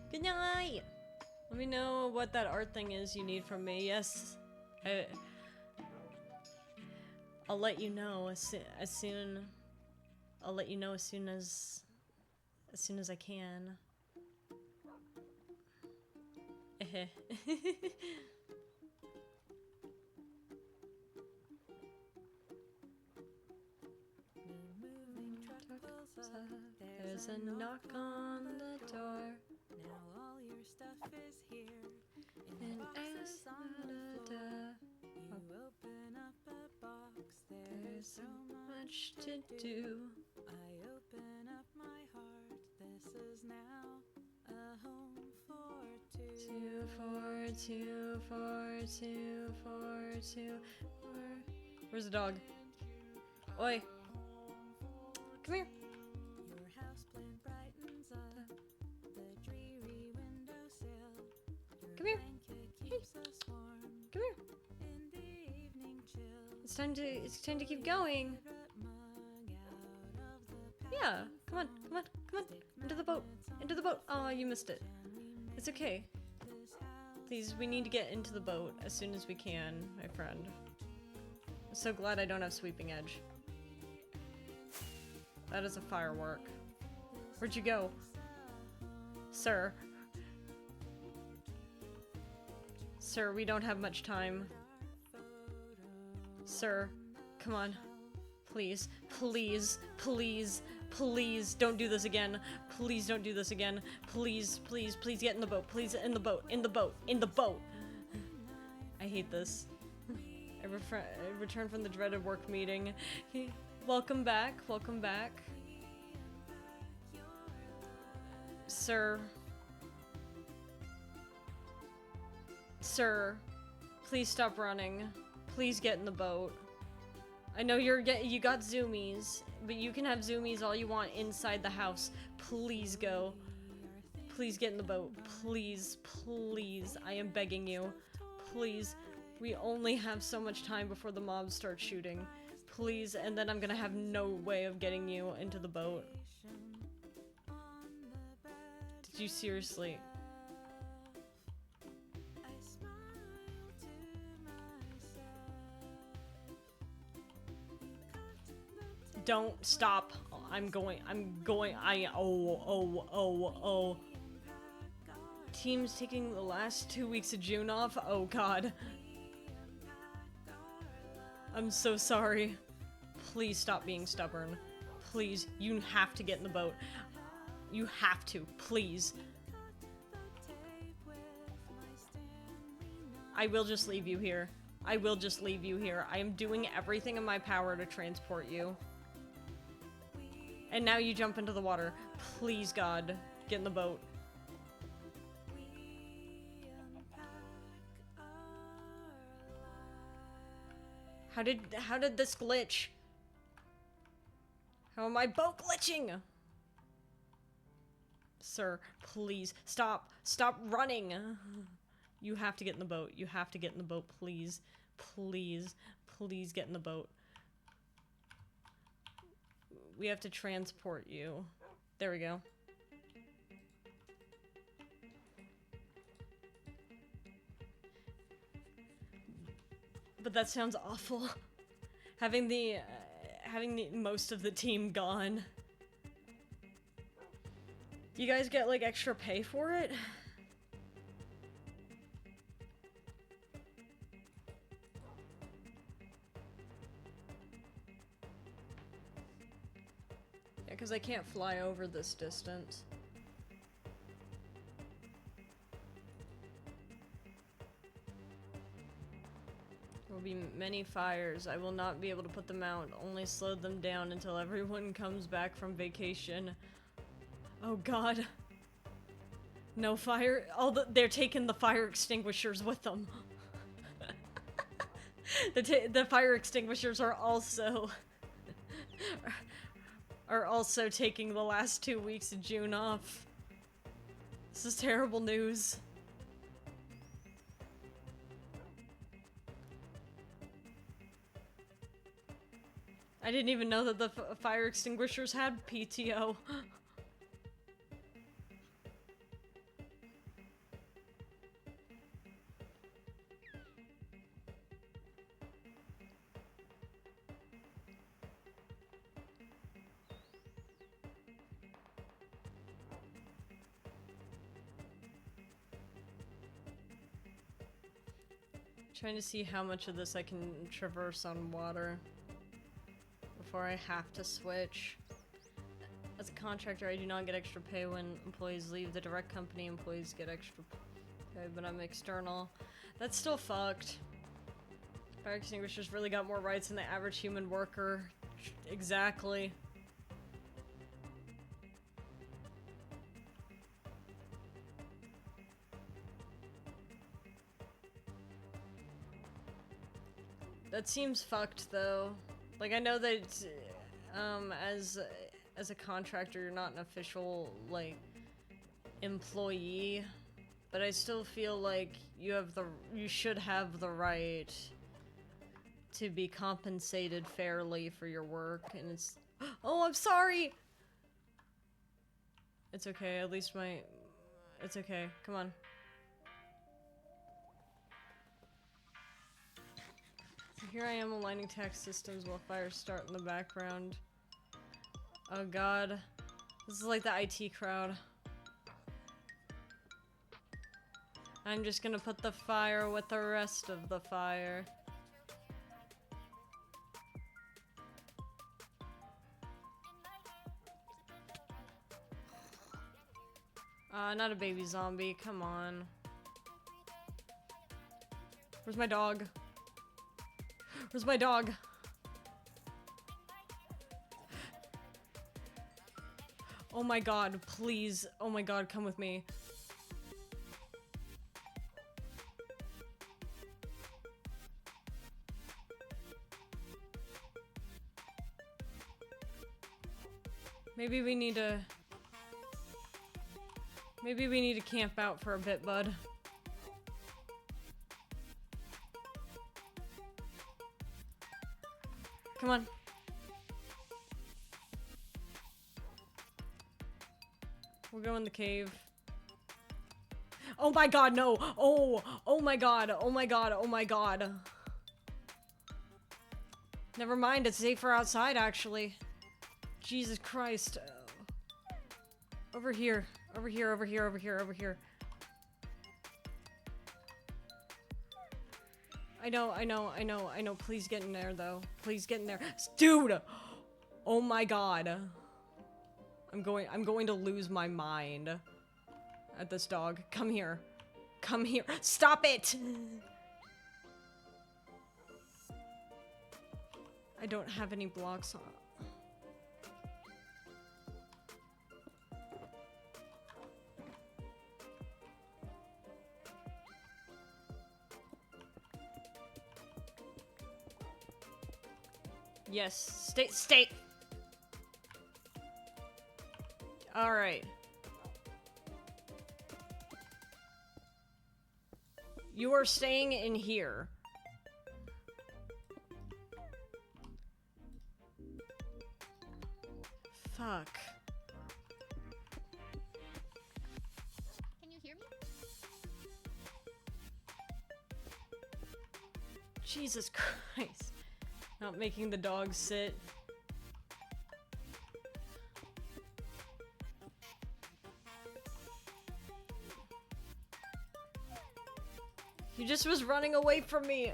Good night! Let me know what that art thing is you need from me. Yes, I'll let you know as soon as I can. Moving truck pulls up. There's a knock on the door. Now all your stuff is here. In And boxes on the floor. da-da-da. You open up a box. There's so Much to do. I open up my heart. This is now a home for two. 2 4 2 4 2 4. Where's the dog? Oi. Come here. Your house plant brightens up the dreary windowsill. Your Come here. blanket keeps us warm Come here. in the evening chill. It's time to keep going. Favorite mug out of the Yeah. Come on. Come on. Come on. Into the boat. Into the boat. Oh, you missed it. It's okay. Please, we need to get into the boat as soon as we can, my friend. I'm so glad I don't have sweeping edge. That is a firework. Where'd you go? Sir. Sir, we don't have much time. Sir, come on. Please, please, please, please don't do this again. Please don't do this again. Please, please, please get in the boat. Please, in the boat, in the boat, in the boat. I hate this. I returned from the dreaded work meeting. Welcome back, welcome back. Sir. Sir, please stop running. Please get in the boat. I know you got zoomies, but you can have zoomies all you want inside the house. Please go. Please get in the boat. Please, please. I am begging you. Please. We only have so much time before the mobs start shooting. Please, and then I'm gonna have no way of getting you into the boat. Did you seriously? I smile to myself. Don't stop. I'm going, oh. Team's taking the last 2 weeks of June off? Oh god. I'm so sorry. Please stop being stubborn. Please, you have to get in the boat. You have to, please. I will just leave you here. I will just leave you here. I am doing everything in my power to transport you. And now you jump into the water. Please, God, get in the boat. How did this glitch? How am I boat glitching? Sir, please, stop running. You have to get in the boat. You have to get in the boat, please. Please, please get in the boat. We have to transport you. There we go. But that sounds awful. Having the most of the team gone. You guys get like extra pay for it? Yeah, because I can't fly over this distance. There will be many fires. I will not be able to put them out. Only slow them down until everyone comes back from vacation. Oh god. No fire. They're taking the fire extinguishers with them. The fire extinguishers are also taking the last 2 weeks of June off. This is terrible news. I didn't even know that the fire extinguishers had PTO. Trying to see how much of this I can traverse on water before I have to switch. As a contractor, I do not get extra pay when employees leave the direct company. Employees get extra pay, but I'm external. That's still fucked. Fire extinguishers really got more rights than the average human worker. Exactly. That seems fucked, though. Like, I know that, as a contractor, you're not an official, like, employee, but I still feel like you should have the right to be compensated fairly for your work, and it's— Oh, I'm sorry! It's okay, at least it's okay, come on. Here I am aligning tax systems while fires start in the background. Oh god. This is like the IT crowd. I'm just gonna put the fire with the rest of the fire. Not a baby zombie, come on. Where's my dog? Where's my dog? Oh my god, please. Oh my god, come with me. Maybe we need to camp out for a bit, bud. Come on. We'll go in the cave. Oh my god, no! Oh my god, oh my god, oh my god. Never mind, it's safer outside, actually. Jesus Christ. Over here. Over here, over here, over here, over here. I know. Please get in there, though. Please get in there. Dude! Oh my god. I'm going to lose my mind at this dog. Come here. Come here. Stop it! I don't have any blocks on. Yes, stay. All right. You are staying in here. Fuck. Can you hear me? Jesus Christ. Not making the dog sit. He just was running away from me.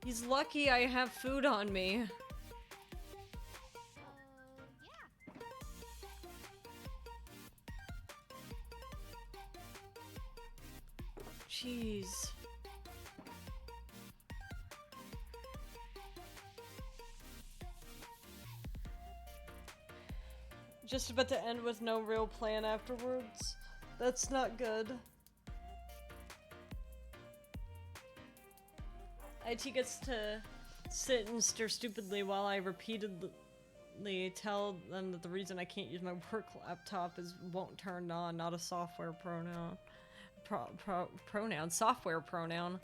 He's lucky I have food on me. Yeah. Jeez. Just about to end with no real plan afterwards. That's not good. IT gets to sit and stare stupidly while I repeatedly tell them that the reason I can't use my work laptop is won't turn on, not a software pronoun. Pronoun, software pronoun.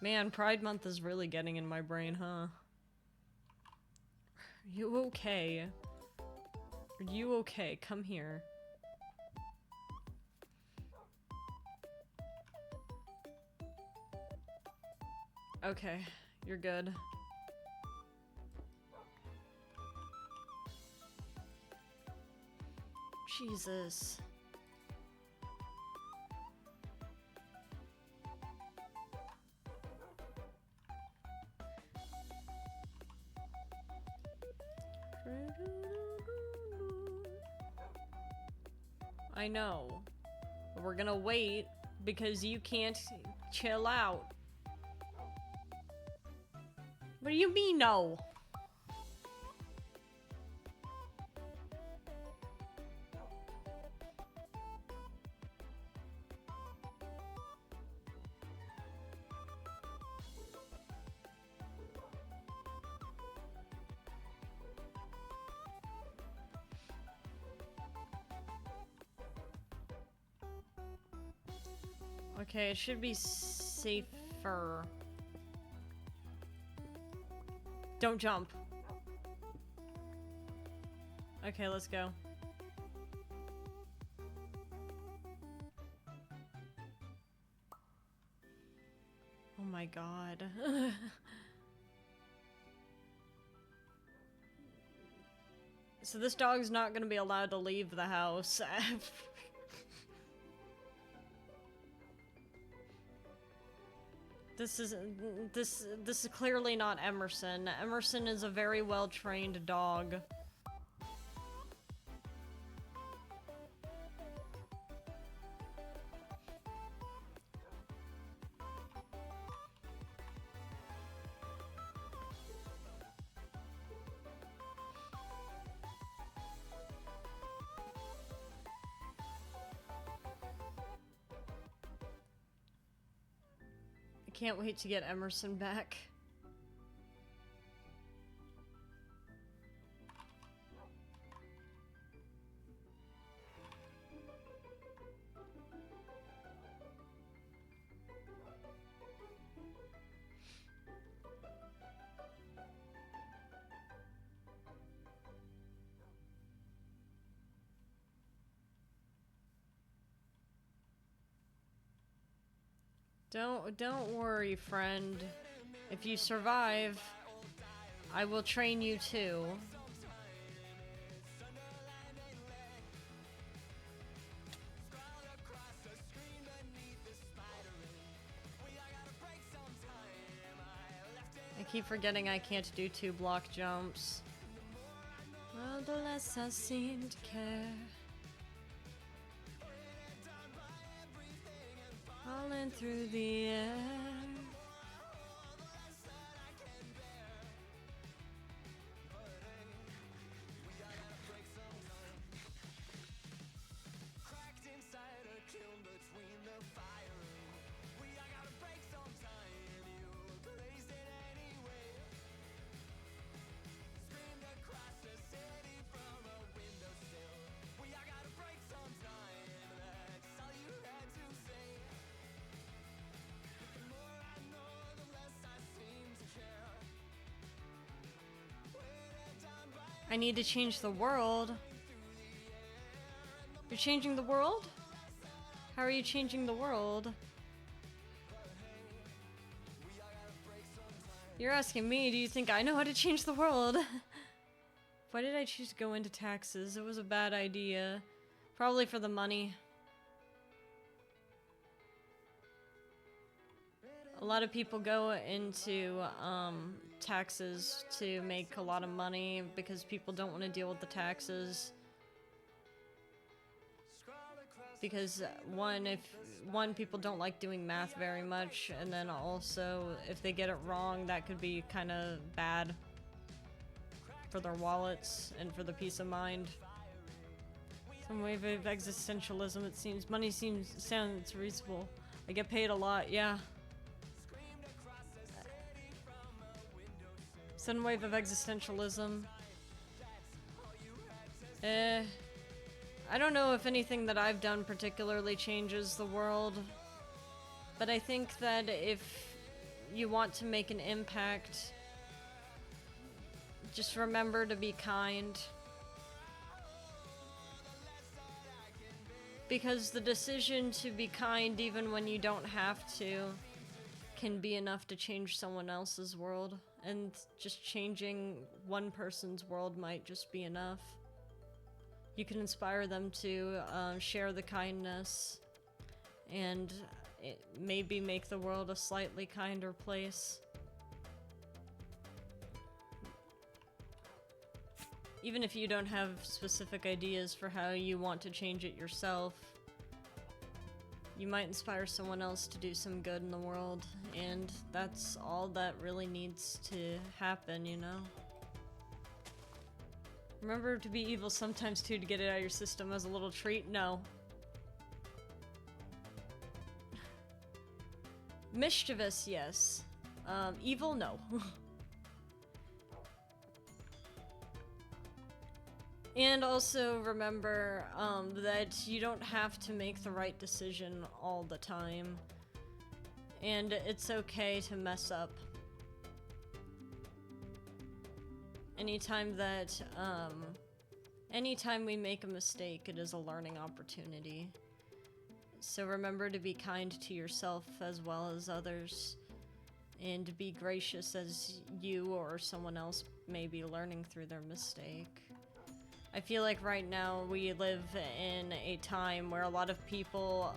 Man, Pride Month is really getting in my brain, huh? Are you okay? Are you okay? Come here. Okay, you're good. Jesus. I know. But we're gonna wait because you can't chill out. What do you mean, no? Okay, it should be safer. Don't jump. Okay, let's go. Oh my god. So this dog's not gonna be allowed to leave the house. This is clearly not Emerson. Emerson is a very well-trained dog. Can't wait to get Emerson back. Don't worry, friend. If you survive, I will train you too. I keep forgetting I can't do 2 block jumps. Well, the less I seem to care. Falling through the air. I need to change the world. You're changing the world? How are you changing the world? You're asking me, do you think I know how to change the world? Why did I choose to go into taxes? It was a bad idea. Probably for the money. A lot of people go into taxes to make a lot of money because people don't want to deal with the taxes. Because one, people don't like doing math very much, and then also if they get it wrong, that could be kind of bad for their wallets and for the peace of mind. Some wave of existentialism, it seems. Money sounds reasonable. I get paid a lot, yeah. Some wave of existentialism. I don't know if anything that I've done particularly changes the world, but I think that if you want to make an impact, just remember to be kind. Because the decision to be kind even when you don't have to can be enough to change someone else's world. And just changing one person's world might just be enough. You can inspire them to share the kindness and maybe make the world a slightly kinder place. even if you don't have specific ideas for how you want to change it yourself, you might inspire someone else to do some good in the world, and that's all that really needs to happen, you know? Remember to be evil sometimes too, to get it out of your system as a little treat? No. Mischievous, yes. Evil, no. And also remember that you don't have to make the right decision all the time. And it's okay to mess up. Anytime we make a mistake, it is a learning opportunity. So remember to be kind to yourself as well as others, and to be gracious as you or someone else may be learning through their mistake. I feel like right now we live in a time where a lot of people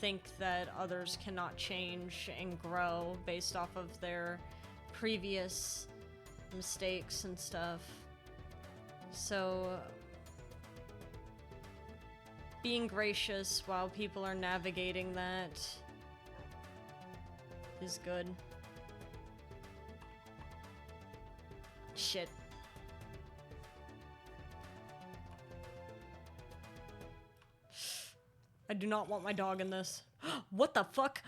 think that others cannot change and grow based off of their previous mistakes and stuff. So being gracious while people are navigating that is good. Shit. I do not want my dog in this. What the fuck?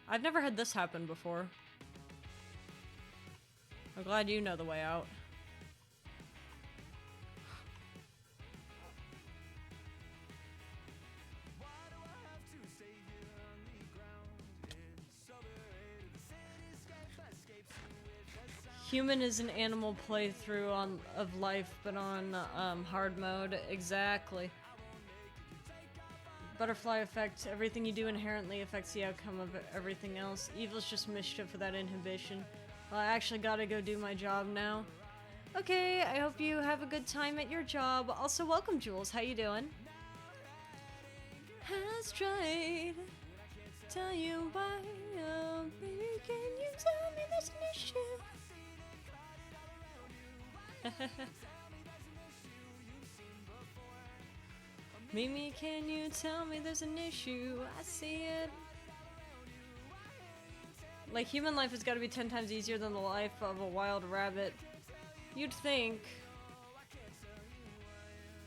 I've never had this happen before. I'm glad you know the way out. Human is an animal playthrough of life, but on hard mode. Exactly. Butterfly effect. Everything you do inherently affects the outcome of everything else. Evil's just mischief without inhibition. Well, I actually gotta go do my job now. Okay, I hope you have a good time at your job. Also, welcome, Jules. How you doing? Has tried. Tell you why. Oh, baby, can you tell me there's an issue? Mimi, can you tell me there's an issue? I see it. Like, human life has got to be 10 times easier than the life of a wild rabbit. You'd think.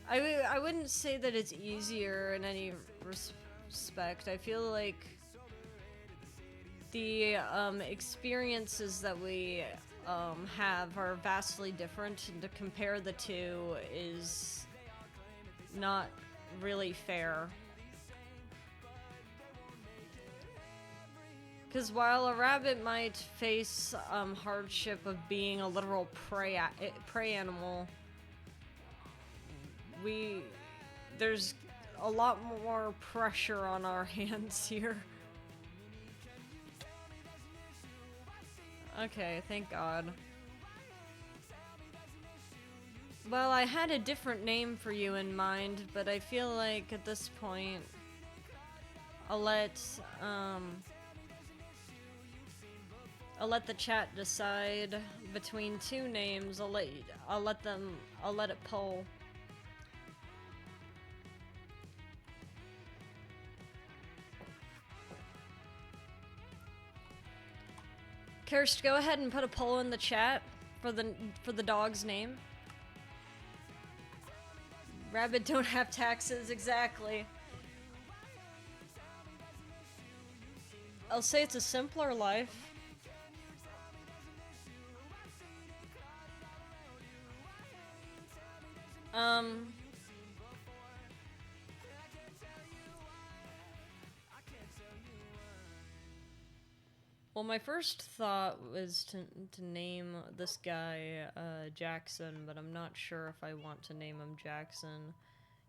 I wouldn't say that it's easier in any respect. I feel like the experiences that we have are vastly different, and to compare the two is not really fair. Because while a rabbit might face hardship of being a literal prey animal, there's a lot more pressure on our hands here. Okay, thank God. Well, I had a different name for you in mind, but I feel like at this point, I'll let the chat decide between two names. I'll let it poll. Kirst, go ahead and put a poll in the chat for the dog's name. Rabbit don't have taxes, exactly. I'll say it's a simpler life. Well, my first thought was to name this guy Jackson, but I'm not sure if I want to name him Jackson.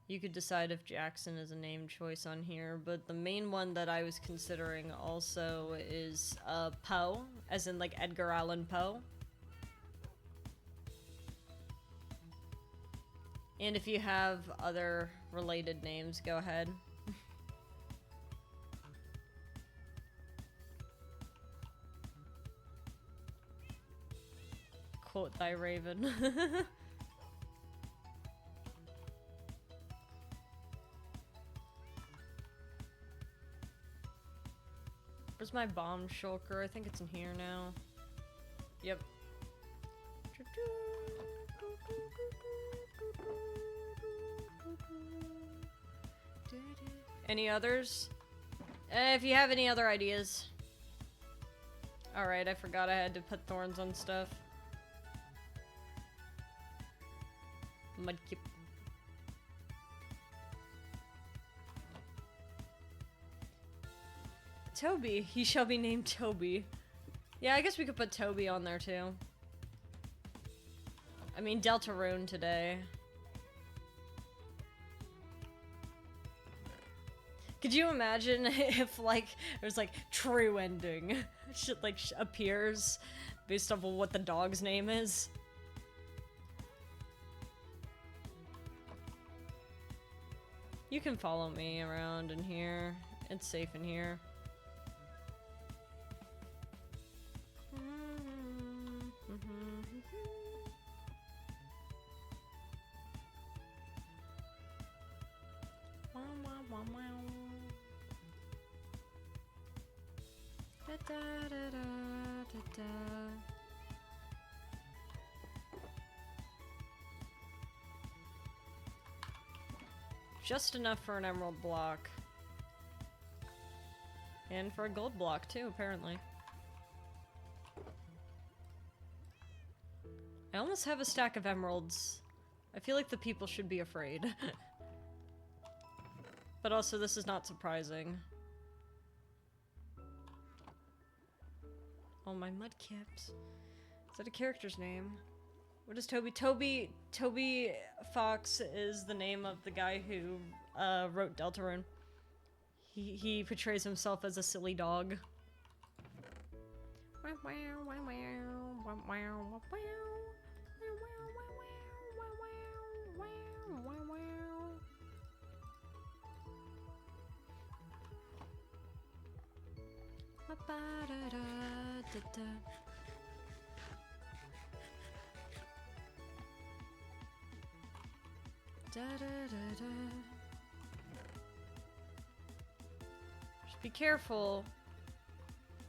You could decide if Jackson is a name choice on here, but the main one that I was considering also is Poe, as in like Edgar Allan Poe. And if you have other related names, go ahead. quote thy raven. Where's my bomb shulker? I think it's in here now. Yep. Any others? If you have any other ideas. Alright, I forgot I had to put thorns on stuff. Mudkip. Toby. He shall be named Toby. Yeah, I guess we could put Toby on there too. I mean, Deltarune today. Could you imagine if, like, there's, like, true ending? Shit, like, appears based off of what the dog's name is? You can follow me around in here. It's safe in here. Just enough for an emerald block. And for a gold block too, apparently. I almost have a stack of emeralds. I feel like the people should be afraid. But also, this is not surprising. Oh, my mudkips. Is that a character's name? What is Toby? Toby Fox is the name of the guy who wrote Deltarune. He portrays himself as a silly dog. Just be careful.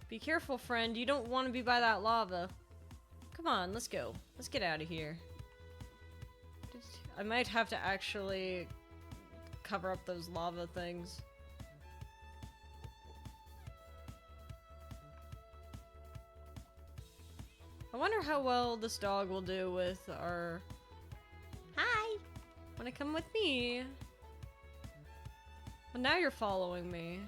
Be careful, friend. You don't want to be by that lava. Come on, let's go. Let's get out of here. I might have to actually cover up those lava things. I wonder how well this dog will do with our... Hi! Wanna come with me? Well, now you're following me.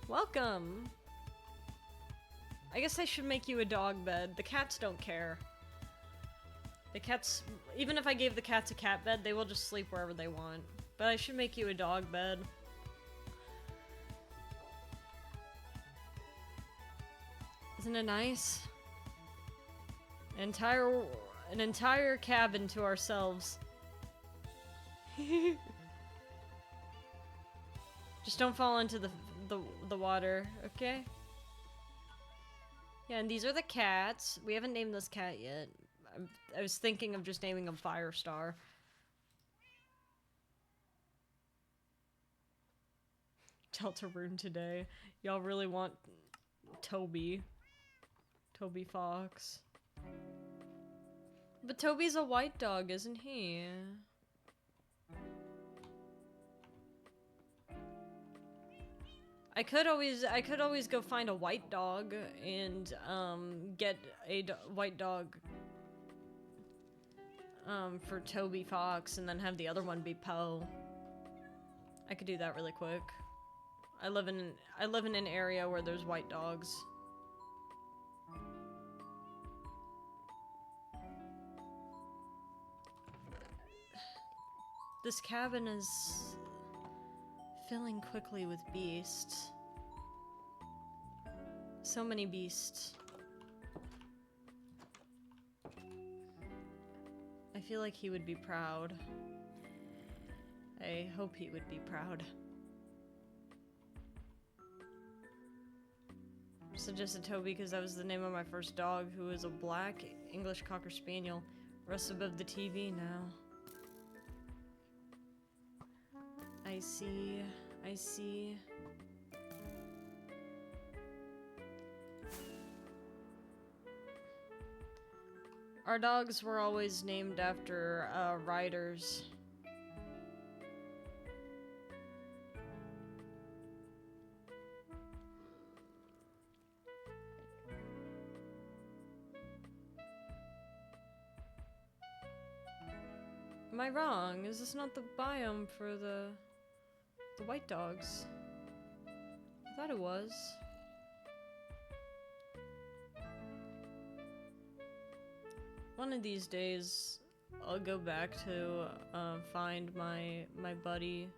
Welcome! I guess I should make you a dog bed. The cats don't care. The cats... Even if I gave the cats a cat bed, they will just sleep wherever they want. But I should make you a dog bed. Isn't it nice? An entire cabin to ourselves. Just don't fall into the water, okay? Yeah, and these are the cats. We haven't named this cat yet. I was thinking of just naming him Firestar. Deltarune today. Y'all really want Toby. Toby Fox. But Toby's a white dog, isn't he? I could always go find a white dog and get a white dog for Toby Fox and then have the other one be Poe. I could do that really quick. I live in an area where there's white dogs. This cabin is filling quickly with beasts. So many beasts. I feel like he would be proud. I hope he would be proud. suggested Toby because that was the name of my first dog, who is a black English Cocker Spaniel. Rest above the TV now. I see. I see. Our dogs were always named after riders. Am I wrong? Is this not the biome for the white dogs? I thought it was. One of these days, I'll go back to find my buddy.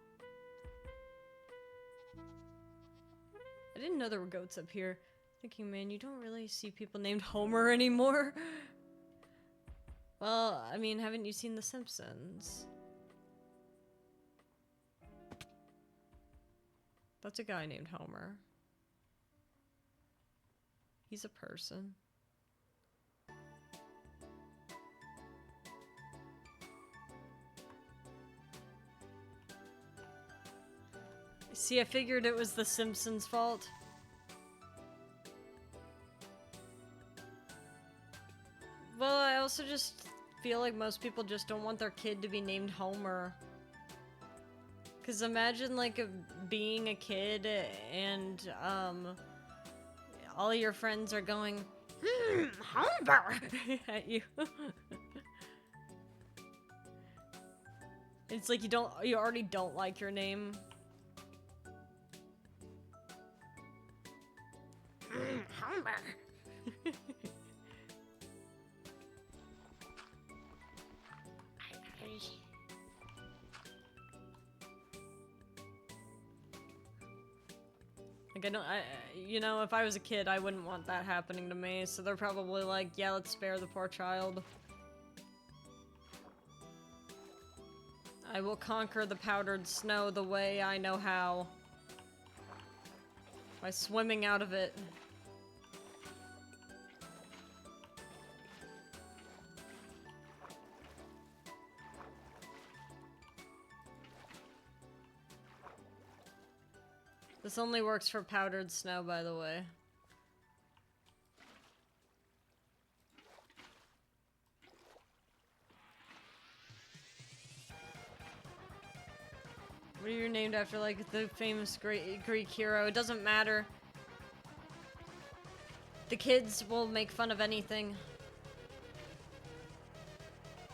I didn't know there were goats up here. Thinking, man, you don't really see people named Homer anymore. Well, I mean, haven't you seen The Simpsons? That's a guy named Homer. He's a person. See, I figured it was The Simpsons' fault. Well, I also just feel like most people just don't want their kid to be named Homer. Cause imagine like being a kid and all your friends are going, Homer at you. It's like you already don't like your name. Homer. Like, you know, if I was a kid, I wouldn't want that happening to me, so they're probably like, yeah, let's spare the poor child. I will conquer the powdered snow the way I know how. By swimming out of it. This only works for powdered snow, by the way. What are you named after, like, the famous Greek hero? It doesn't matter. The kids will make fun of anything.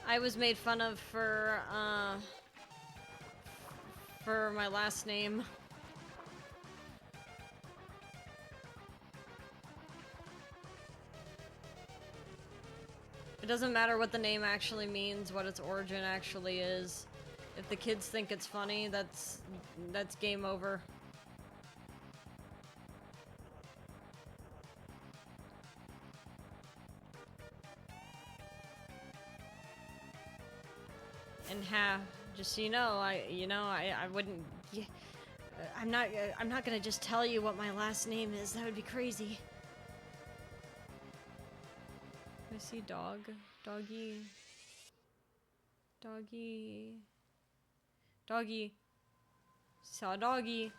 I was made fun of for my last name. It doesn't matter what the name actually means, what its origin actually is. If the kids think it's funny, that's game over. And just so you know, I wouldn't. I'm not gonna just tell you what my last name is. That would be crazy. I see doggy, saw doggy.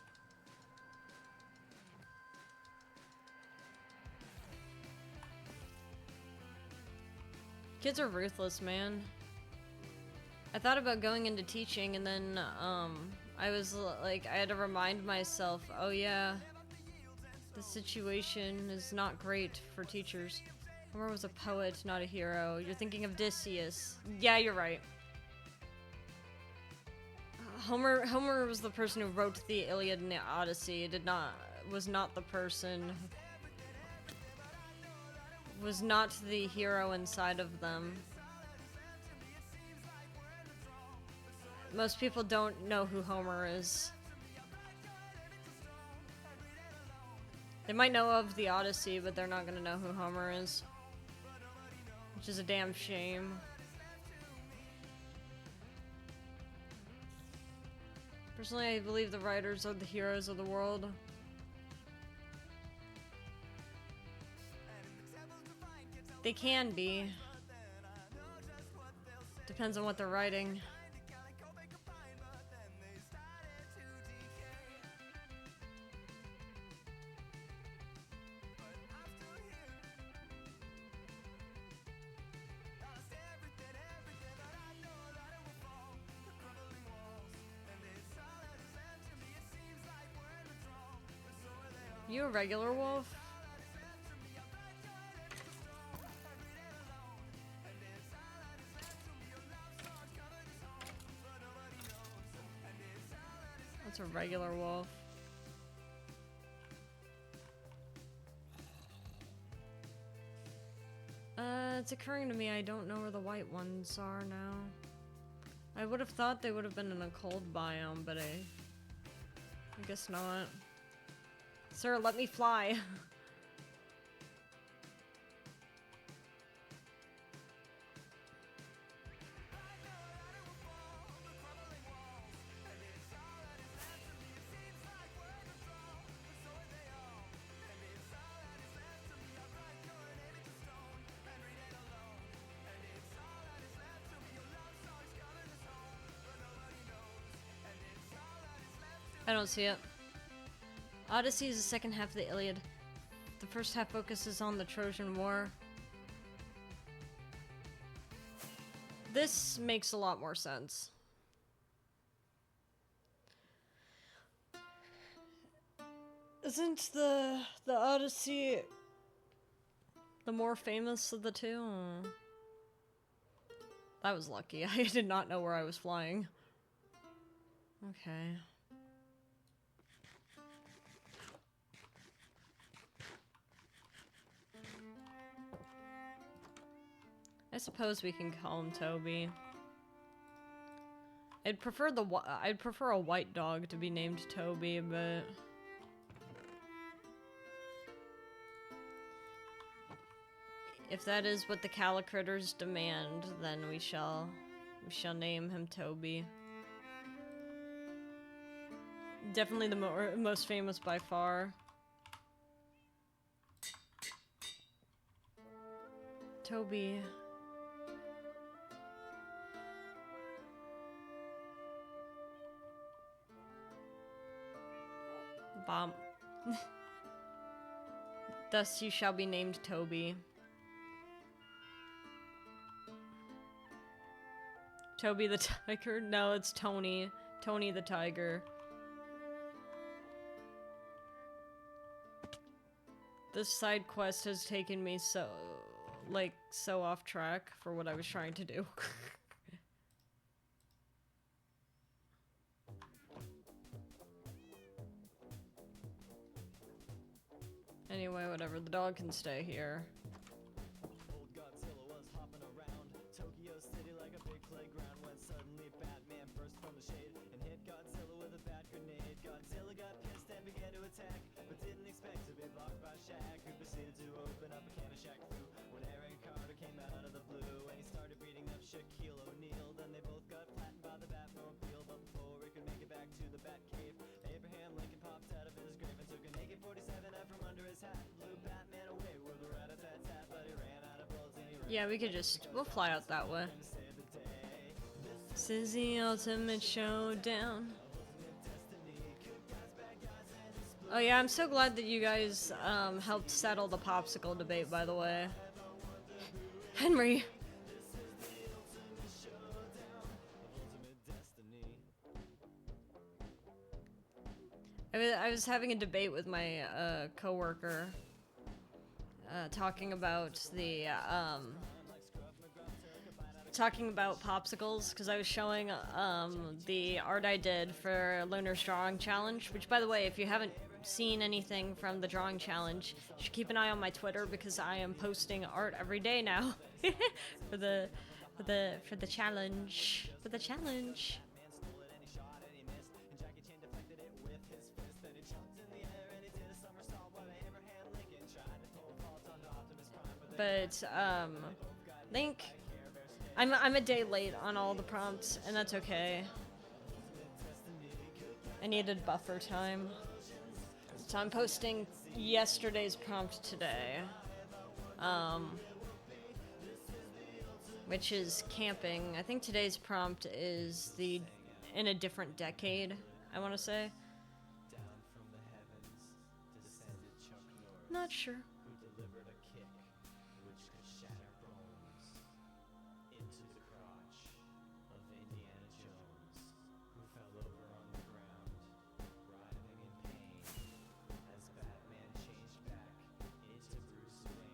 Kids are ruthless, man. I thought about going into teaching, and then I was like, I had to remind myself, oh yeah, the situation is not great for teachers. Homer was a poet, not a hero. You're thinking of Odysseus. Yeah, you're right. Homer was the person who wrote the Iliad and the Odyssey. Was not the person. Was not the hero inside of them. Most people don't know who Homer is. They might know of the Odyssey, but they're not gonna know who Homer is. Which is a damn shame. Personally, I believe the writers are the heroes of the world. They can be. Depends on what they're writing. You a regular wolf? That's a regular wolf. It's occurring to me I don't know where the white ones are now. I would have thought they would have been in a cold biome, but I guess not. Sir, let me fly. I don't see it. Odyssey is the second half of the Iliad. The first half focuses on the Trojan War. This makes a lot more sense. Isn't the Odyssey the more famous of the two? That was lucky. I did not know where I was flying. Okay. I suppose we can call him Toby. I'd prefer a white dog to be named Toby, but if that is what the Calicritters demand, then we shall name him Toby. Definitely the most famous by far. Toby. Bomb. Thus you shall be named Toby. Toby the tiger? No, it's Tony. Tony the tiger. This side quest has taken me so off track for what I was trying to do. Anyway, whatever, the dog can stay here. Old Godzilla was hopping around Tokyo City like a big playground when suddenly Batman burst from the shade and hit Godzilla with a bat grenade. Godzilla got pissed and began to attack, but didn't expect to be blocked by Shaq, who proceeded to open up a can of Shaq Fu when Aaron Carter came out of the blue and he started beating up Shaquille O'Neal. Then they both got flattened by the Batmobile, but before he could make it back to the Batcave, Abraham Lincoln popped out of his grave and took an AK-47 out from under his hat, blew Batman away with a rat-a-tat-tat, but he ran out of bullets and he ran. Yeah, we'll fly out that way. This is the ultimate showdown. Oh yeah, I'm so glad that you guys helped settle the popsicle debate, by the way. Henry! I was having a debate with my coworker, talking about popsicles, because I was showing the art I did for Lunar's Drawing Challenge, which, by the way, if you haven't seen anything from the drawing challenge, you should keep an eye on my Twitter, because I am posting art every day now for the challenge. For the challenge. But I think I'm a day late on all the prompts, and that's okay. I needed buffer time, so I'm posting yesterday's prompt today. which is camping. I think today's prompt is the in a different decade, I want to say. Down from the heavens descended Chuck Norris, Not sure. who delivered a kick which could shatter bones into the crotch of Indiana Jones, who fell over on the ground, writhing in pain as Batman changed back into Bruce Wayne.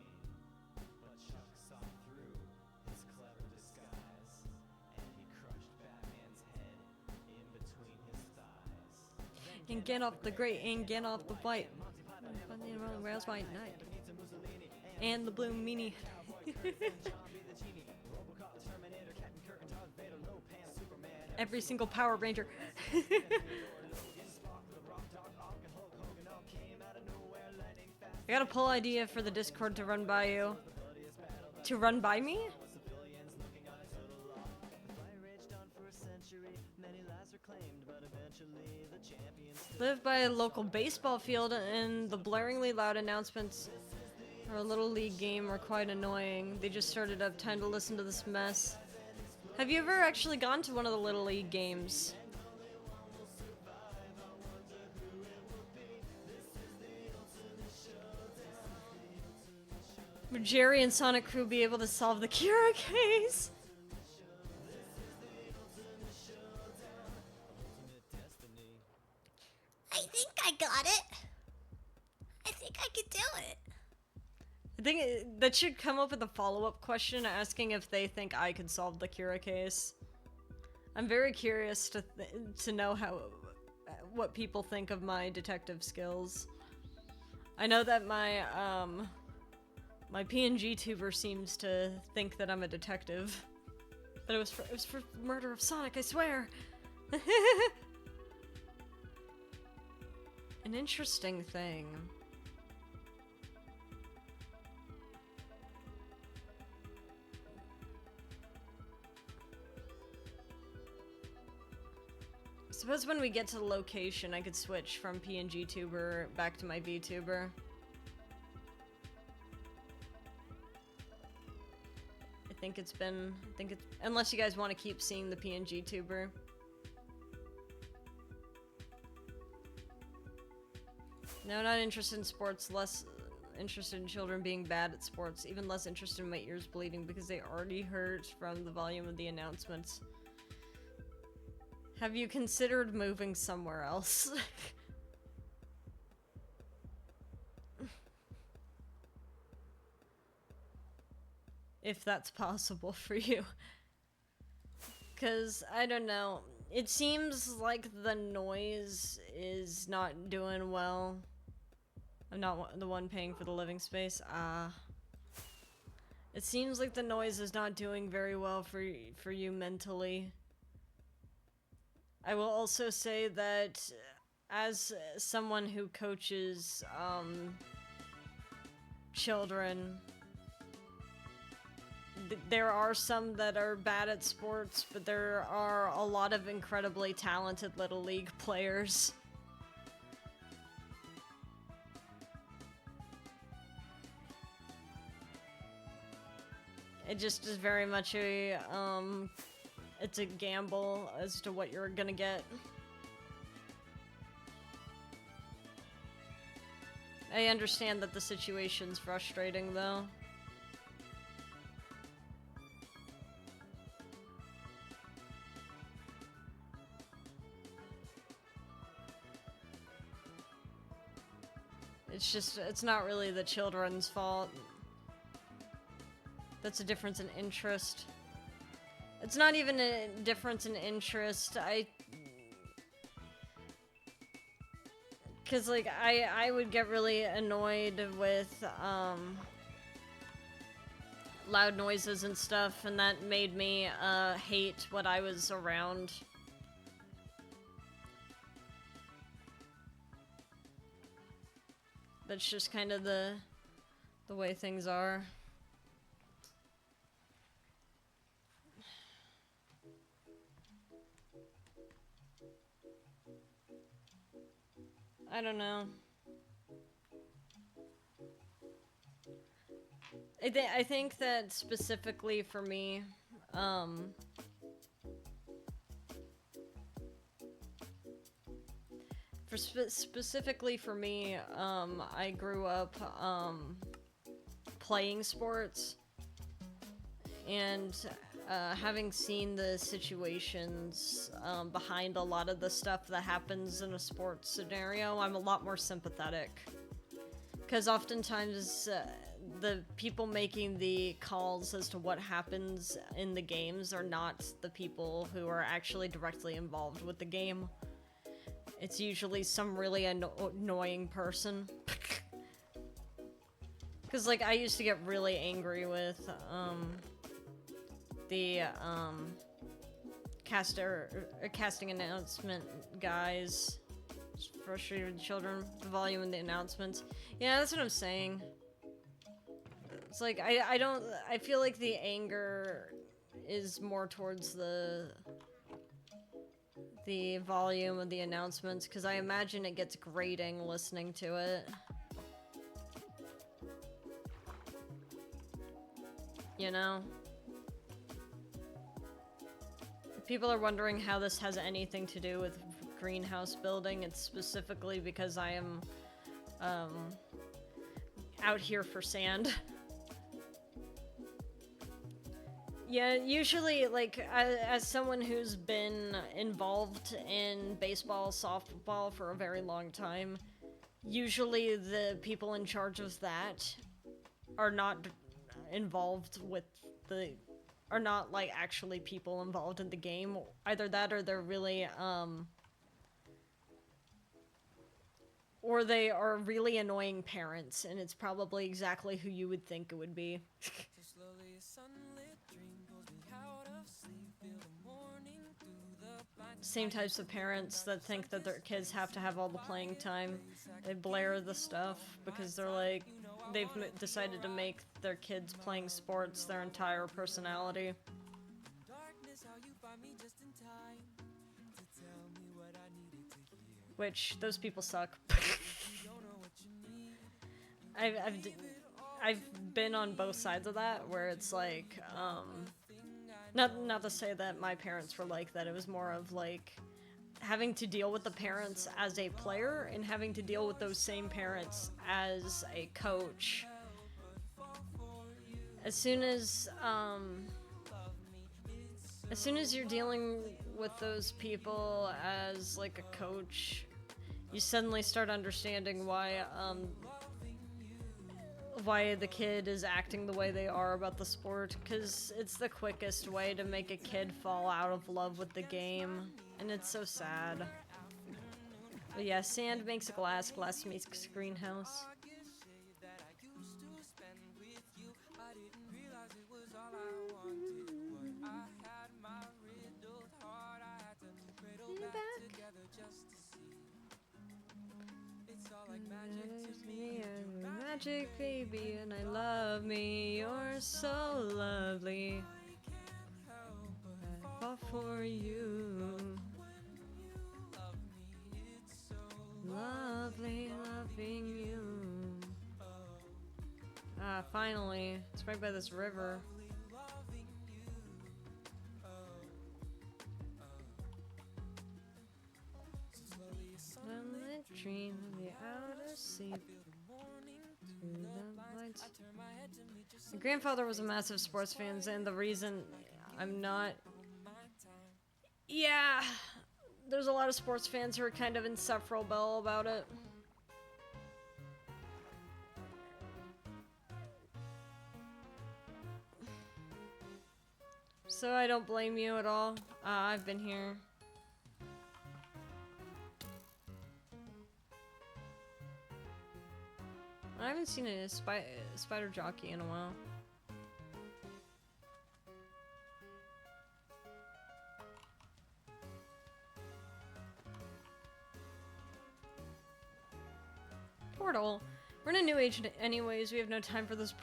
But Chuck saw through his clever disguise, and he crushed Batman's head in between his thighs. And get off the grate and get off the fight. Rails by night. And the blue meanie. Every single Power Ranger. I got a poll idea for the Discord to run by you. To run by me? Live by a local baseball field, and the blaringly loud announcements for a little league game are quite annoying. They just started up. Time to listen to this mess. Have you ever actually gone to one of the little league games? Would Jerry and Sonic Crew be able to solve the Kira case? I think I got it. I think I could do it. I think that should come up with a follow-up question asking if they think I could solve the Kira case. I'm very curious to know what people think of my detective skills. I know that my my PNG tuber seems to think that I'm a detective, but it was for murder of Sonic, I swear. An interesting thing. I suppose when we get to the location, I could switch from PNG tuber back to my VTuber. I think it's unless you guys want to keep seeing the PNG tuber. No, not interested in sports, less interested in children being bad at sports, even less interested in my ears bleeding because they already hurt from the volume of the announcements. Have you considered moving somewhere else? If that's possible for you. Because, I don't know, it seems like the noise is not doing well. I'm not the one paying for the living space. It seems like the noise is not doing very well for you mentally. I will also say that as someone who coaches children, there are some that are bad at sports, but there are a lot of incredibly talented Little League players. It just is very much a, it's a gamble as to what you're gonna get. I understand that the situation's frustrating, though. It's just, it's not really the children's fault. That's a difference in interest. It's not even a difference in interest. Cause like, I would get really annoyed with, loud noises and stuff, and that made me, hate what I was around. That's just kind of the way things are. I don't know. I think that specifically for me, specifically for me, I grew up playing sports, and having seen the situations behind a lot of the stuff that happens in a sports scenario, I'm a lot more sympathetic. Because oftentimes the people making the calls as to what happens in the games are not the people who are actually directly involved with the game. It's usually some really annoying person. Because, like, I used to get really angry with, the, casting announcement guys. Frustrated children, the volume in the announcements. Yeah, that's what I'm saying. It's like, I feel like the anger is more towards the volume of the announcements, because I imagine it gets grating listening to it. You know? If people are wondering how this has anything to do with greenhouse building, it's specifically because I am out here for sand. Yeah, usually, like, as someone who's been involved in baseball, softball for a very long time, usually the people in charge of that are not involved with are not, like, actually people involved in the game. Either that or they're really, or they are really annoying parents, and it's probably exactly who you would think it would be. Same types of parents that think that their kids have to have all the playing time. They blare the stuff because they're like, they've decided to make their kids playing sports their entire personality. Which, those people suck. I've been on both sides of that, where it's like, not to say that my parents were like that, it was more of like having to deal with the parents as a player and having to deal with those same parents as a coach. As soon as you're dealing with those people as like a coach, you suddenly start understanding why the kid is acting the way they are about the sport, because it's the quickest way to make a kid fall out of love with the game, and it's so sad. But yeah, sand makes glass, glass makes greenhouse. Magic baby, and I love me, you're so lovely. I fall for you. Lovely loving you. Ah, finally. It's right by this river. Sunlit dream of the outer sea. My grandfather was a massive sports fan, and the reason I'm not... Yeah, there's a lot of sports fans who are kind of insufferable about it. So I don't blame you at all. I've been here. I haven't seen a spider jockey in a while. Portal. We're in a new age anyways. We have no time for this.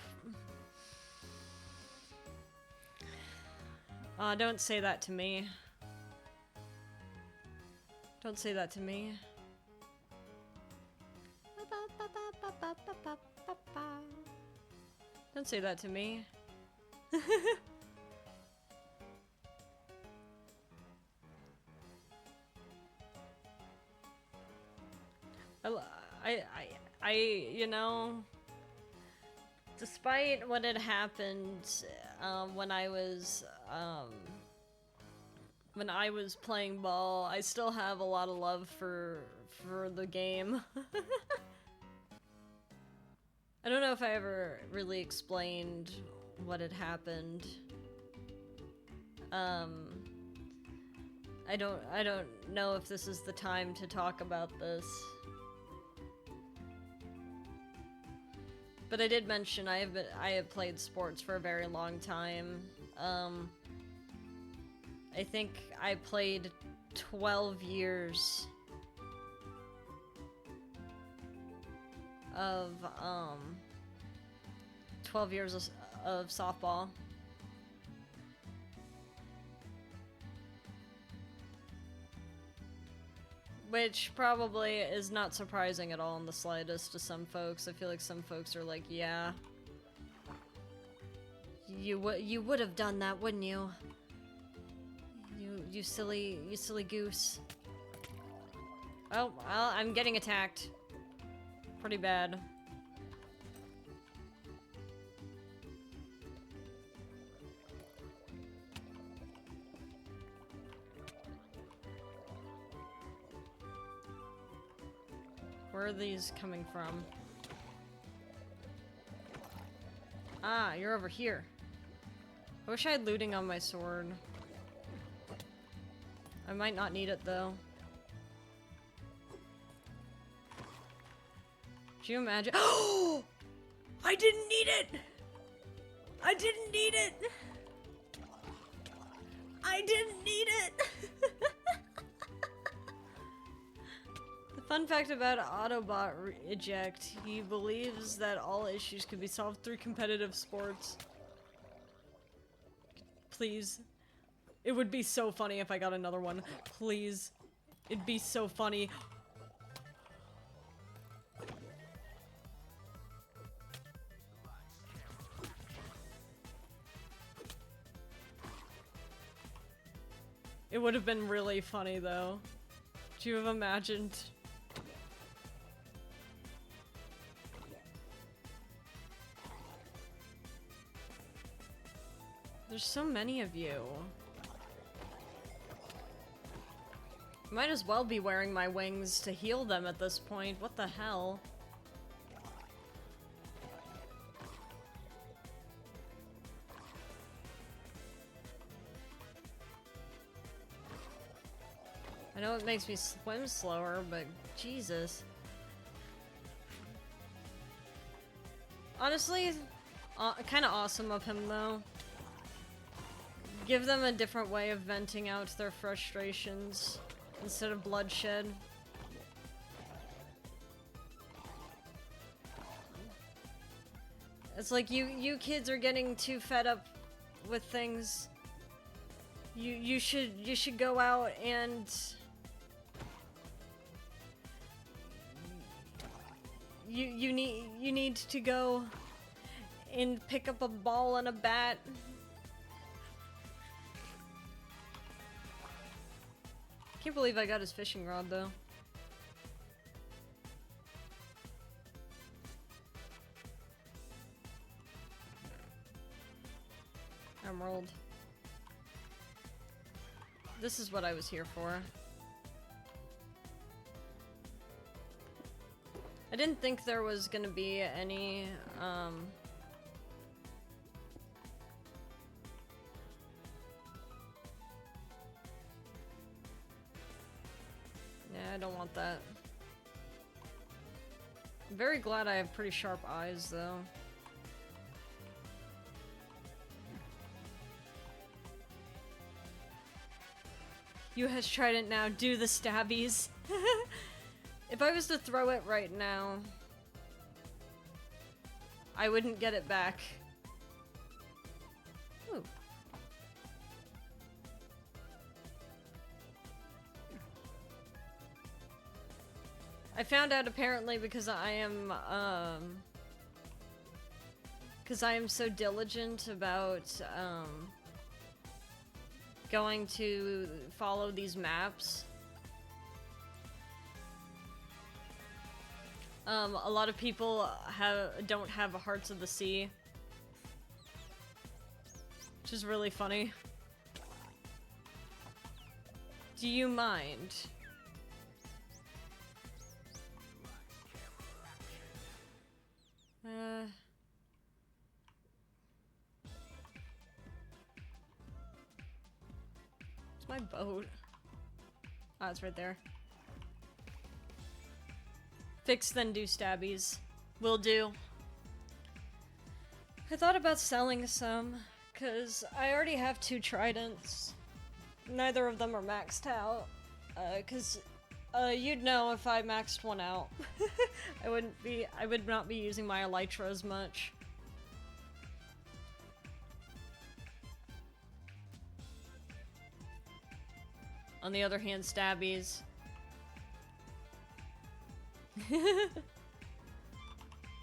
Don't say that to me. Don't say that to me. Don't say that to me. you know, despite what had happened when I was playing ball, I still have a lot of love for the game. I don't know if I ever really explained what had happened. I don't know if this is the time to talk about this. But I did mention I have played sports for a very long time. I think I played 12 years of 12 years of softball. Which probably is not surprising at all in the slightest to some folks. I feel like some folks are like, yeah, you would have done that, wouldn't you? You silly goose. Oh, well, I'm getting attacked. Pretty bad. Where are these coming from? Ah, you're over here. I wish I had looting on my sword. I might not need it though. Do you imagine? Oh! I didn't need it! I didn't need it! I didn't need it! The fun fact about Autobot Eject, he believes that all issues can be solved through competitive sports. Please. It would be so funny if I got another one. Please. It'd be so funny. It would have been really funny though. Could you have imagined? There's so many of you. Might as well be wearing my wings to heal them at this point. What the hell? I know it makes me swim slower, but Jesus. Honestly, kind of awesome of him though. Give them a different way of venting out their frustrations instead of bloodshed. It's like you kids are getting too fed up with things. You should go out and you need to go and pick up a ball and a bat. Can't believe I got his fishing rod though. Emerald. This is what I was here for. I didn't think there was gonna be any, Yeah, I don't want that. I'm very glad I have pretty sharp eyes, though. You has Trident now. Do the stabbies. If I was to throw it right now, I wouldn't get it back. Ooh. I found out apparently because I am so diligent about going to follow these maps. A lot of people don't have Hearts of the Sea, which is really funny. Do you mind? It's my boat. Oh, it's right there. Fix then do stabbies. Will do. I thought about selling some, cause I already have 2 tridents. Neither of them are maxed out. Cause you'd know if I maxed one out. I would not be using my elytra as much. On the other hand, stabbies.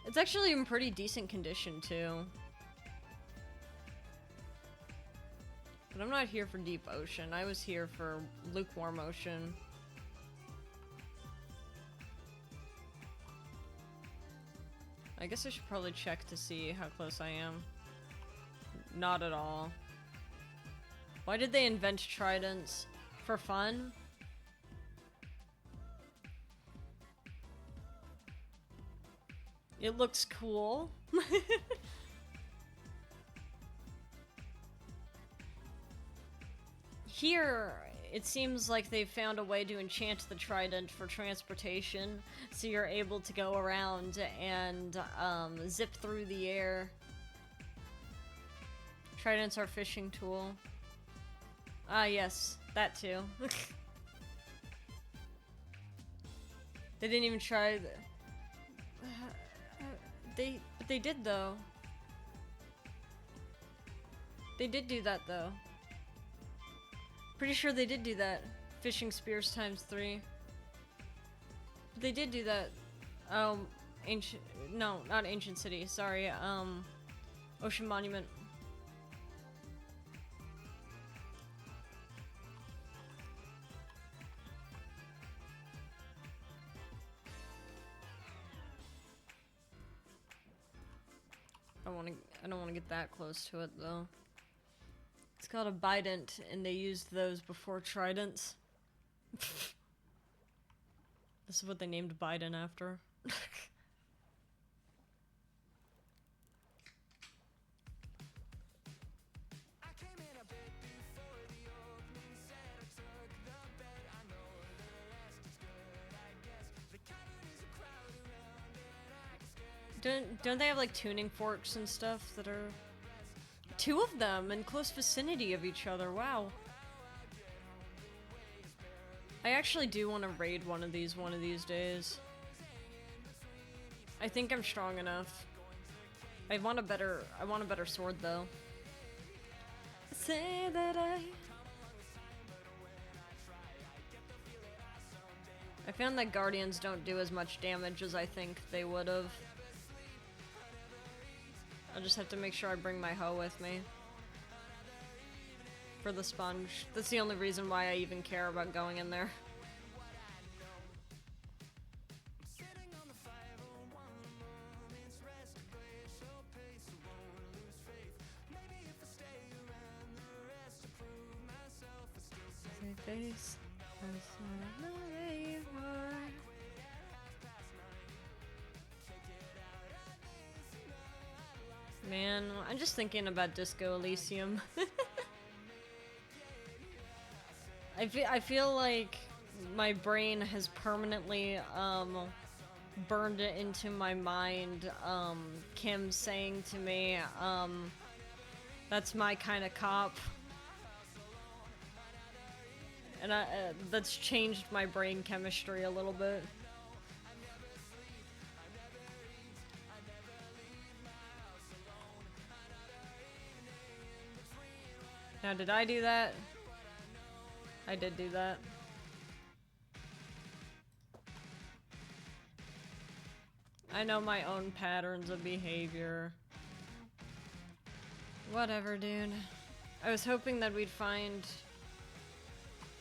It's actually in pretty decent condition too. But I'm not here for deep ocean. I was here for lukewarm ocean. I guess I should probably check to see how close I am. Not at all. Why did they invent tridents? For fun? It looks cool. Here, it seems like they've found a way to enchant the trident for transportation, so you're able to go around and zip through the air. Trident's our fishing tool. Ah, yes, that too. They didn't even try. But they did though. They did do that though. Pretty sure they did do that. Fishing spears ×3. But they did do that. Ancient. No, not Ancient City. Sorry. Ocean Monument. I don't want to get that close to it though. It's called a bident, and they used those before tridents. This is what they named Biden after. Don't they have like tuning forks and stuff that are 2 of them in close vicinity of each other? Wow. I actually do want to raid one of these days. I think I'm strong enough. I want a better sword though. Say that I found that guardians don't do as much damage as I think they would have. I'll just have to make sure I bring my hoe with me. For the sponge. That's the only reason why I even care about going in there. Man, I'm just thinking about Disco Elysium. I feel like my brain has permanently burned it into my mind. Kim saying to me, "That's my kind of cop," and that's changed my brain chemistry a little bit. Now, did I do that? I did do that. I know my own patterns of behavior. Whatever, dude. I was hoping that we'd find...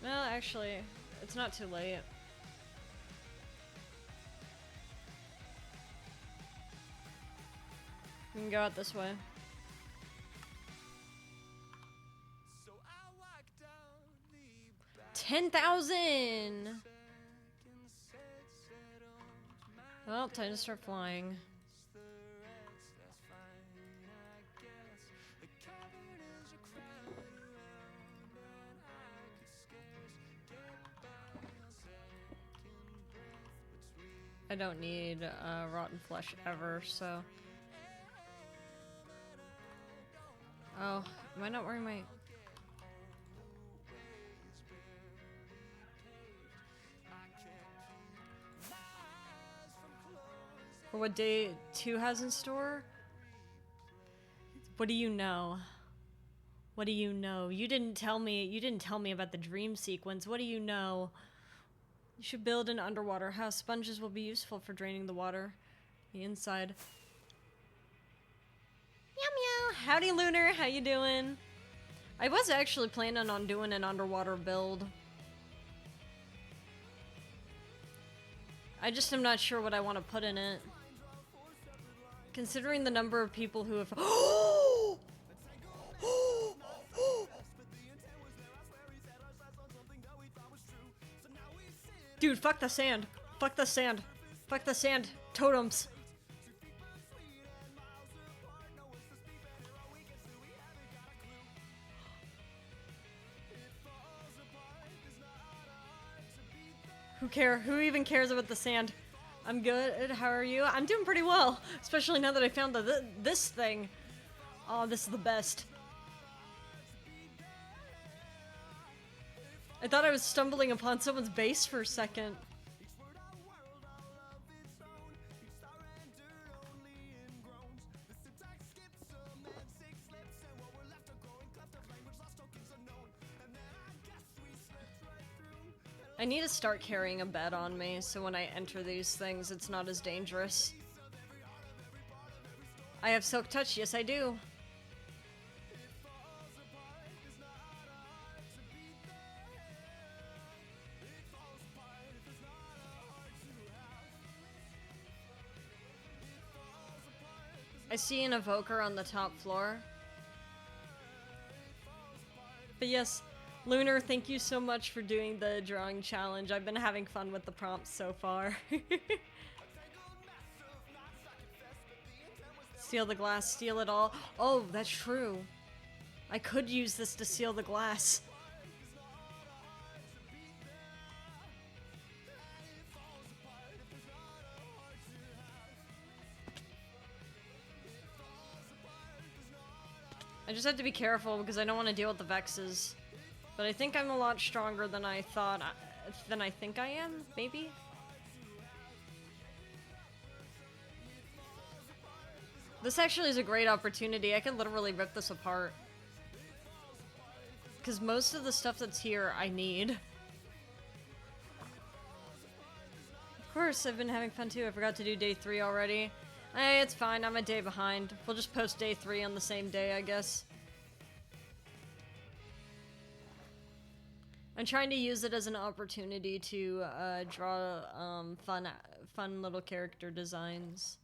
Well, actually, it's not too late. We can go out this way. So I walked down the back 10,000! and said, my Well, time to start flying. the rest, that's fine, I guess. The cavern is a crowd around, and I could scarce get by a second breath between. I don't need rotten flesh ever, so. Oh, am I not wearing my. For what day 2 has in store? What do you know? What do you know? You didn't tell me about the dream sequence. What do you know? You should build an underwater house. Sponges will be useful for draining the water. The inside. Meow meow. Howdy Lunar, how you doing? I was actually planning on doing an underwater build. I just am not sure what I want to put in it. Considering the number of people who have Dude, fuck the sand. Fuck the sand. Fuck the sand. Totems. Who even cares about the sand? I'm good. How are you? I'm doing pretty well, especially now that I found this thing. Oh, this is the best. I thought I was stumbling upon someone's base for a second. I need to start carrying a bed on me, so when I enter these things, it's not as dangerous. I have Silk Touch, yes I do. I see an evoker on the top floor. But yes, Lunar, thank you so much for doing the drawing challenge. I've been having fun with the prompts so far. Steal the glass, steal it all. Oh, that's true. I could use this to seal the glass. I just have to be careful because I don't want to deal with the Vexes. But I think I'm a lot stronger than I thought, than I think I am, maybe? This actually is a great opportunity. I can literally rip this apart. Because most of the stuff that's here, I need. Of course, I've been having fun too. I forgot to do day 3 already. Hey, it's fine. I'm a day behind. We'll just post day 3 on the same day, I guess. I'm trying to use it as an opportunity to draw fun little character designs.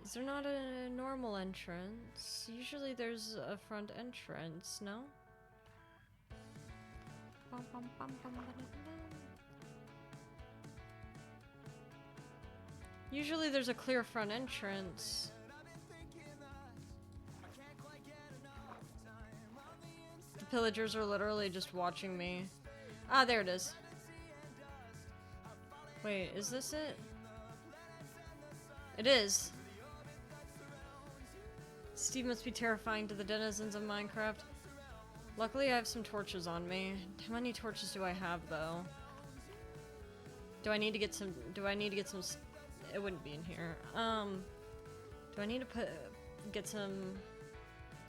Is there not a normal entrance? Usually there's a front entrance, no? Usually there's a clear front entrance. The pillagers are literally just watching me. Ah, there it is. Wait, is this it? It is. Steve must be terrifying to the denizens of Minecraft. Luckily, I have some torches on me. How many torches do I have, though? Do I need to get some... It wouldn't be in here. Do I need to get some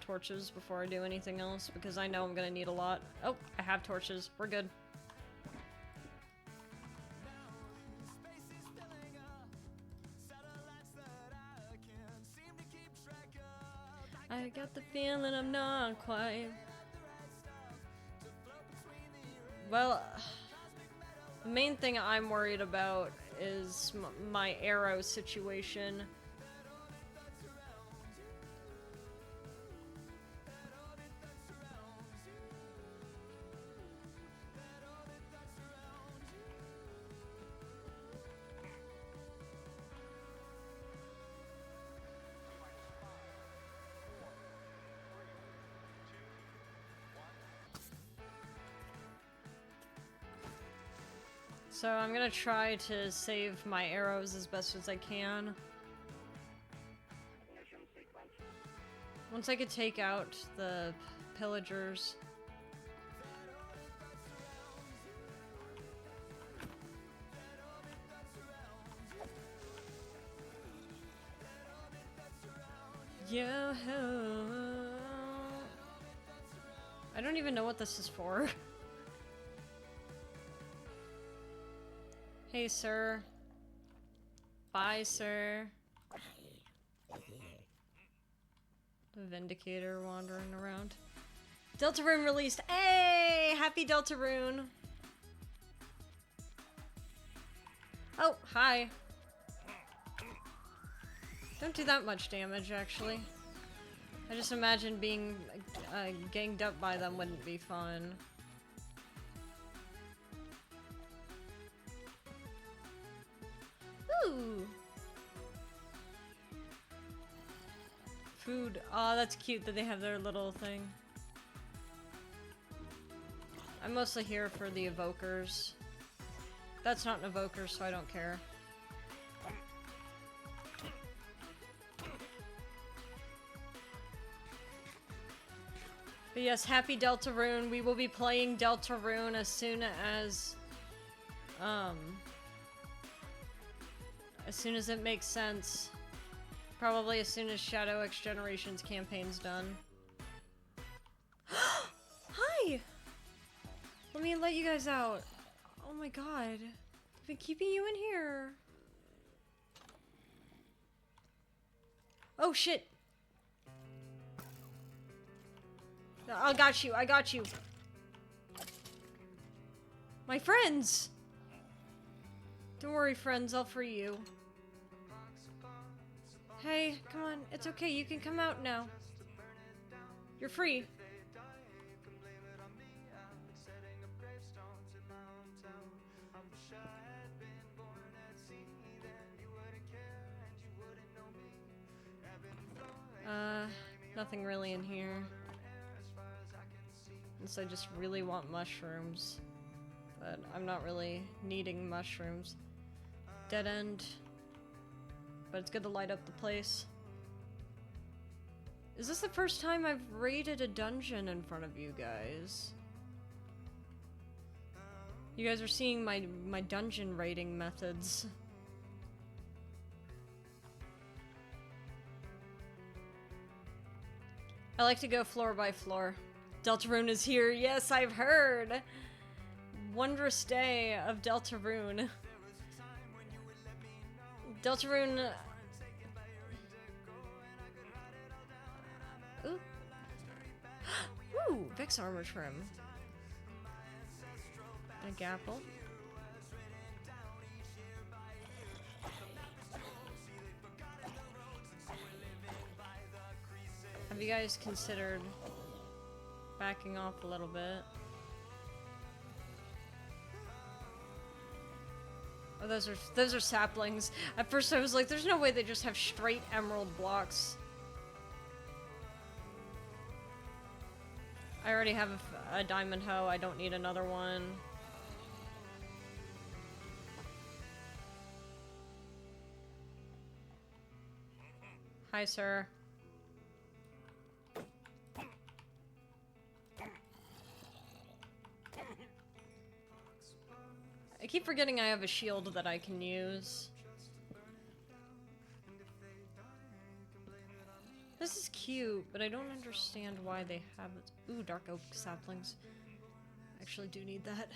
torches before I do anything else? Because I know I'm gonna need a lot. Oh, I have torches. We're good. I got the feeling I'm not quite... Well, the main thing I'm worried about is my arrow situation. So I'm gonna try to save my arrows as best as I can. Once I could take out the pillagers. Yeah. I don't even know what this is for. Hey, sir. Bye, sir. The Vindicator wandering around. Deltarune released. Hey! Happy Deltarune! Oh, hi. Don't do that much damage, actually. I just imagine being ganged up by them wouldn't be fun. Ooh! Food. Aw, that's cute that they have their little thing. I'm mostly here for the evokers. That's not an evoker, so I don't care. But yes, happy Deltarune. We will be playing Deltarune as soon as it makes sense. Probably as soon as Shadow X Generations campaign's done. Hi! Let me let you guys out. Oh my god. I've been keeping you in here. Oh shit! I got you, I got you. My friends! Don't worry, friends, I'll free you. Hey, come on, it's okay, you can come out now. You're free. Nothing really in here. Unless I just really want mushrooms. But I'm not really needing mushrooms. Dead end. But it's good to light up the place. Is this the first time I've raided a dungeon in front of you guys? You guys are seeing my dungeon raiding methods. I like to go floor by floor. Deltarune is here. Yes, I've heard. Wondrous day of Deltarune. Deltarune. Ooh. Ooh, Vex armor trim. And a gapple. Have you guys considered backing off a little bit? Oh, those are saplings. At first I was like, there's no way they just have straight emerald blocks. I already have a diamond hoe, I don't need another one. Hi, sir. I keep forgetting I have a shield that I can use. This is cute, but I don't understand why they have it. Ooh, dark oak saplings. Actually do need that.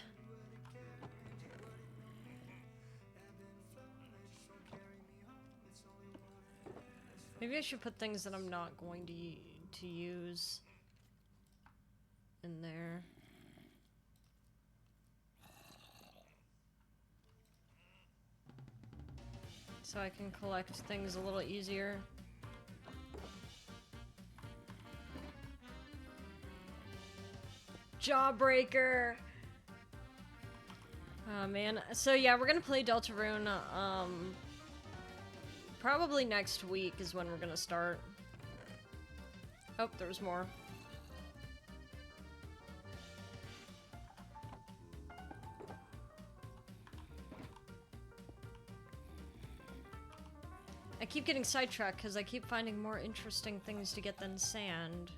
Maybe I should put things that I'm not going to use in there. So I can collect things a little easier. Jawbreaker! Oh man. So yeah, we're gonna play Deltarune, probably next week is when we're gonna start. Oh, there's more. keep getting sidetracked because I keep finding more interesting things to get than sand.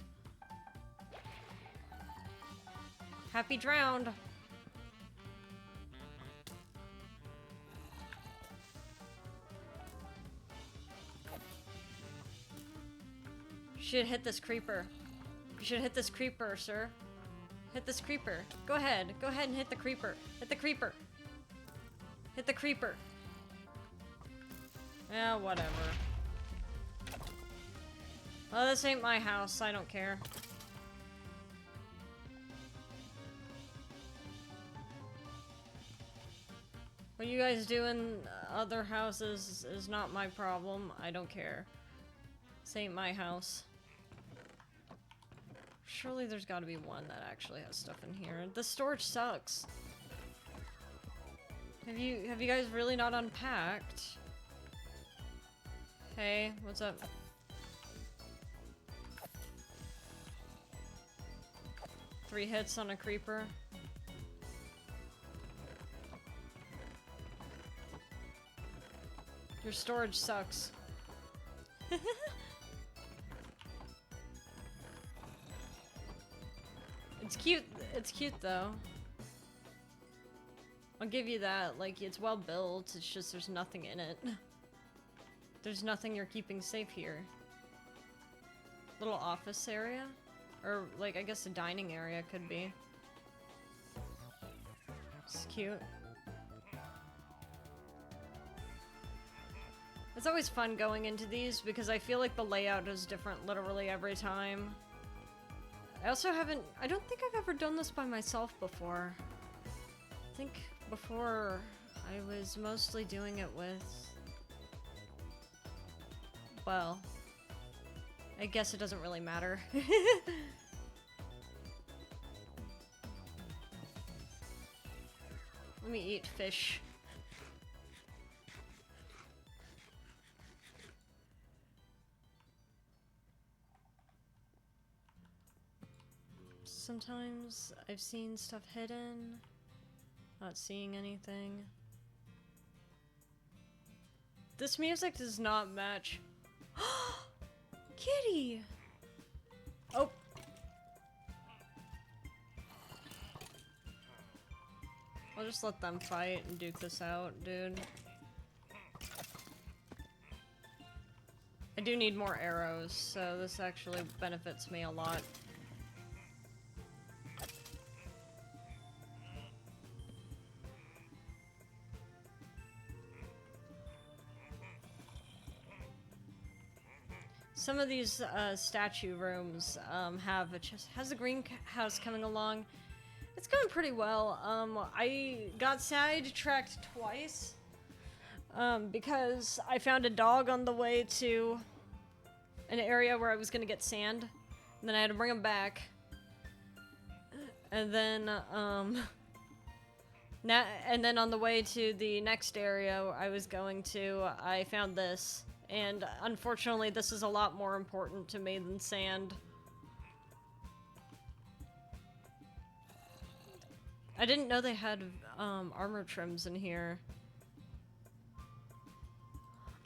Happy drowned. You should hit this creeper. You should hit this creeper, sir. Hit this creeper. Go ahead. Go ahead and hit the creeper. Hit the creeper. Hit the creeper. Yeah, whatever. Well, this ain't my house. I don't care. What you guys do in other houses is not my problem. I don't care. This ain't my house. Surely there's gotta be one that actually has stuff in here. The storage sucks. Have you guys really not unpacked? Hey, what's up? Three hits on a creeper. Your storage sucks. It's cute though. I'll give you that, like, it's well built, it's just there's nothing in it. There's nothing you're keeping safe here. Little office area? Or, like, I guess a dining area could be. It's cute. It's always fun going into these because I feel like the layout is different literally every time. I also haven't... I don't think I've ever done this by myself before. I think before I was mostly doing it with... Well... I guess it doesn't really matter. Let me eat fish. Sometimes I've seen stuff hidden, not seeing anything. This music does not match. Kitty! Oh. I'll just let them fight and duke this out, dude. I do need more arrows, so this actually benefits me a lot. Some of these statue rooms have has a greenhouse coming along. It's going pretty well. I got sidetracked twice because I found a dog on the way to an area where I was gonna get sand, and then I had to bring him back. And then and then on the way to the next area I was going to, I found this. And unfortunately, this is a lot more important to me than sand. I didn't know they had armor trims in here.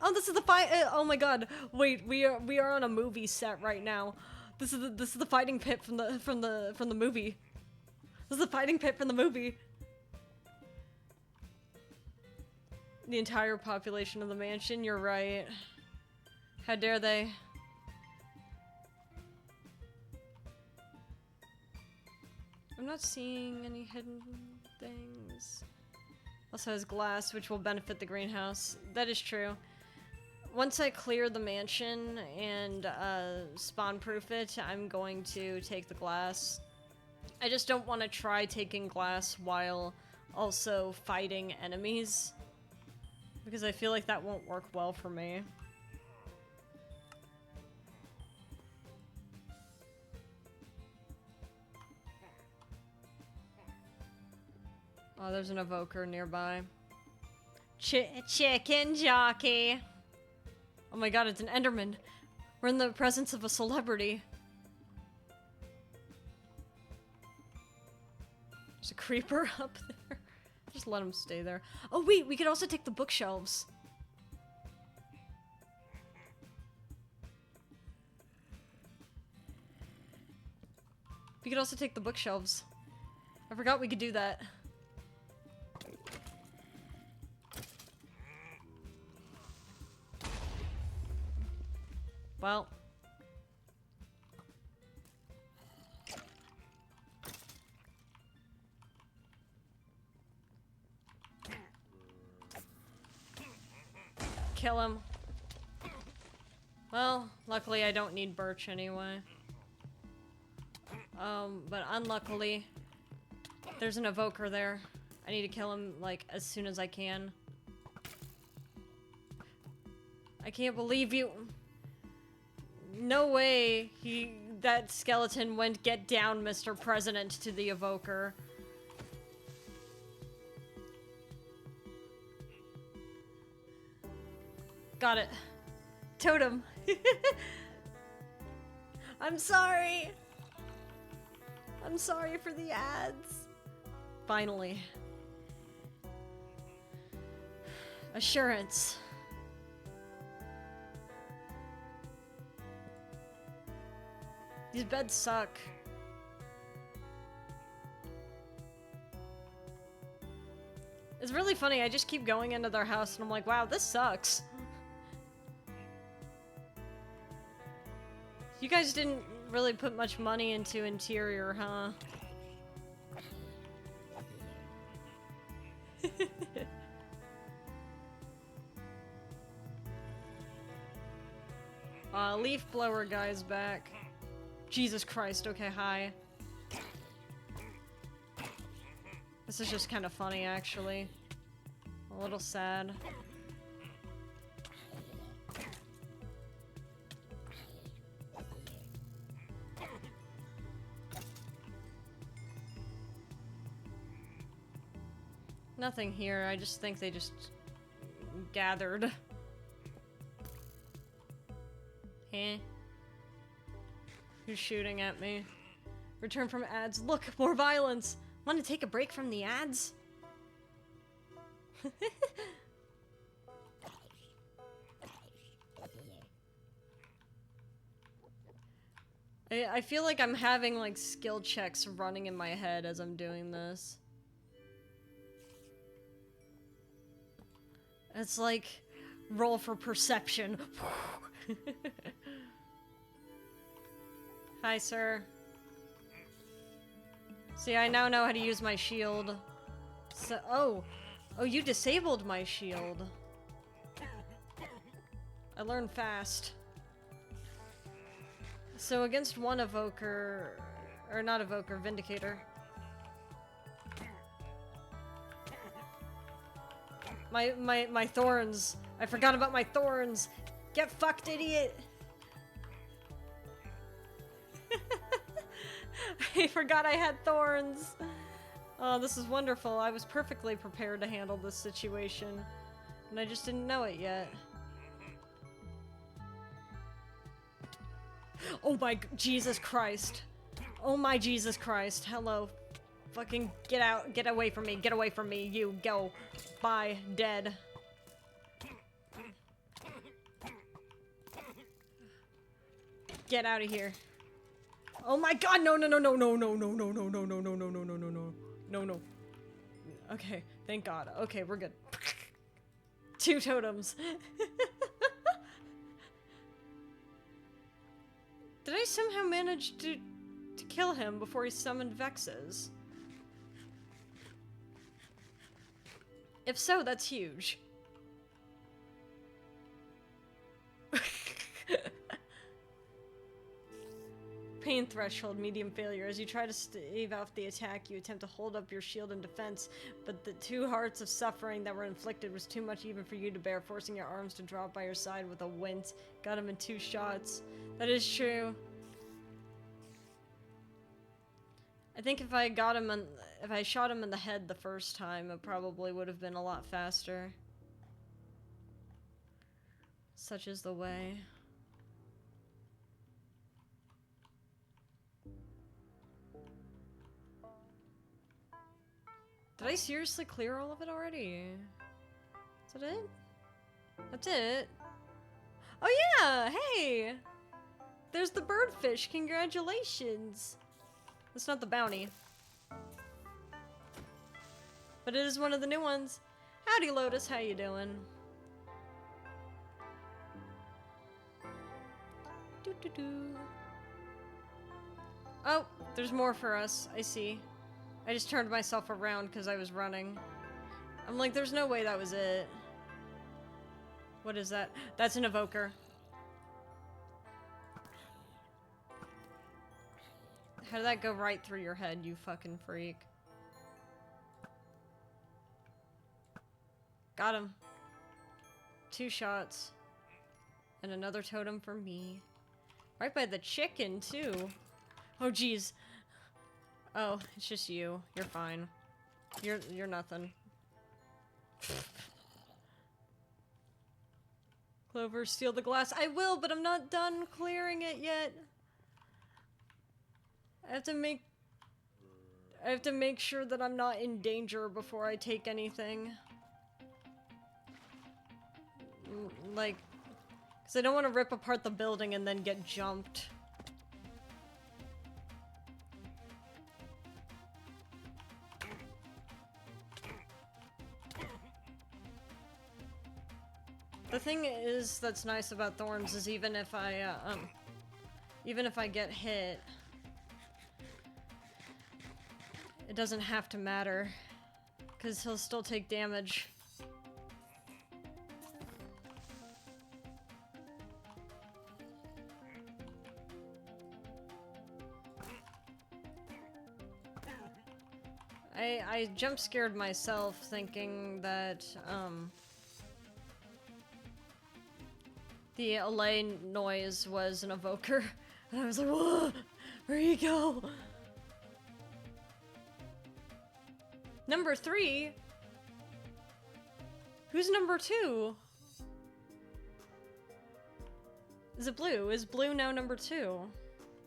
Oh, this is the fight! Oh my god! Wait, we are on a movie set right now. This is the fighting pit from the movie. This is the fighting pit from the movie. The entire population of the mansion. You're right. How dare they? I'm not seeing any hidden things. Also has glass, which will benefit the greenhouse. That is true. Once I clear the mansion and spawn-proof it, I'm going to take the glass. I just don't want to try taking glass while also fighting enemies, because I feel like that won't work well for me. Oh, there's an evoker nearby. Chicken jockey. Oh my god, it's an Enderman. We're in the presence of a celebrity. There's a creeper up there. Just let him stay there. Oh wait, we could also take the bookshelves. We could also take the bookshelves. I forgot we could do that. Well. Kill him. Well, luckily I don't need Birch anyway. But unluckily, there's an evoker there. I need to kill him, like, as soon as I can. I can't believe you... No way that skeleton went "Get down, Mr. President" to the evoker. Got it. Totem. I'm sorry. I'm sorry for the ads. Finally. Assurance. These beds suck. It's really funny, I just keep going into their house and I'm like, wow, this sucks. You guys didn't really put much money into interior, huh? Leaf blower guy's back. Jesus Christ, okay, hi. This is just kind of funny, actually. A little sad. Nothing here, I just think they just gathered. Heh. Who's shooting at me? Return from ads. Look, more violence! Want to take a break from the ads? I feel like I'm having, like, skill checks running in my head as I'm doing this. It's like, roll for perception. Hi, sir. See, I now know how to use my shield. So, oh, you disabled my shield. I learned fast. So against one evoker, or not evoker, Vindicator. My thorns. I forgot about my thorns. Get fucked, idiot. I forgot I had thorns. Oh, this is wonderful. I was perfectly prepared to handle this situation. And I just didn't know it yet. Oh my Jesus Christ. Oh my Jesus Christ. Hello. Fucking get out. Get away from me. Get away from me. You go. Bye. Dead. Get out of here. Oh my god, no, no, no, no, no, no, no, no, no, no, no, no, no, no, no, no, no. No, no. Okay, thank god. Okay, we're good. 2 totems. Did I somehow manage to kill him before he summoned Vexes? If so, that's huge. Pain threshold, medium failure. As you try to stave off the attack, you attempt to hold up your shield in defense, but the 2 hearts of suffering that were inflicted was too much even for you to bear, forcing your arms to drop by your side with a wint. Got him in 2 shots. That is true. I think if I got him if I shot him in the head the first time, it probably would have been a lot faster. Such is the way. Did I seriously clear all of it already? Is that it? That's it? Oh yeah! Hey! There's the birdfish! Congratulations! That's not the bounty. But it is one of the new ones. Howdy, Lotus. How you doing? Doo-doo-doo. Oh, there's more for us. I see. I just turned myself around because I was running. I'm like, there's no way that was it. What is that? That's an evoker. How did that go right through your head, you fucking freak? Got him. 2 shots. And another totem for me. Right by the chicken, too. Oh, jeez. Oh, it's just you. You're fine. You're nothing. Clover, steal the glass. I will, but I'm not done clearing it yet. I have to make sure that I'm not in danger before I take anything. Like, because I don't want to rip apart the building and then get jumped. The thing is that's nice about Thorns is even if I get hit, it doesn't have to matter, because he'll still take damage. I jump scared myself thinking that, the LA noise was an evoker, and I was like, whoa, where'd he go? Number 3? Who's number 2? Is it Blue? Is Blue now number 2?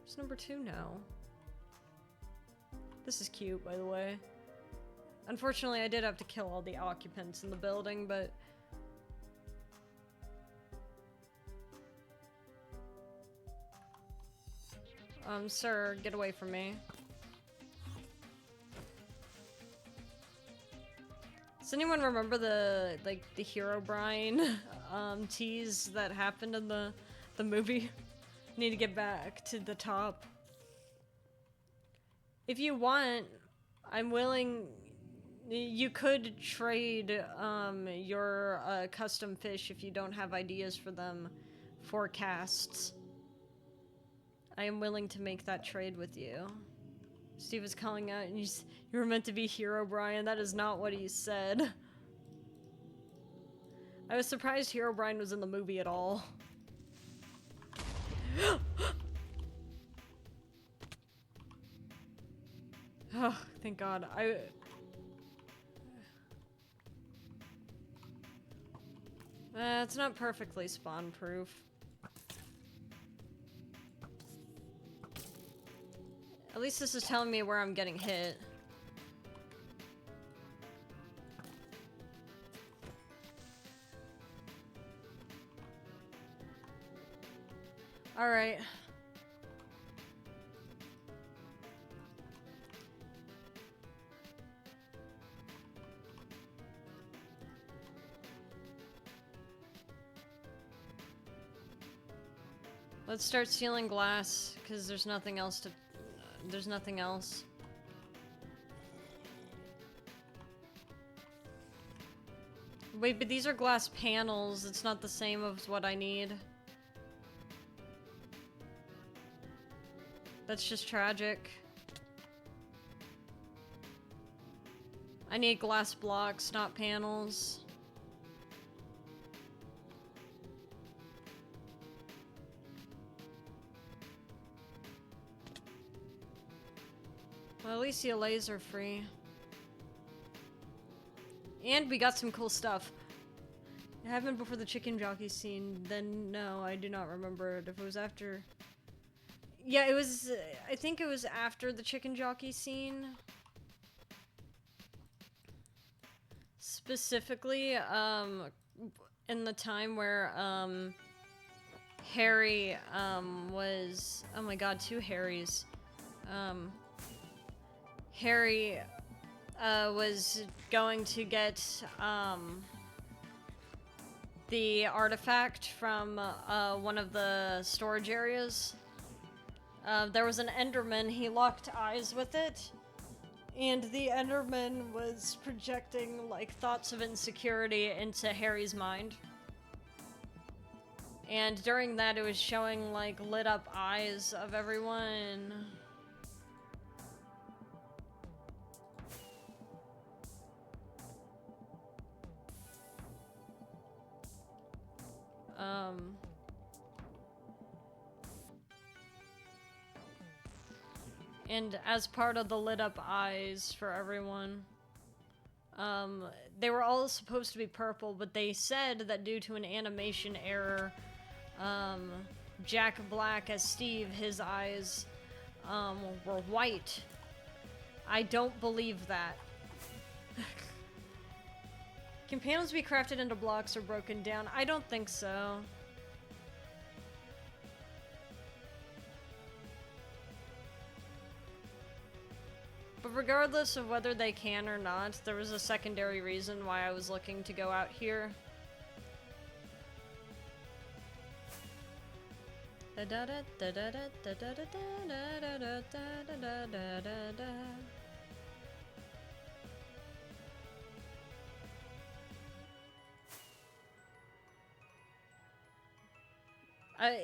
Who's number 2 now? This is cute, by the way. Unfortunately, I did have to kill all the occupants in the building, but... sir, get away from me. Does anyone remember the Herobrine tease that happened in the movie? Need to get back to the top. If you want, I'm willing. You could trade your custom fish if you don't have ideas for them for casts. I am willing to make that trade with you. Steve is calling out, and you were meant to be Herobrine. That is not what he said. I was surprised Herobrine was in the movie at all. Oh, thank God. It's not perfectly spawn-proof. At least this is telling me where I'm getting hit. Alright. Let's start stealing glass, because there's nothing else to... There's nothing else. Wait, but these are glass panels. It's not the same as what I need. That's just tragic. I need glass blocks, not panels. Well, at least the LAs are free. And we got some cool stuff. It happened before the chicken jockey scene. Then, no, I do not remember it. If it was after... Yeah, it was... I think it was after the chicken jockey scene. Specifically, in the time where, Harry, was... Oh my god, 2 Harrys. Harry was going to get the artifact from one of the storage areas. There was an Enderman, he locked eyes with it, and the Enderman was projecting like thoughts of insecurity into Harry's mind. And during that, it was showing like lit up eyes of everyone. And as part of the lit up eyes for everyone, they were all supposed to be purple, but they said that due to an animation error, Jack Black as Steve, his eyes were white. I don't believe that. Can panels be crafted into blocks or broken down? I don't think so. But regardless of whether they can or not, there was a secondary reason why I was looking to go out here.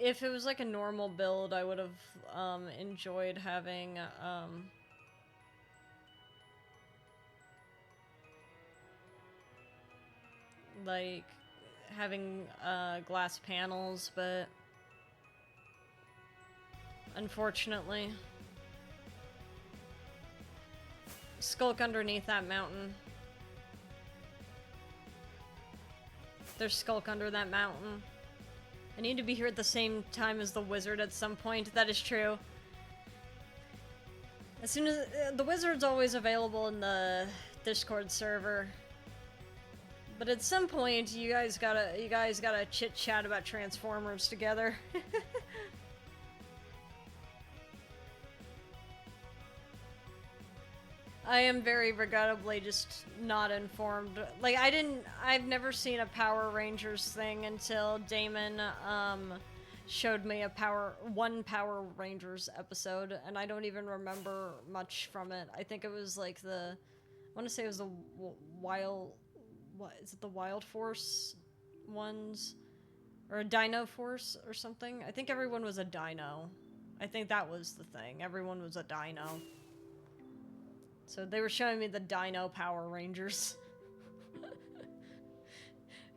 If it was like a normal build, I would have enjoyed having like having glass panels, but unfortunately, skulk underneath that mountain. There's skulk under that mountain. I need to be here at the same time as the wizard at some point. That is true. As soon as the wizard's always available in the Discord server. But at some point, you guys gotta chit chat about Transformers together. I am very regrettably just not informed. Like, I've never seen a Power Rangers thing until Damon, showed me one Power Rangers episode, and I don't even remember much from it. I think it was like I want to say it was the what is it, the Wild Force ones? Or a Dino Force or something? I think everyone was a dino. I think that was the thing. Everyone was a dino. So they were showing me the Dino Power Rangers.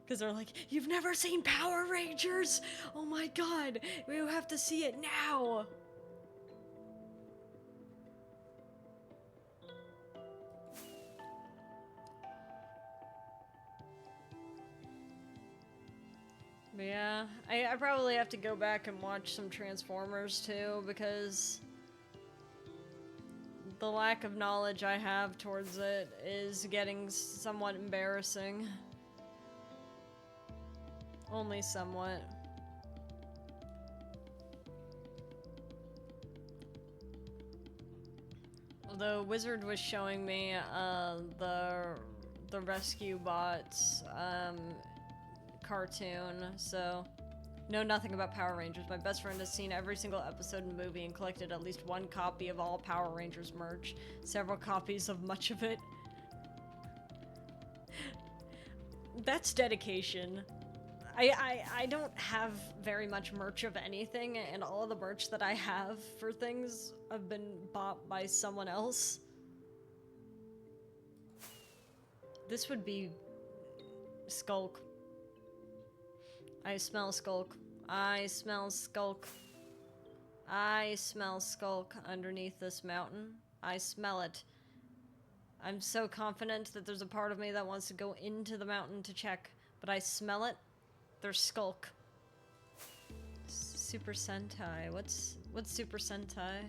Because they're like, you've never seen Power Rangers? Oh my god, we have to see it now! But yeah, I probably have to go back and watch some Transformers too, because the lack of knowledge I have towards it is getting somewhat embarrassing. Only somewhat. The wizard was showing me the Rescue Bots cartoon, so know nothing about Power Rangers. My best friend has seen every single episode in the movie and collected at least one copy of all Power Rangers merch, several copies of much of it. That's dedication. I don't have very much merch of anything, and all of the merch that I have for things have been bought by someone else. This would be Skulk. I smell Skulk. I smell Skulk. I smell Skulk underneath this mountain. I smell it. I'm so confident that there's a part of me that wants to go into the mountain to check, but I smell it. There's Skulk. Super Sentai. What's Super Sentai?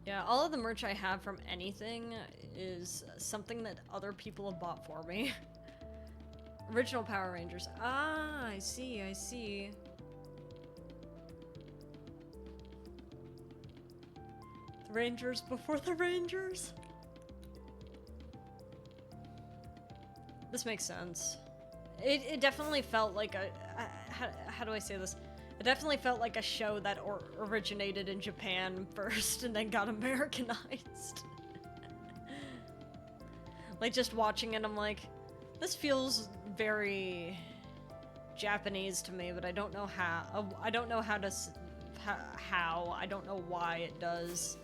Yeah, all of the merch I have from anything is something that other people have bought for me. Original Power Rangers. Ah, I see. The Rangers before the Rangers. This makes sense. It definitely felt like how do I say this? It definitely felt like a show that originated in Japan first and then got Americanized. Like, just watching it, I'm like, this feels very Japanese to me, but I don't know how. I don't know how to... How. I don't know why it does.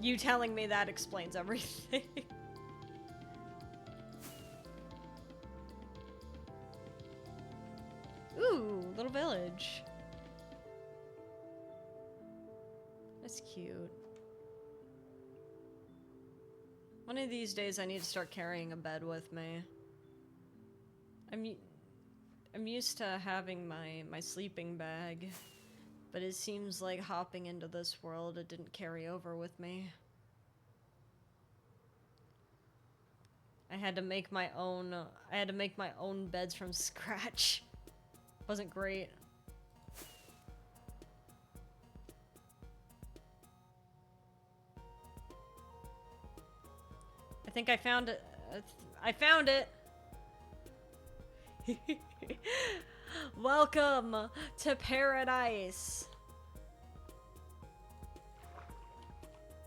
You telling me that explains everything. Ooh, little village. That's cute. One of these days I need to start carrying a bed with me. I'm used to having my sleeping bag, but it seems like hopping into this world it didn't carry over with me. I had to make my own beds from scratch. Wasn't great. I think I found it. I found it! Welcome to paradise!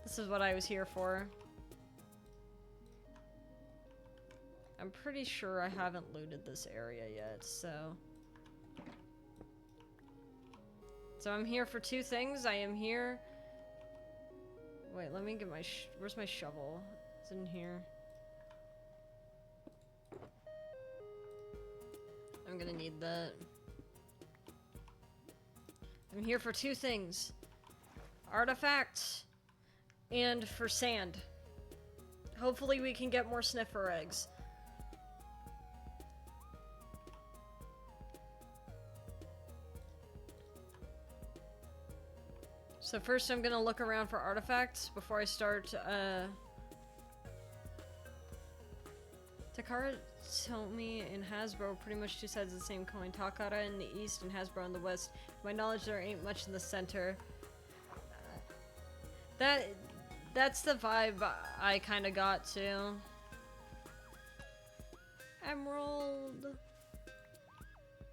This is what I was here for. I'm pretty sure I haven't looted this area yet, so... So I'm here for two things. I am here... Wait, let me get my where's my shovel? It's in here. I'm gonna need that. I'm here for two things. Artifacts and for sand. Hopefully we can get more sniffer eggs. So first I'm gonna look around for artifacts before I start, Takara told me in Hasbro are pretty much two sides of the same coin. Takara in the east and Hasbro in the west. To my knowledge, there ain't much in the center. That's the vibe I kind of got too. Emerald.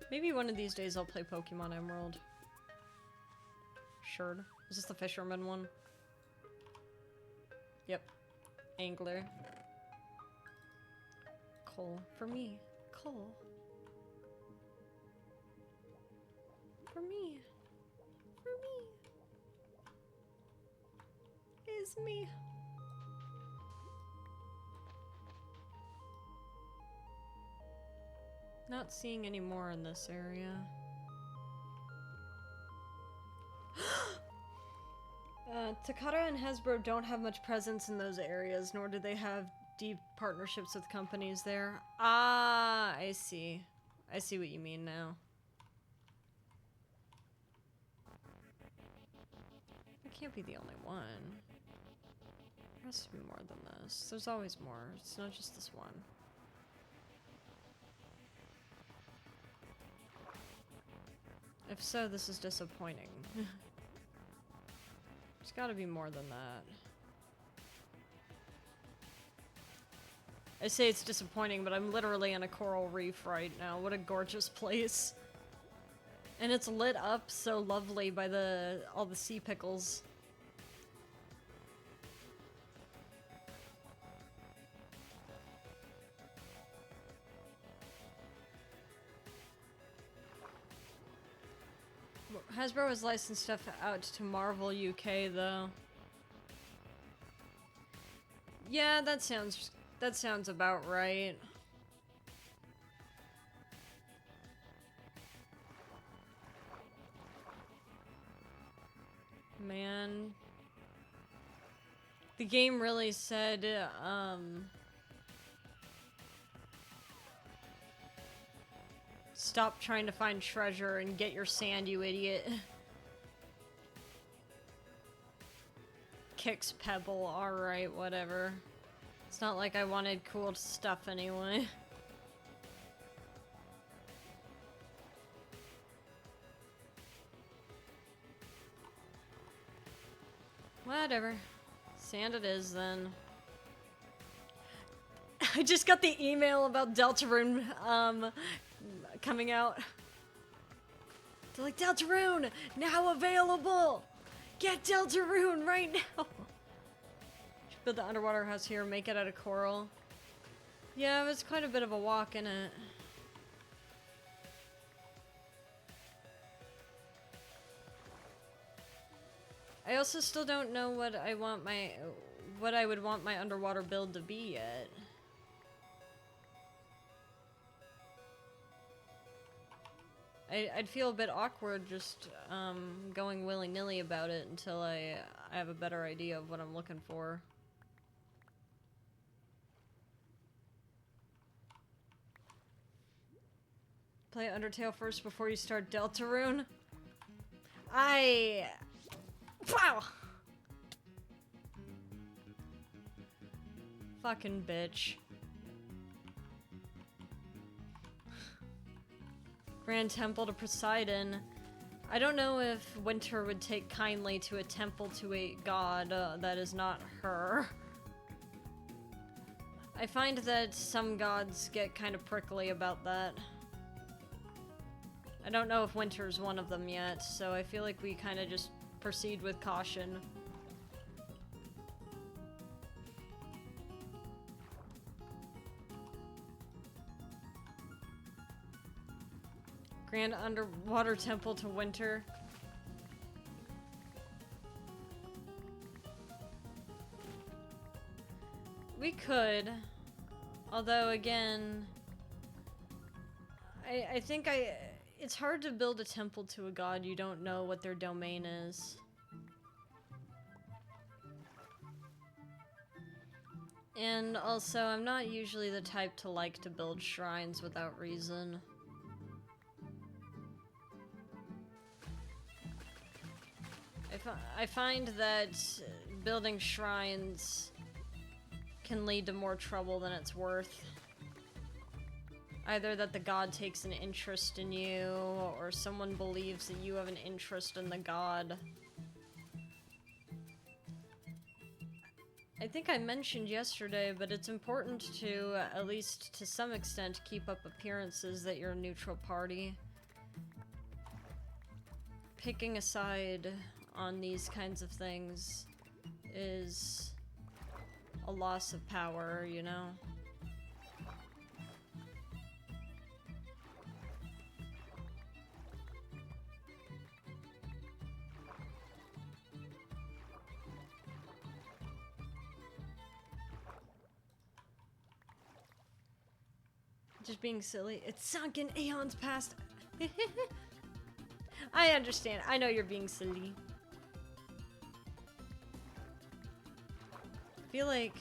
Maybe one of these days I'll play Pokemon Emerald. Sure. Is this the fisherman one? Yep. Angler. Coal. For me. Coal. For me. For me. Is me. Not seeing any more in this area. Takara and Hasbro don't have much presence in those areas, nor do they have deep partnerships with companies there. Ah, I see. I see what you mean now. It can't be the only one. There has to be more than this. There's always more. It's not just this one. If so, this is disappointing. There's gotta be more than that. I say it's disappointing, but I'm literally in a coral reef right now. What a gorgeous place. And it's lit up so lovely by all the sea pickles. Hasbro has licensed stuff out to Marvel UK though. Yeah, that sounds about right. Man. The game really said, stop trying to find treasure and get your sand, you idiot. Kicks Pebble, alright, whatever. It's not like I wanted cool stuff anyway. Whatever. Sand it is then. I just got the email about Deltarune coming out. They're like, Deltarune, now available! Get Deltarune right now! Should build the underwater house here, make it out of coral. Yeah, it was quite a bit of a walk, innit? I also still don't know what I would want my underwater build to be yet. I'd feel a bit awkward just going willy-nilly about it until I have a better idea of what I'm looking for. Play Undertale first before you start Deltarune. Wow! Fucking bitch. Grand Temple to Poseidon. I don't know if Winter would take kindly to a temple to a god that is not her. I find that some gods get kind of prickly about that. I don't know if Winter's one of them yet, so I feel like we kind of just proceed with caution. Grand underwater temple to Winter. We could. Although, again, I think it's hard to build a temple to a god you don't know what their domain is. And also, I'm not usually the type to like to build shrines without reason. I find that building shrines can lead to more trouble than it's worth. Either that the god takes an interest in you, or someone believes that you have an interest in the god. I think I mentioned yesterday, but it's important to, at least to some extent, keep up appearances that you're a neutral party. Picking a side on these kinds of things is a loss of power, you know? Just being silly. It's sunken aeons past. I understand. I know you're being silly. I feel like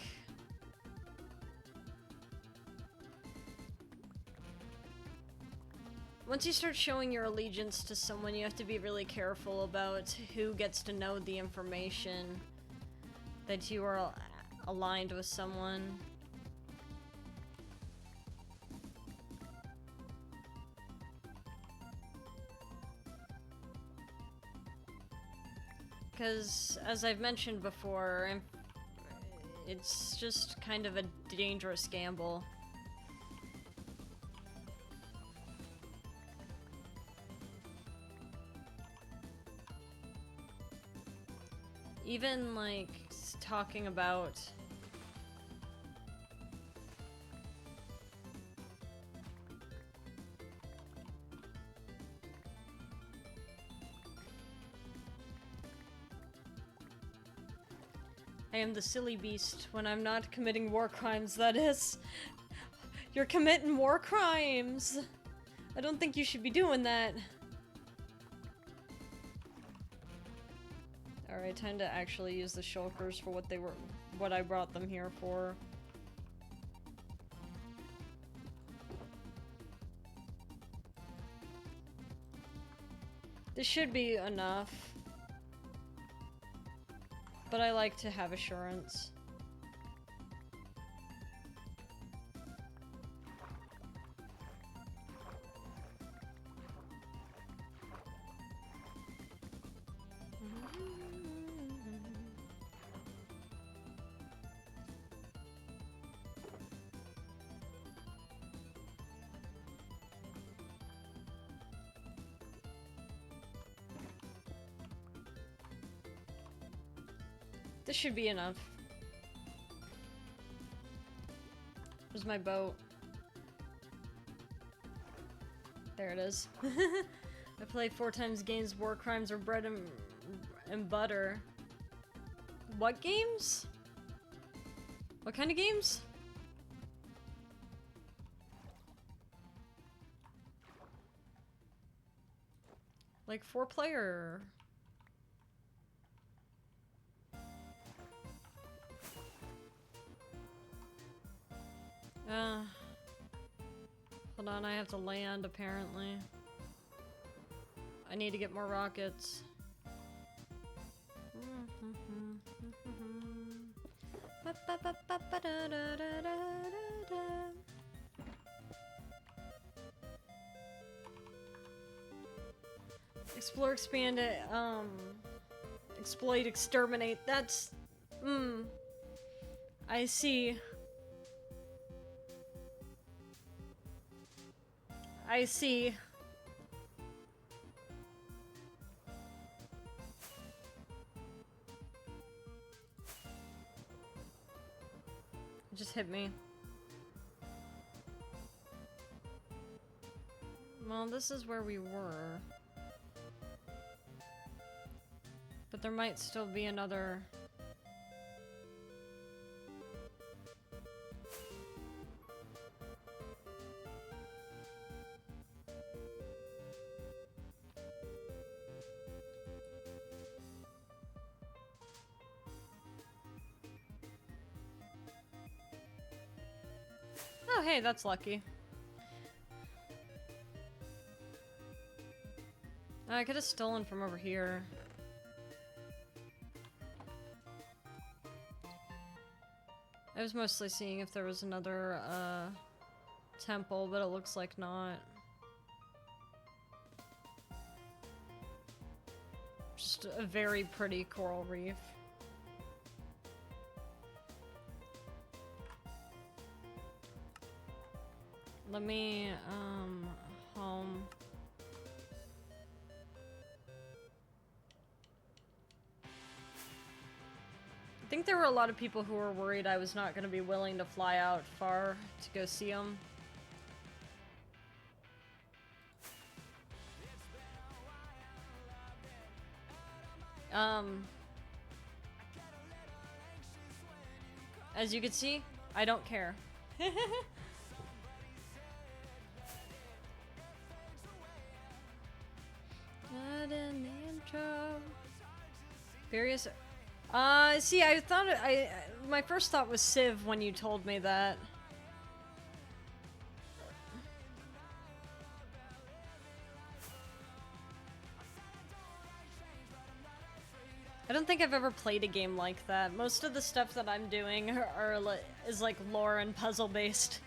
once you start showing your allegiance to someone, you have to be really careful about who gets to know the information that you are aligned with someone. Because, as I've mentioned before, it's just kind of a dangerous gamble. Even, like, talking about I am the silly beast when I'm not committing war crimes, that is. You're committing war crimes! I don't think you should be doing that. Alright, time to actually use the shulkers for what I brought them here for. This should be enough. But I like to have assurance. This should be enough. Where's my boat? There it is. I play 4 times games, war crimes, or bread and butter. What games? What kind of games? Like 4-player. Hold on, I have to land apparently. I need to get more rockets. Explore, expand it, exploit, exterminate. That's, I see. I see. It just hit me. Well, this is where we were. But there might still be another... Oh, hey, that's lucky. I could have stolen from over here. I was mostly seeing if there was another, temple, but it looks like not. Just a very pretty coral reef. Let me, home. I think there were a lot of people who were worried I was not going to be willing to fly out far to go see them. As you can see, I don't care. Not an intro. Various. See, I thought my first thought was Civ when you told me that. I don't think I've ever played a game like that. Most of the stuff that I'm doing is like lore and puzzle based.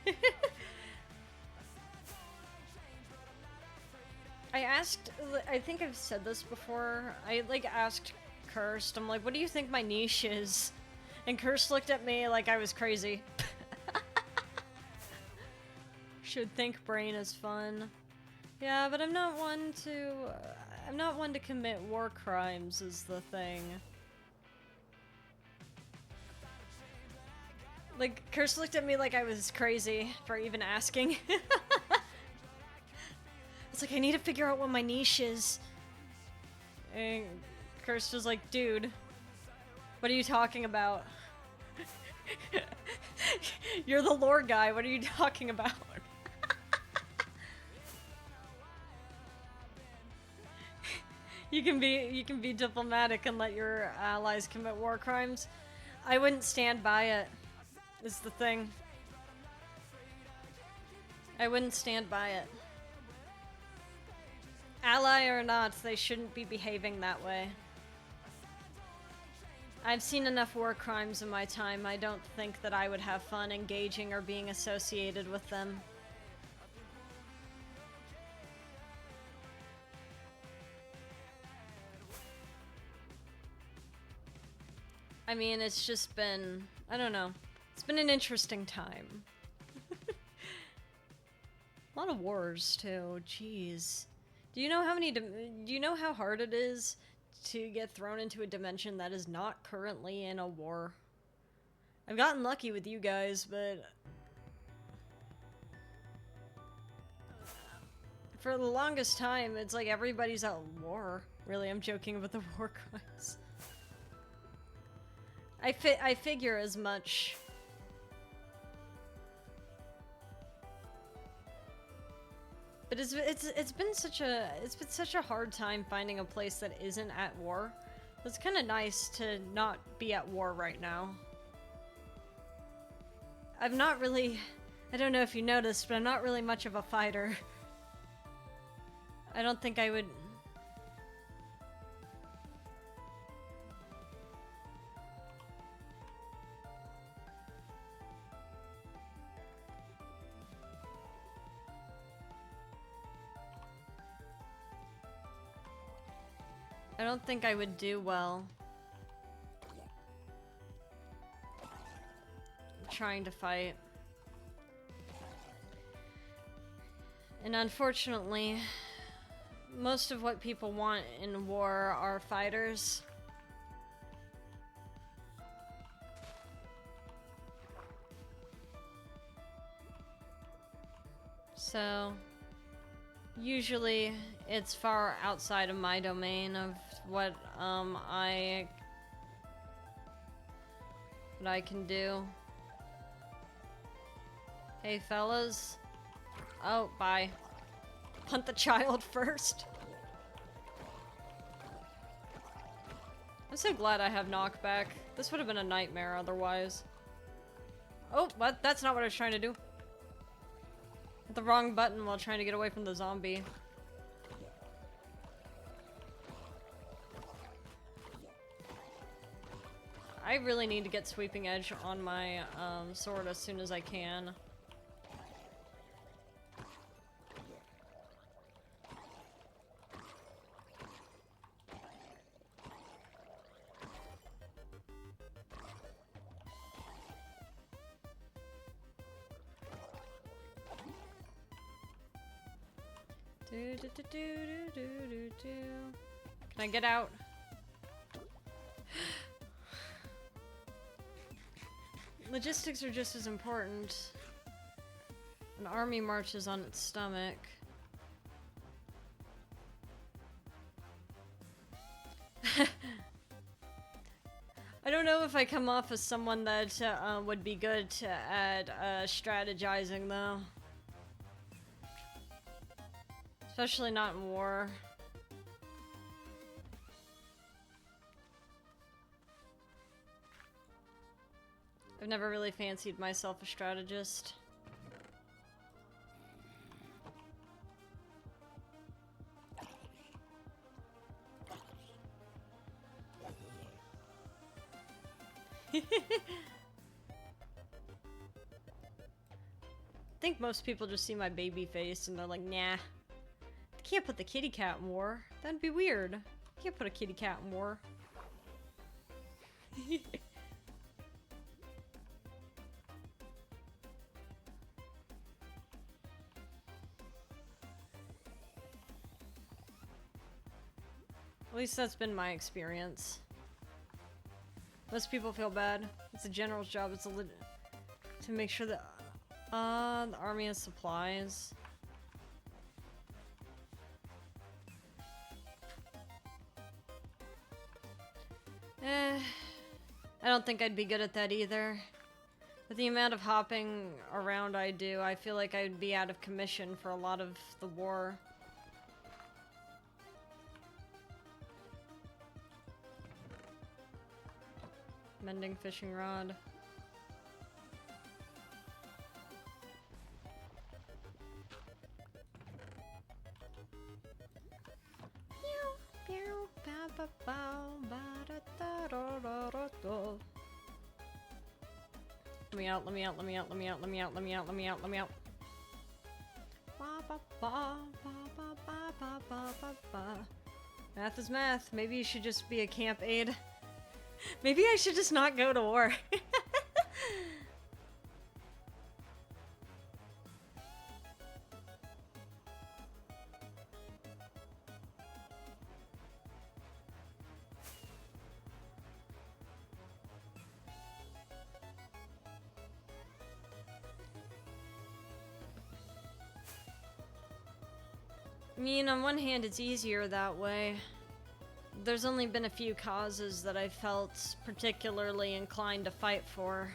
I think I've said this before. I like asked Cursed, I'm like, what do you think my niche is? And Cursed looked at me like I was crazy. Should think brain is fun. Yeah, but I'm not one to commit war crimes is the thing. Like, Cursed looked at me like I was crazy for even asking. It's like, I need to figure out what my niche is. And Cursed was like, dude, what are you talking about? You're the lore guy, what are you talking about? You can be diplomatic and let your allies commit war crimes. I wouldn't stand by it, is the thing. I wouldn't stand by it. Ally or not, they shouldn't be behaving that way. I've seen enough war crimes in my time. I don't think that I would have fun engaging or being associated with them. I mean, it's just been, I don't know. It's been an interesting time. A lot of wars, too. Jeez. Do you know how how hard it is to get thrown into a dimension that is not currently in a war. I've gotten lucky with you guys, but for the longest time, it's like everybody's at war. Really, I'm joking about the war crimes. I figure as much. But it's been such a hard time finding a place that isn't at war. It's kind of nice to not be at war right now. I'm not really, I don't know if you noticed, but I'm not really much of a fighter. I don't think I would. I don't think I would do well trying to fight. And unfortunately, most of what people want in war are fighters. So, usually it's far outside of my domain of what I can do. Hey fellas. Oh, bye. Hunt the child first. I'm so glad I have knockback. This would have been a nightmare otherwise. Oh, but that's not what I was trying to do. Hit the wrong button while trying to get away from the zombie. I really need to get Sweeping Edge on my sword as soon as I can. Can I get out? Logistics are just as important. An army marches on its stomach. I don't know if I come off as someone that would be good at strategizing, though. Especially not in war. I've never really fancied myself a strategist. I think most people just see my baby face and they're like, nah. Can't put the kitty cat in war. That'd be weird. Can't put a kitty cat in war. At least that's been my experience. Most people feel bad. It's a general's job. It's to make sure that the army has supplies. I don't think I'd be good at that either. With the amount of hopping around I do, I feel like I'd be out of commission for a lot of the war. Mending fishing rod. Let me out, let me out, let me out, let me out, let me out, let me out, let me out, let me out. Math is math. Maybe you should just be a camp aide. Maybe I should just not go to war. I mean, on one hand, it's easier that way. There's only been a few causes that I felt particularly inclined to fight for.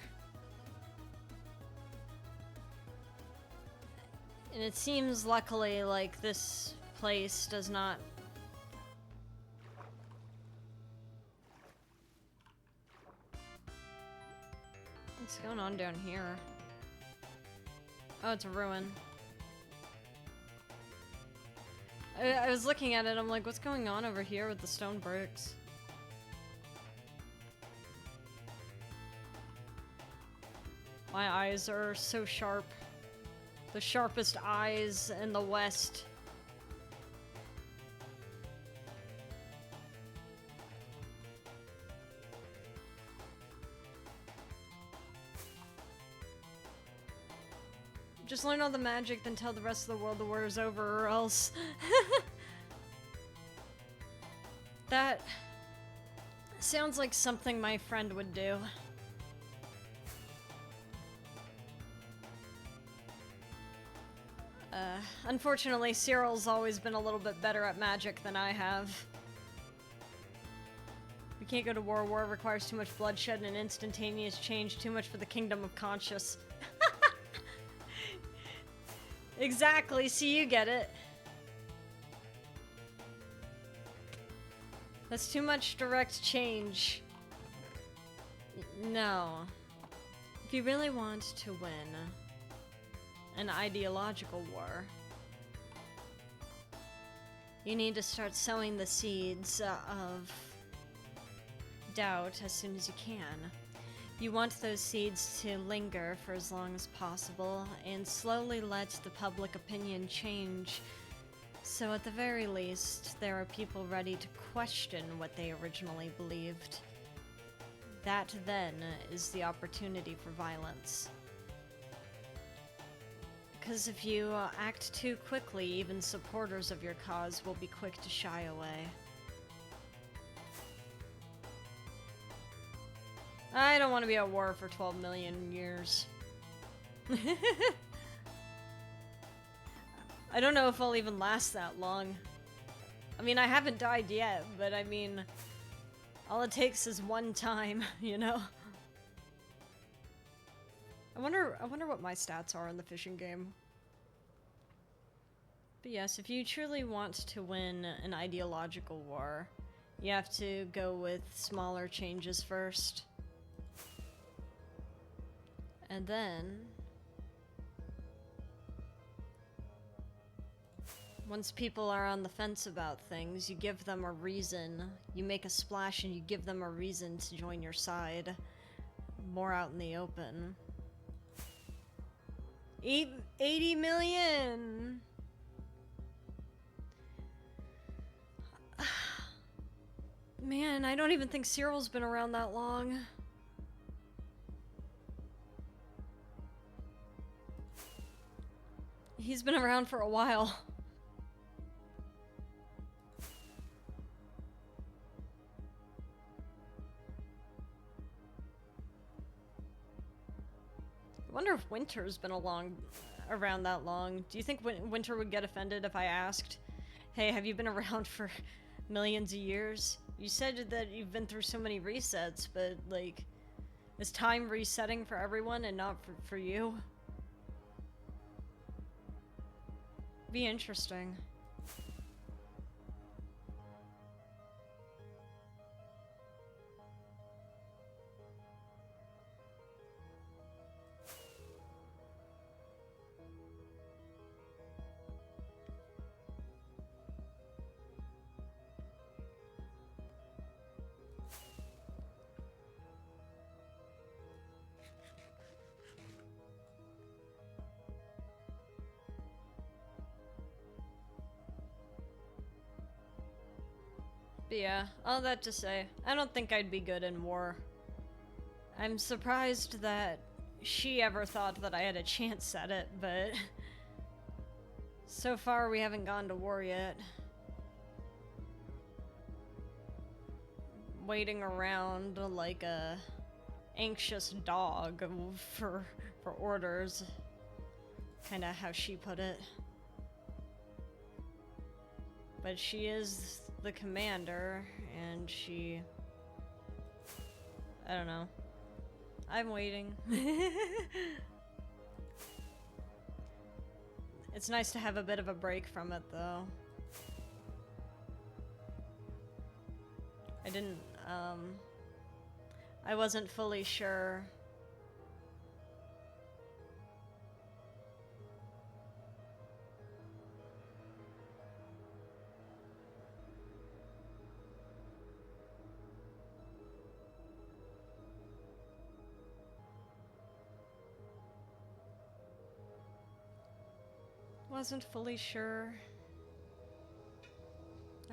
And it seems luckily like this place does not... What's going on down here? Oh, it's a ruin. I was looking at it, I'm like, what's going on over here with the stone bricks? My eyes are so sharp. The sharpest eyes in the West. Just learn all the magic, then tell the rest of the world the war is over, or else. That sounds like something my friend would do. Unfortunately, Cyril's always been a little bit better at magic than I have. We can't go to war. War requires too much bloodshed and an instantaneous change. Too much for the kingdom of conscious. Exactly, see, you get it. That's too much direct change. No. If you really want to win an ideological war, you need to start sowing the seeds of doubt as soon as you can. You want those seeds to linger for as long as possible and slowly let the public opinion change. So at the very least, there are people ready to question what they originally believed. That then is the opportunity for violence. Because if you act too quickly, even supporters of your cause will be quick to shy away. I don't want to be at war for 12 million years. I don't know if I'll even last that long. I mean, I haven't died yet, but I mean, all it takes is one time, you know? I wonder what my stats are in the fishing game. But yes, if you truly want to win an ideological war, you have to go with smaller changes first. And then, once people are on the fence about things, you give them a reason. You make a splash and you give them a reason to join your side. More out in the open. 80 million! Man, I don't even think Cyril's been around that long. He's been around for a while. I wonder if Winter's been around that long. Do you think Winter would get offended if I asked, hey, have you been around for millions of years? You said that you've been through so many resets, but, like, is time resetting for everyone and not for you? Be interesting. But yeah, all that to say, I don't think I'd be good in war. I'm surprised that she ever thought that I had a chance at it, but so far we haven't gone to war yet. Waiting around like a anxious dog for orders. Kinda how she put it. But she is the commander, and she... I don't know. I'm waiting. It's nice to have a bit of a break from it, though. I didn't, I wasn't fully sure. Wasn't fully sure.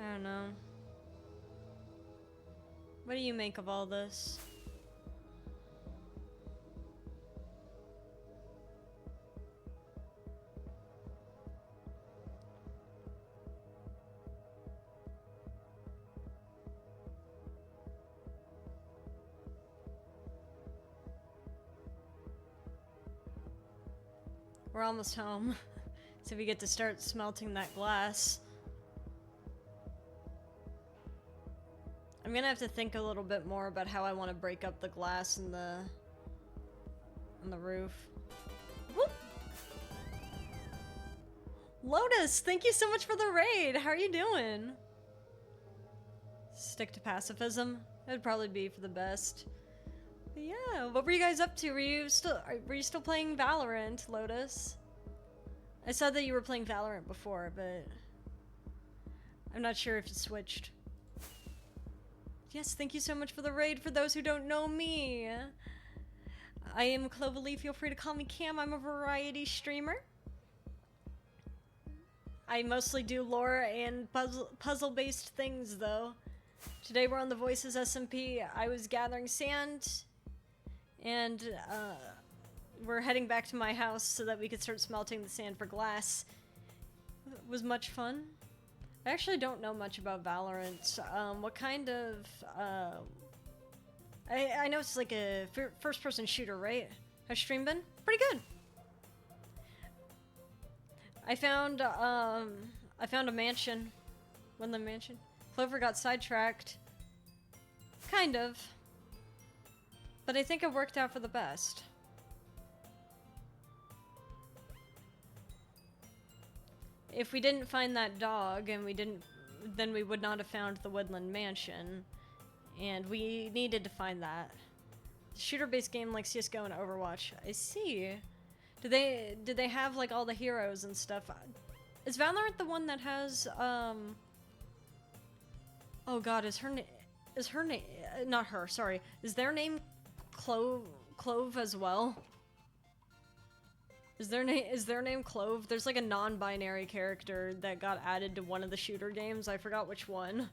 I don't know. What do you make of all this? We're almost home. So we get to start smelting that glass. I'm gonna have to think a little bit more about how I want to break up the glass in the on the roof. Whoop! Lotus, thank you so much for the raid. How are you doing? Stick to pacifism. That'd probably be for the best. But yeah, what were you guys up to? Were you still playing Valorant, Lotus? I saw that you were playing Valorant before, but I'm not sure if you switched. Yes, thank you so much for the raid. For those who don't know me, I am Cloverleaf. Feel free to call me Cam. I'm a variety streamer. I mostly do lore and puzzle-based things, though. Today we're on the Voices SMP. I was gathering sand, and we're heading back to my house so that we could start smelting the sand for glass. It was much fun. I actually don't know much about Valorant. What kind of... I know it's like a first-person shooter, right? How's stream been? Pretty good. I found a mansion. Woodland Mansion. Clover got sidetracked. Kind of. But I think it worked out for the best. If we didn't find that dog, and then we would not have found the Woodland Mansion, and we needed to find that. Shooter-based game like CS:GO and Overwatch. I see. Did they have like all the heroes and stuff? Is Valorant the one that has Oh God, is her name? Not her. Sorry. Is their name Clove as well? Is their name Clove? There's like a non-binary character that got added to one of the shooter games. I forgot which one.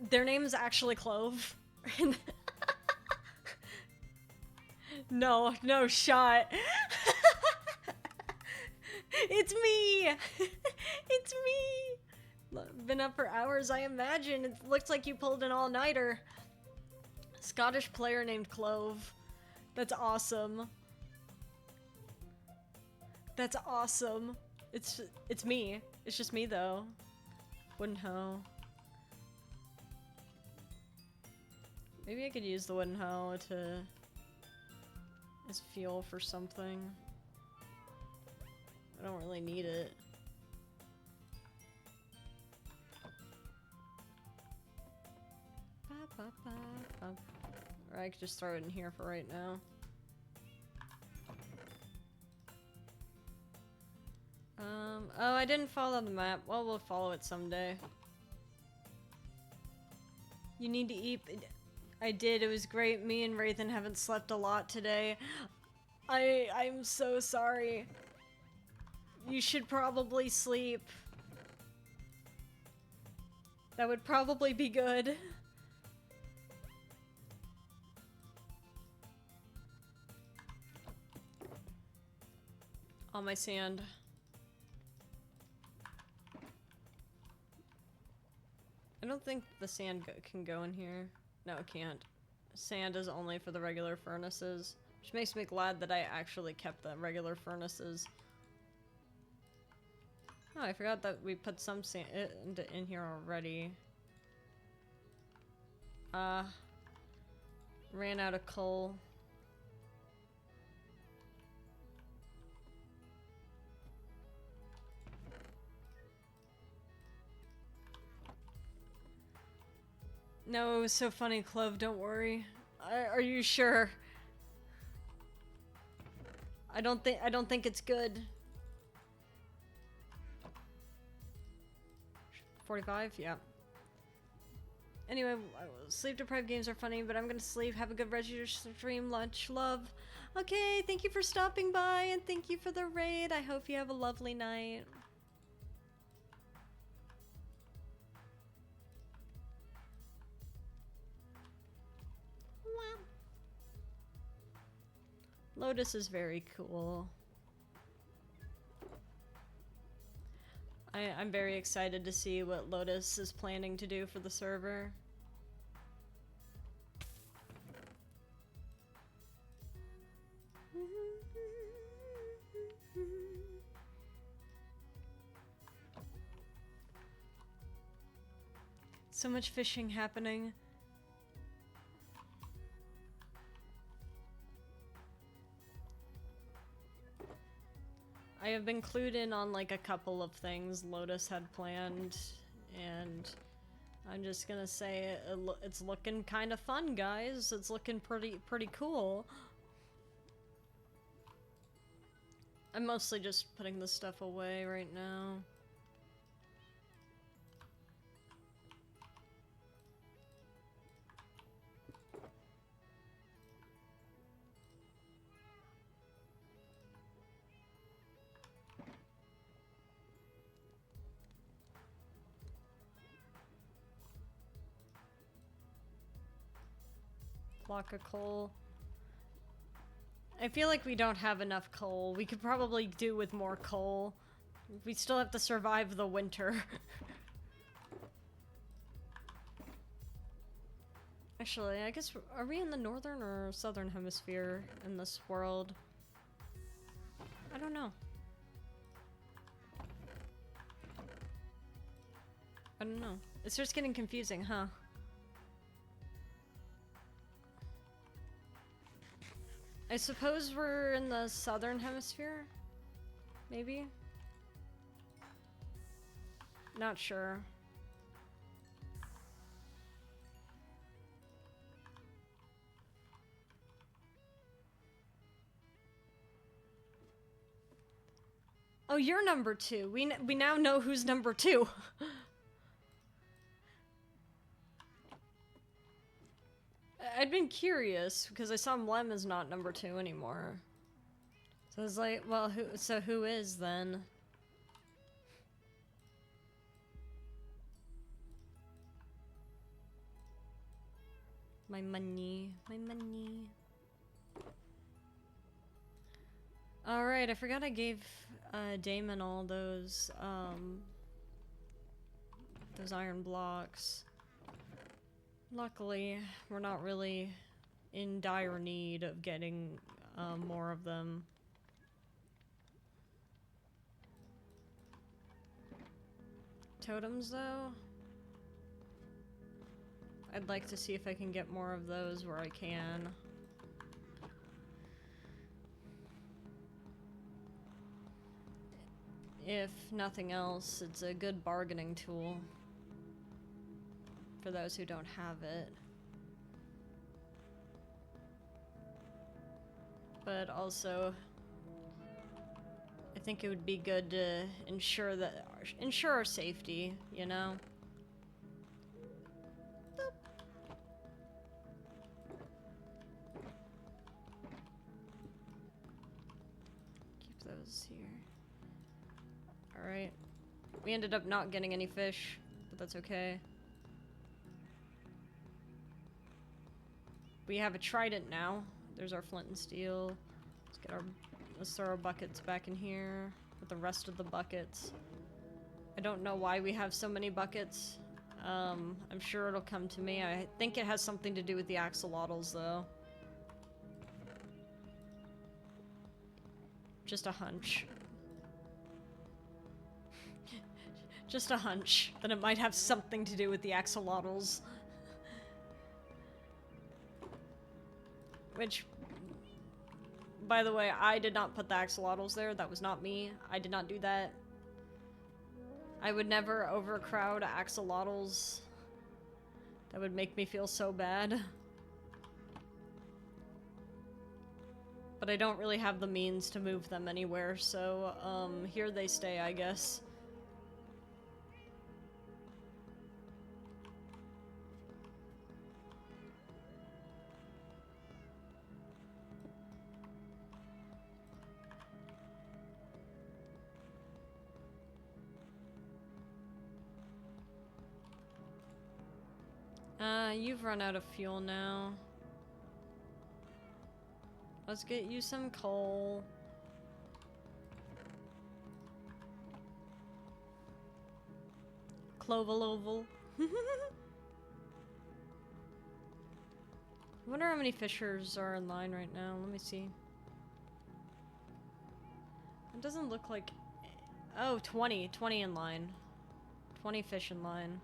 Their name is actually Clove. No shot. It's me. It's me. Been up for hours, I imagine. It looks like you pulled an all-nighter. Scottish player named Clove. That's awesome. That's awesome. It's me. It's just me though. Wooden hoe. Maybe I could use the wooden hoe as fuel for something. I don't really need it. Or I could just throw it in here for right now. Oh, I didn't follow the map. Well, we'll follow it someday. You need to eat. I did. It was great. Me and Wraithen haven't slept a lot today. I'm so sorry. You should probably sleep. That would probably be good. All my sand. I don't think the sand can go in here. No, it can't. Sand is only for the regular furnaces, which makes me glad that I actually kept the regular furnaces. Oh, I forgot that we put some sand in here already. Ran out of coal. No, it was so funny, Clove, don't worry. Are you sure? I don't think it's good. 45? Yeah. Anyway, sleep-deprived games are funny, but I'm gonna sleep. Have a good rest of your stream. Lunch, love. Okay, thank you for stopping by, and thank you for the raid. I hope you have a lovely night. Lotus is very cool. I'm very excited to see what Lotus is planning to do for the server. So much fishing happening. I have been clued in on like a couple of things Lotus had planned, and I'm just gonna say it's looking kind of fun, guys. It's looking pretty cool. I'm mostly just putting this stuff away right now. Block of coal. I feel like we don't have enough coal. We could probably do with more coal. We still have to survive the winter. Actually, I guess, are we in the northern or southern hemisphere in this world? I don't know. I don't know. It starts getting confusing, huh? I suppose we're in the southern hemisphere? Maybe? Not sure. Oh, you're number 2. We now know who's number 2. I'd been curious because I saw Mlem is not number 2 anymore. So I was like, well, who is then? My money, my money. Alright, I forgot I gave Damon all those iron blocks. Luckily, we're not really in dire need of getting more of them. Totems, though? I'd like to see if I can get more of those where I can. If nothing else, it's a good bargaining tool for those who don't have it. But also, I think it would be good to ensure our safety, you know? Boop. Keep those here. Alright. We ended up not getting any fish, but that's okay. We have a trident now. There's our flint and steel. Let's throw our buckets back in here with the rest of the buckets. I don't know why we have so many buckets. I'm sure it'll come to me. I think it has something to do with the axolotls, though. Just a hunch. Just a hunch that it might have something to do with the axolotls. Which, by the way, I did not put the axolotls there. That was not me. I did not do that. I would never overcrowd axolotls. That would make me feel so bad. But I don't really have the means to move them anywhere, so, here they stay, I guess. You've run out of fuel now. Let's get you some coal. Clovaloval. I wonder how many fishers are in line right now. Let me see. It doesn't look like... Oh, 20. 20 in line. 20 fish in line.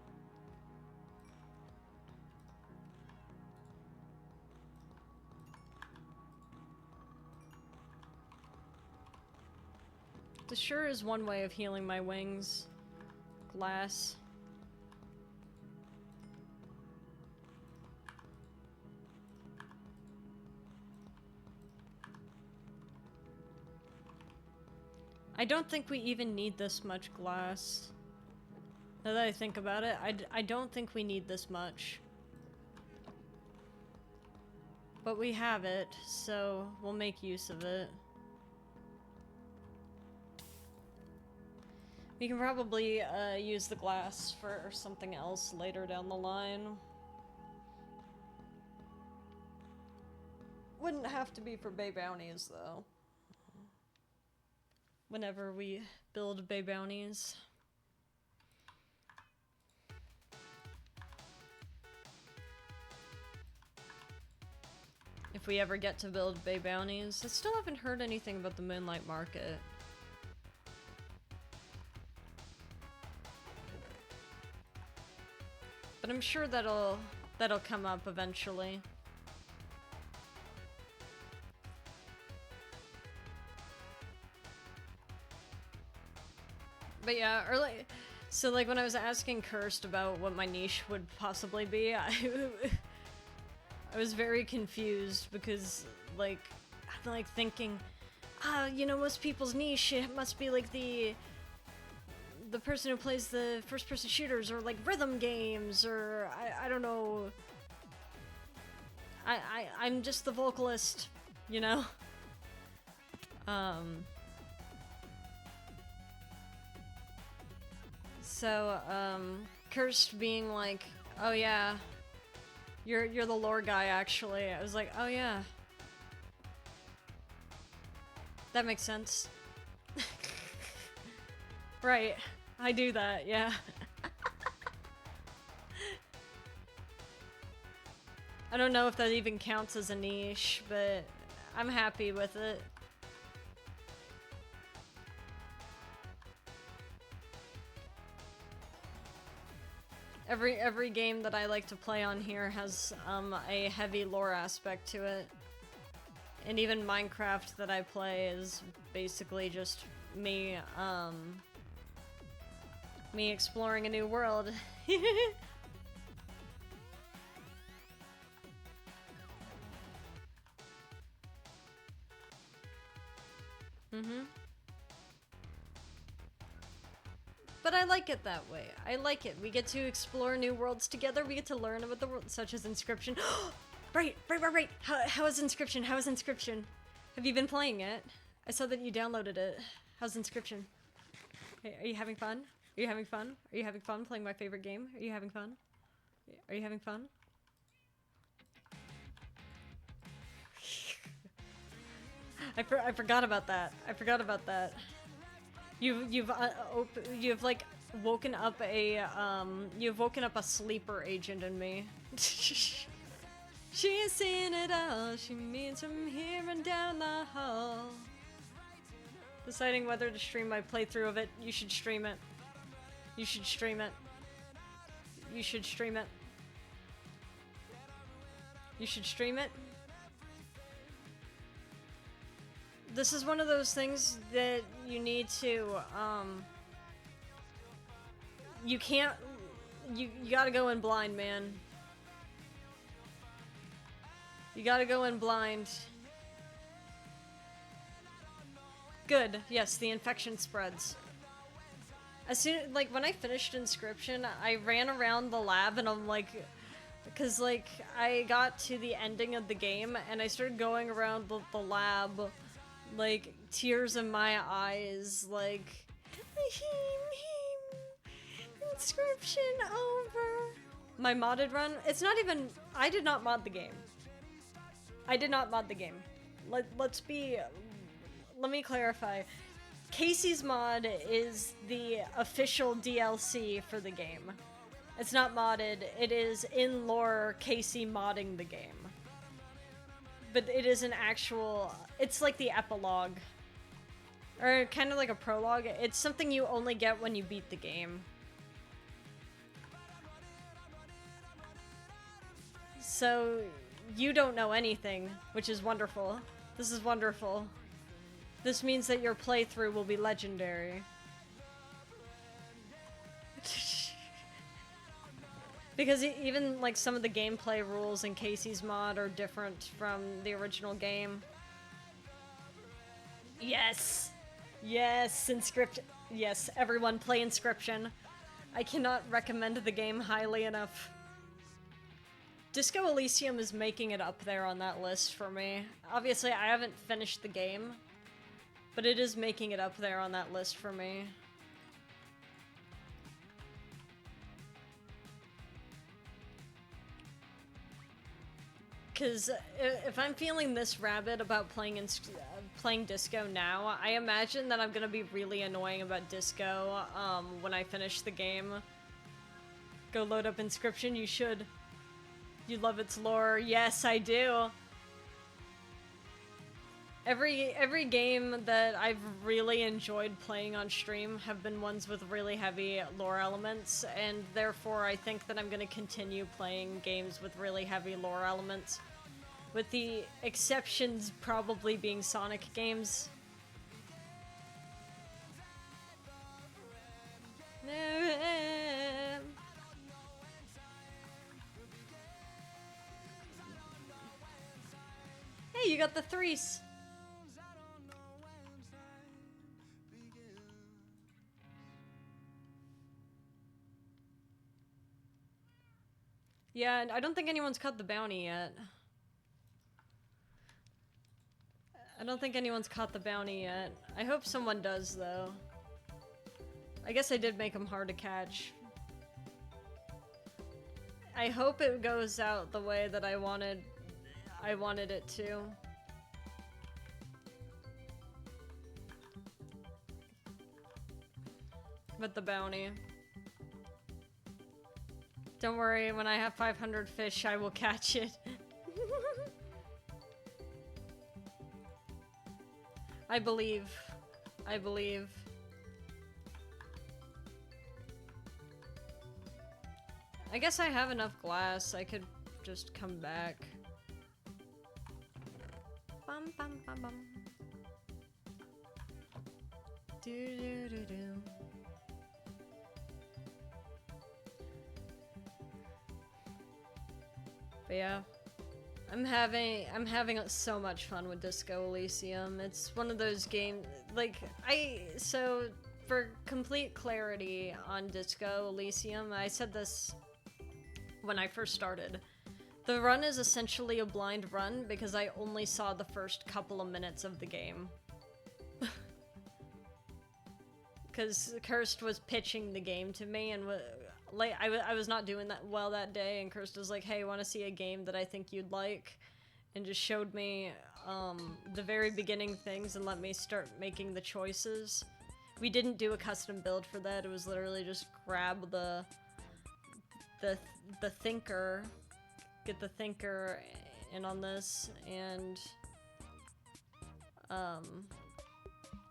This sure is one way of healing my wings. Glass. I don't think we even need this much glass. Now that I think about it, I don't think we need this much. But we have it, so we'll make use of it. We can probably use the glass for something else later down the line. Wouldn't have to be for Bay Bounties, though. Whenever we build Bay Bounties. If we ever get to build Bay Bounties. I still haven't heard anything about the Moonlight Market. But I'm sure that'll come up eventually. But yeah, so like when I was asking Cursed about what my niche would possibly be, I was very confused because like I'm like thinking, you know, most people's niche, it must be like the person who plays the first-person shooters or like rhythm games or I don't know. I'm just the vocalist, you know. So Cursed being like, oh yeah, you're the lore guy actually. I was like, oh yeah, that makes sense. Right. I do that, yeah. I don't know if that even counts as a niche, but I'm happy with it. Every game that I like to play on here has a heavy lore aspect to it. And even Minecraft that I play is basically just me me exploring a new world. But I like it that way. I like it. We get to explore new worlds together. We get to learn about the world, such as Inscryption. Right. How is Inscryption? How is Inscryption? Have you been playing it? I saw that you downloaded it. How's Inscryption? Hey, are you having fun? Are you having fun? Are you having fun playing my favorite game? Are you having fun? Are you having fun? I forgot about that. I forgot about that. You've like woken up a sleeper agent in me. She's seen it all. She means from here and down the hall. Deciding whether to stream my playthrough of it. You should stream it. You should stream it. You should stream it. You should stream it. This is one of those things that you need to, you can't, you gotta go in blind, man. You gotta go in blind. Good, yes, the infection spreads. As soon, like, when I finished Inscription, I ran around the lab and I'm like, because, like, I got to the ending of the game and I started going around the lab, like, tears in my eyes, like, Inscription over. My modded run, it's not even, I did not mod the game. I did not mod the game. Let me clarify. Casey's mod is the official DLC for the game. It's not modded, it is in lore Casey modding the game. But it is an actual, it's like the epilogue. Or kind of like a prologue. It's something you only get when you beat the game. So, you don't know anything, which is wonderful. This is wonderful. This means that your playthrough will be legendary. Because even like some of the gameplay rules in Casey's mod are different from the original game. Yes! Yes, Inscription. Yes, everyone play Inscription. I cannot recommend the game highly enough. Disco Elysium is making it up there on that list for me. Obviously, I haven't finished the game, but it is making it up there on that list for me. Because if I'm feeling this rabid about playing Disco now, I imagine that I'm gonna be really annoying about Disco when I finish the game. Go load up Inscription, you should. You love its lore. Yes, I do. Every game that I've really enjoyed playing on stream have been ones with really heavy lore elements, and therefore I think that I'm gonna continue playing games with really heavy lore elements. With the exceptions probably being Sonic games. Hey, you got the threes. Yeah, I don't think anyone's caught the bounty yet. I don't think anyone's caught the bounty yet. I hope someone does, though. I guess I did make them hard to catch. I hope it goes out the way that I wanted it to. With the bounty. Don't worry, when I have 500 fish, I will catch it. I believe. I believe. I guess I have enough glass. I could just come back. Bum bum bum bum. Do do do do. But yeah. I'm having so much fun with Disco Elysium. It's one of those games, like, so for complete clarity on Disco Elysium, I said this when I first started. The run is essentially a blind run because I only saw the first couple of minutes of the game. Because Cursed was pitching the game to me and like, I was not doing that well that day, and Kirst was like, hey, want to see a game that I think you'd like? And just showed me the very beginning things and let me start making the choices. We didn't do a custom build for that, it was literally just grab the thinker, get the thinker in on this, and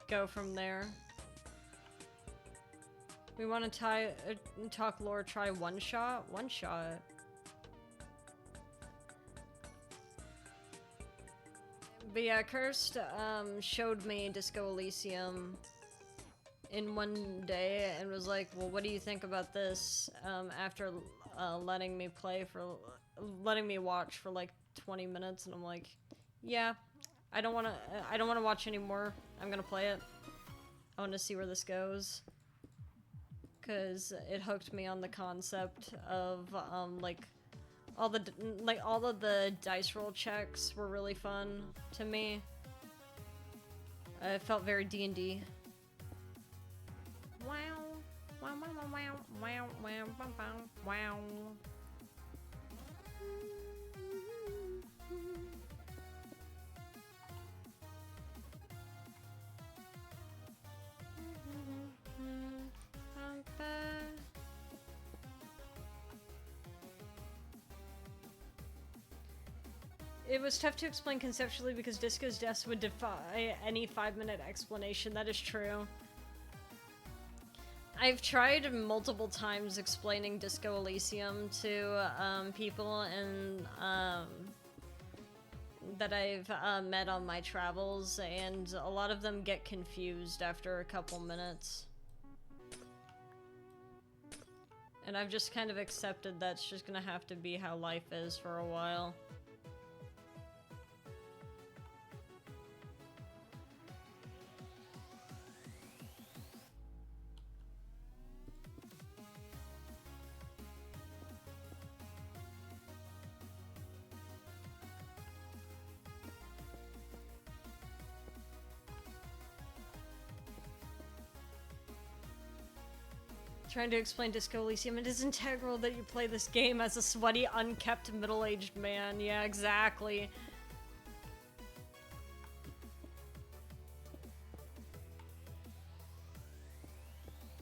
go from there. We want to talk lore, try one shot? One shot. But yeah, Cursed showed me Disco Elysium in one day and was like, well, what do you think about this? After letting me watch for like 20 minutes, and I'm like, yeah, I don't want to watch anymore. I'm gonna play it. I want to see where this goes. Cause it hooked me on the concept of like all of the dice roll checks were really fun to me. It felt very D&D. Wow, wow, wow, wow, wow, wow, wow, wow. It was tough to explain conceptually because Disco's death would defy any 5-minute explanation. That is true. I've tried multiple times explaining Disco Elysium to people and that I've met on my travels, and a lot of them get confused after a couple minutes. And I've just kind of accepted that's just gonna have to be how life is for a while. Trying to explain Disco Elysium, it is integral that you play this game as a sweaty, unkept, middle-aged man. Yeah, exactly.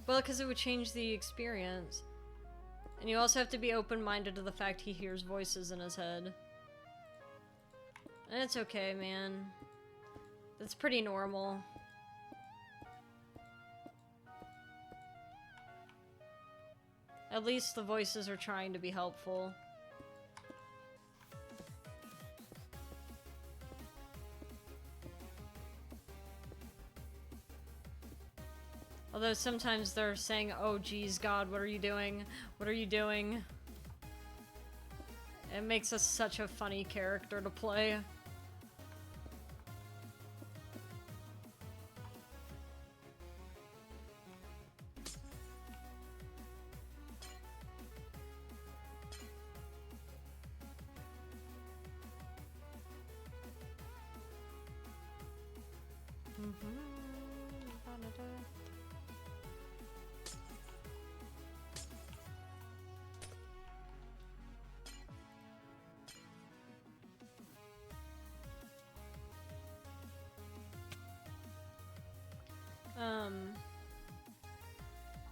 Well, because it would change the experience. And you also have to be open-minded to the fact he hears voices in his head. And it's okay, man. That's pretty normal. At least the voices are trying to be helpful. Although sometimes they're saying, oh geez, God, what are you doing? What are you doing? It makes us such a funny character to play.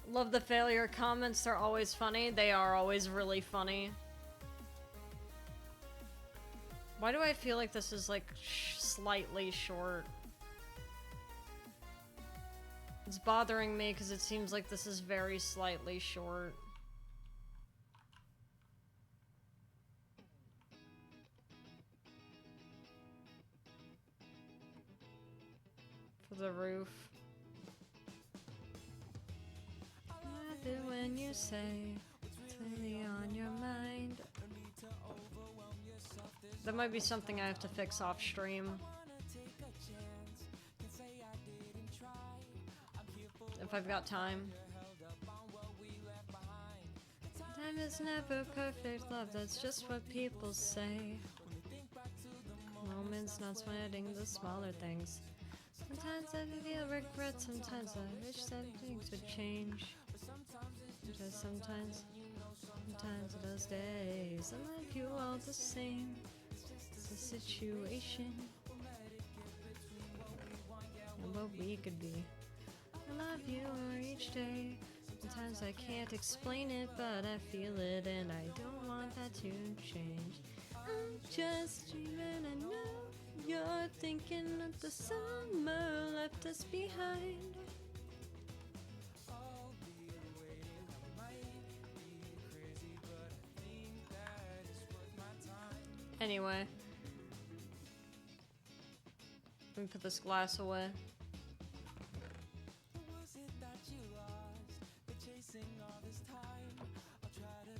Love the failure comments, they're always funny. They are always really funny. Why do I feel like this is like slightly short? It's bothering me because it seems like this is very slightly short. For the roof. When you say it's really on your mind. That might be something I have to fix off stream. If I've got time. Time is never perfect, love, that's just what people say. Moments not sweating the smaller things. Sometimes I feel regret, sometimes I wish that things would change. Just sometimes of those days, I love you all the same. It's a situation, and what we could be. I love you each day. Sometimes I can't explain it, but I feel it, and I don't want that to change. I'm just dreaming, I know you're thinking of the summer left us behind. Anyway. Let me put this glass away.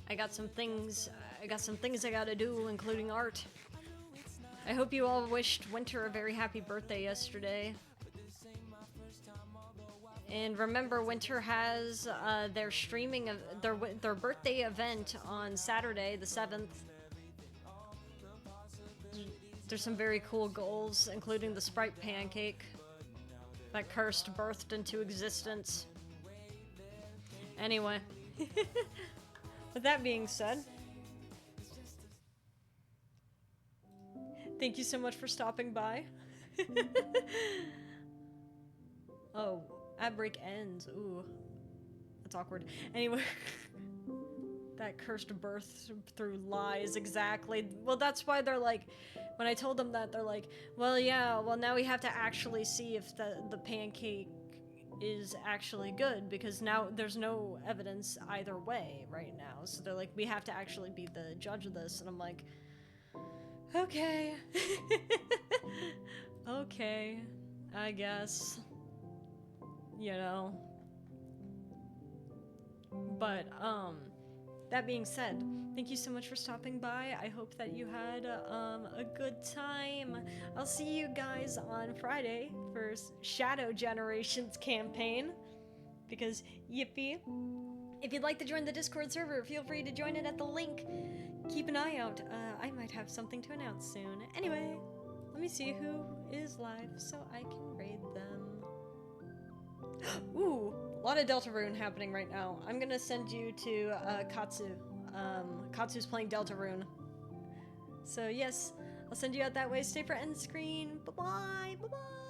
I got some things I gotta do, including art. I hope you all wished Winter a very happy birthday yesterday. And remember, Winter has their streaming of their birthday event on Saturday, the 7th. There's some very cool goals, including the Sprite pancake that Cursed birthed into existence. Anyway, with that being said, thank you so much for stopping by. Oh, ad break ends. Ooh, that's awkward. Anyway, that cursed birth through lies, exactly. Well, that's why they're like, when I told them that, they're like, well, yeah, well, now we have to actually see if the pancake is actually good, because now there's no evidence either way right now. So they're like, we have to actually be the judge of this. And I'm like, okay. Okay, I guess. You know. But, that being said, thank you so much for stopping by. I hope that you had a good time. I'll see you guys on Friday for Shadow Generations campaign. Because, yippee. If you'd like to join the Discord server, feel free to join it at the link. Keep an eye out. I might have something to announce soon. Anyway, let me see who is live so I can raid them. Ooh, a lot of Deltarune happening right now. I'm gonna send you to Katsu. Katsu's playing Deltarune. So yes, I'll send you out that way. Stay for end screen. Bye-bye. Bye-bye.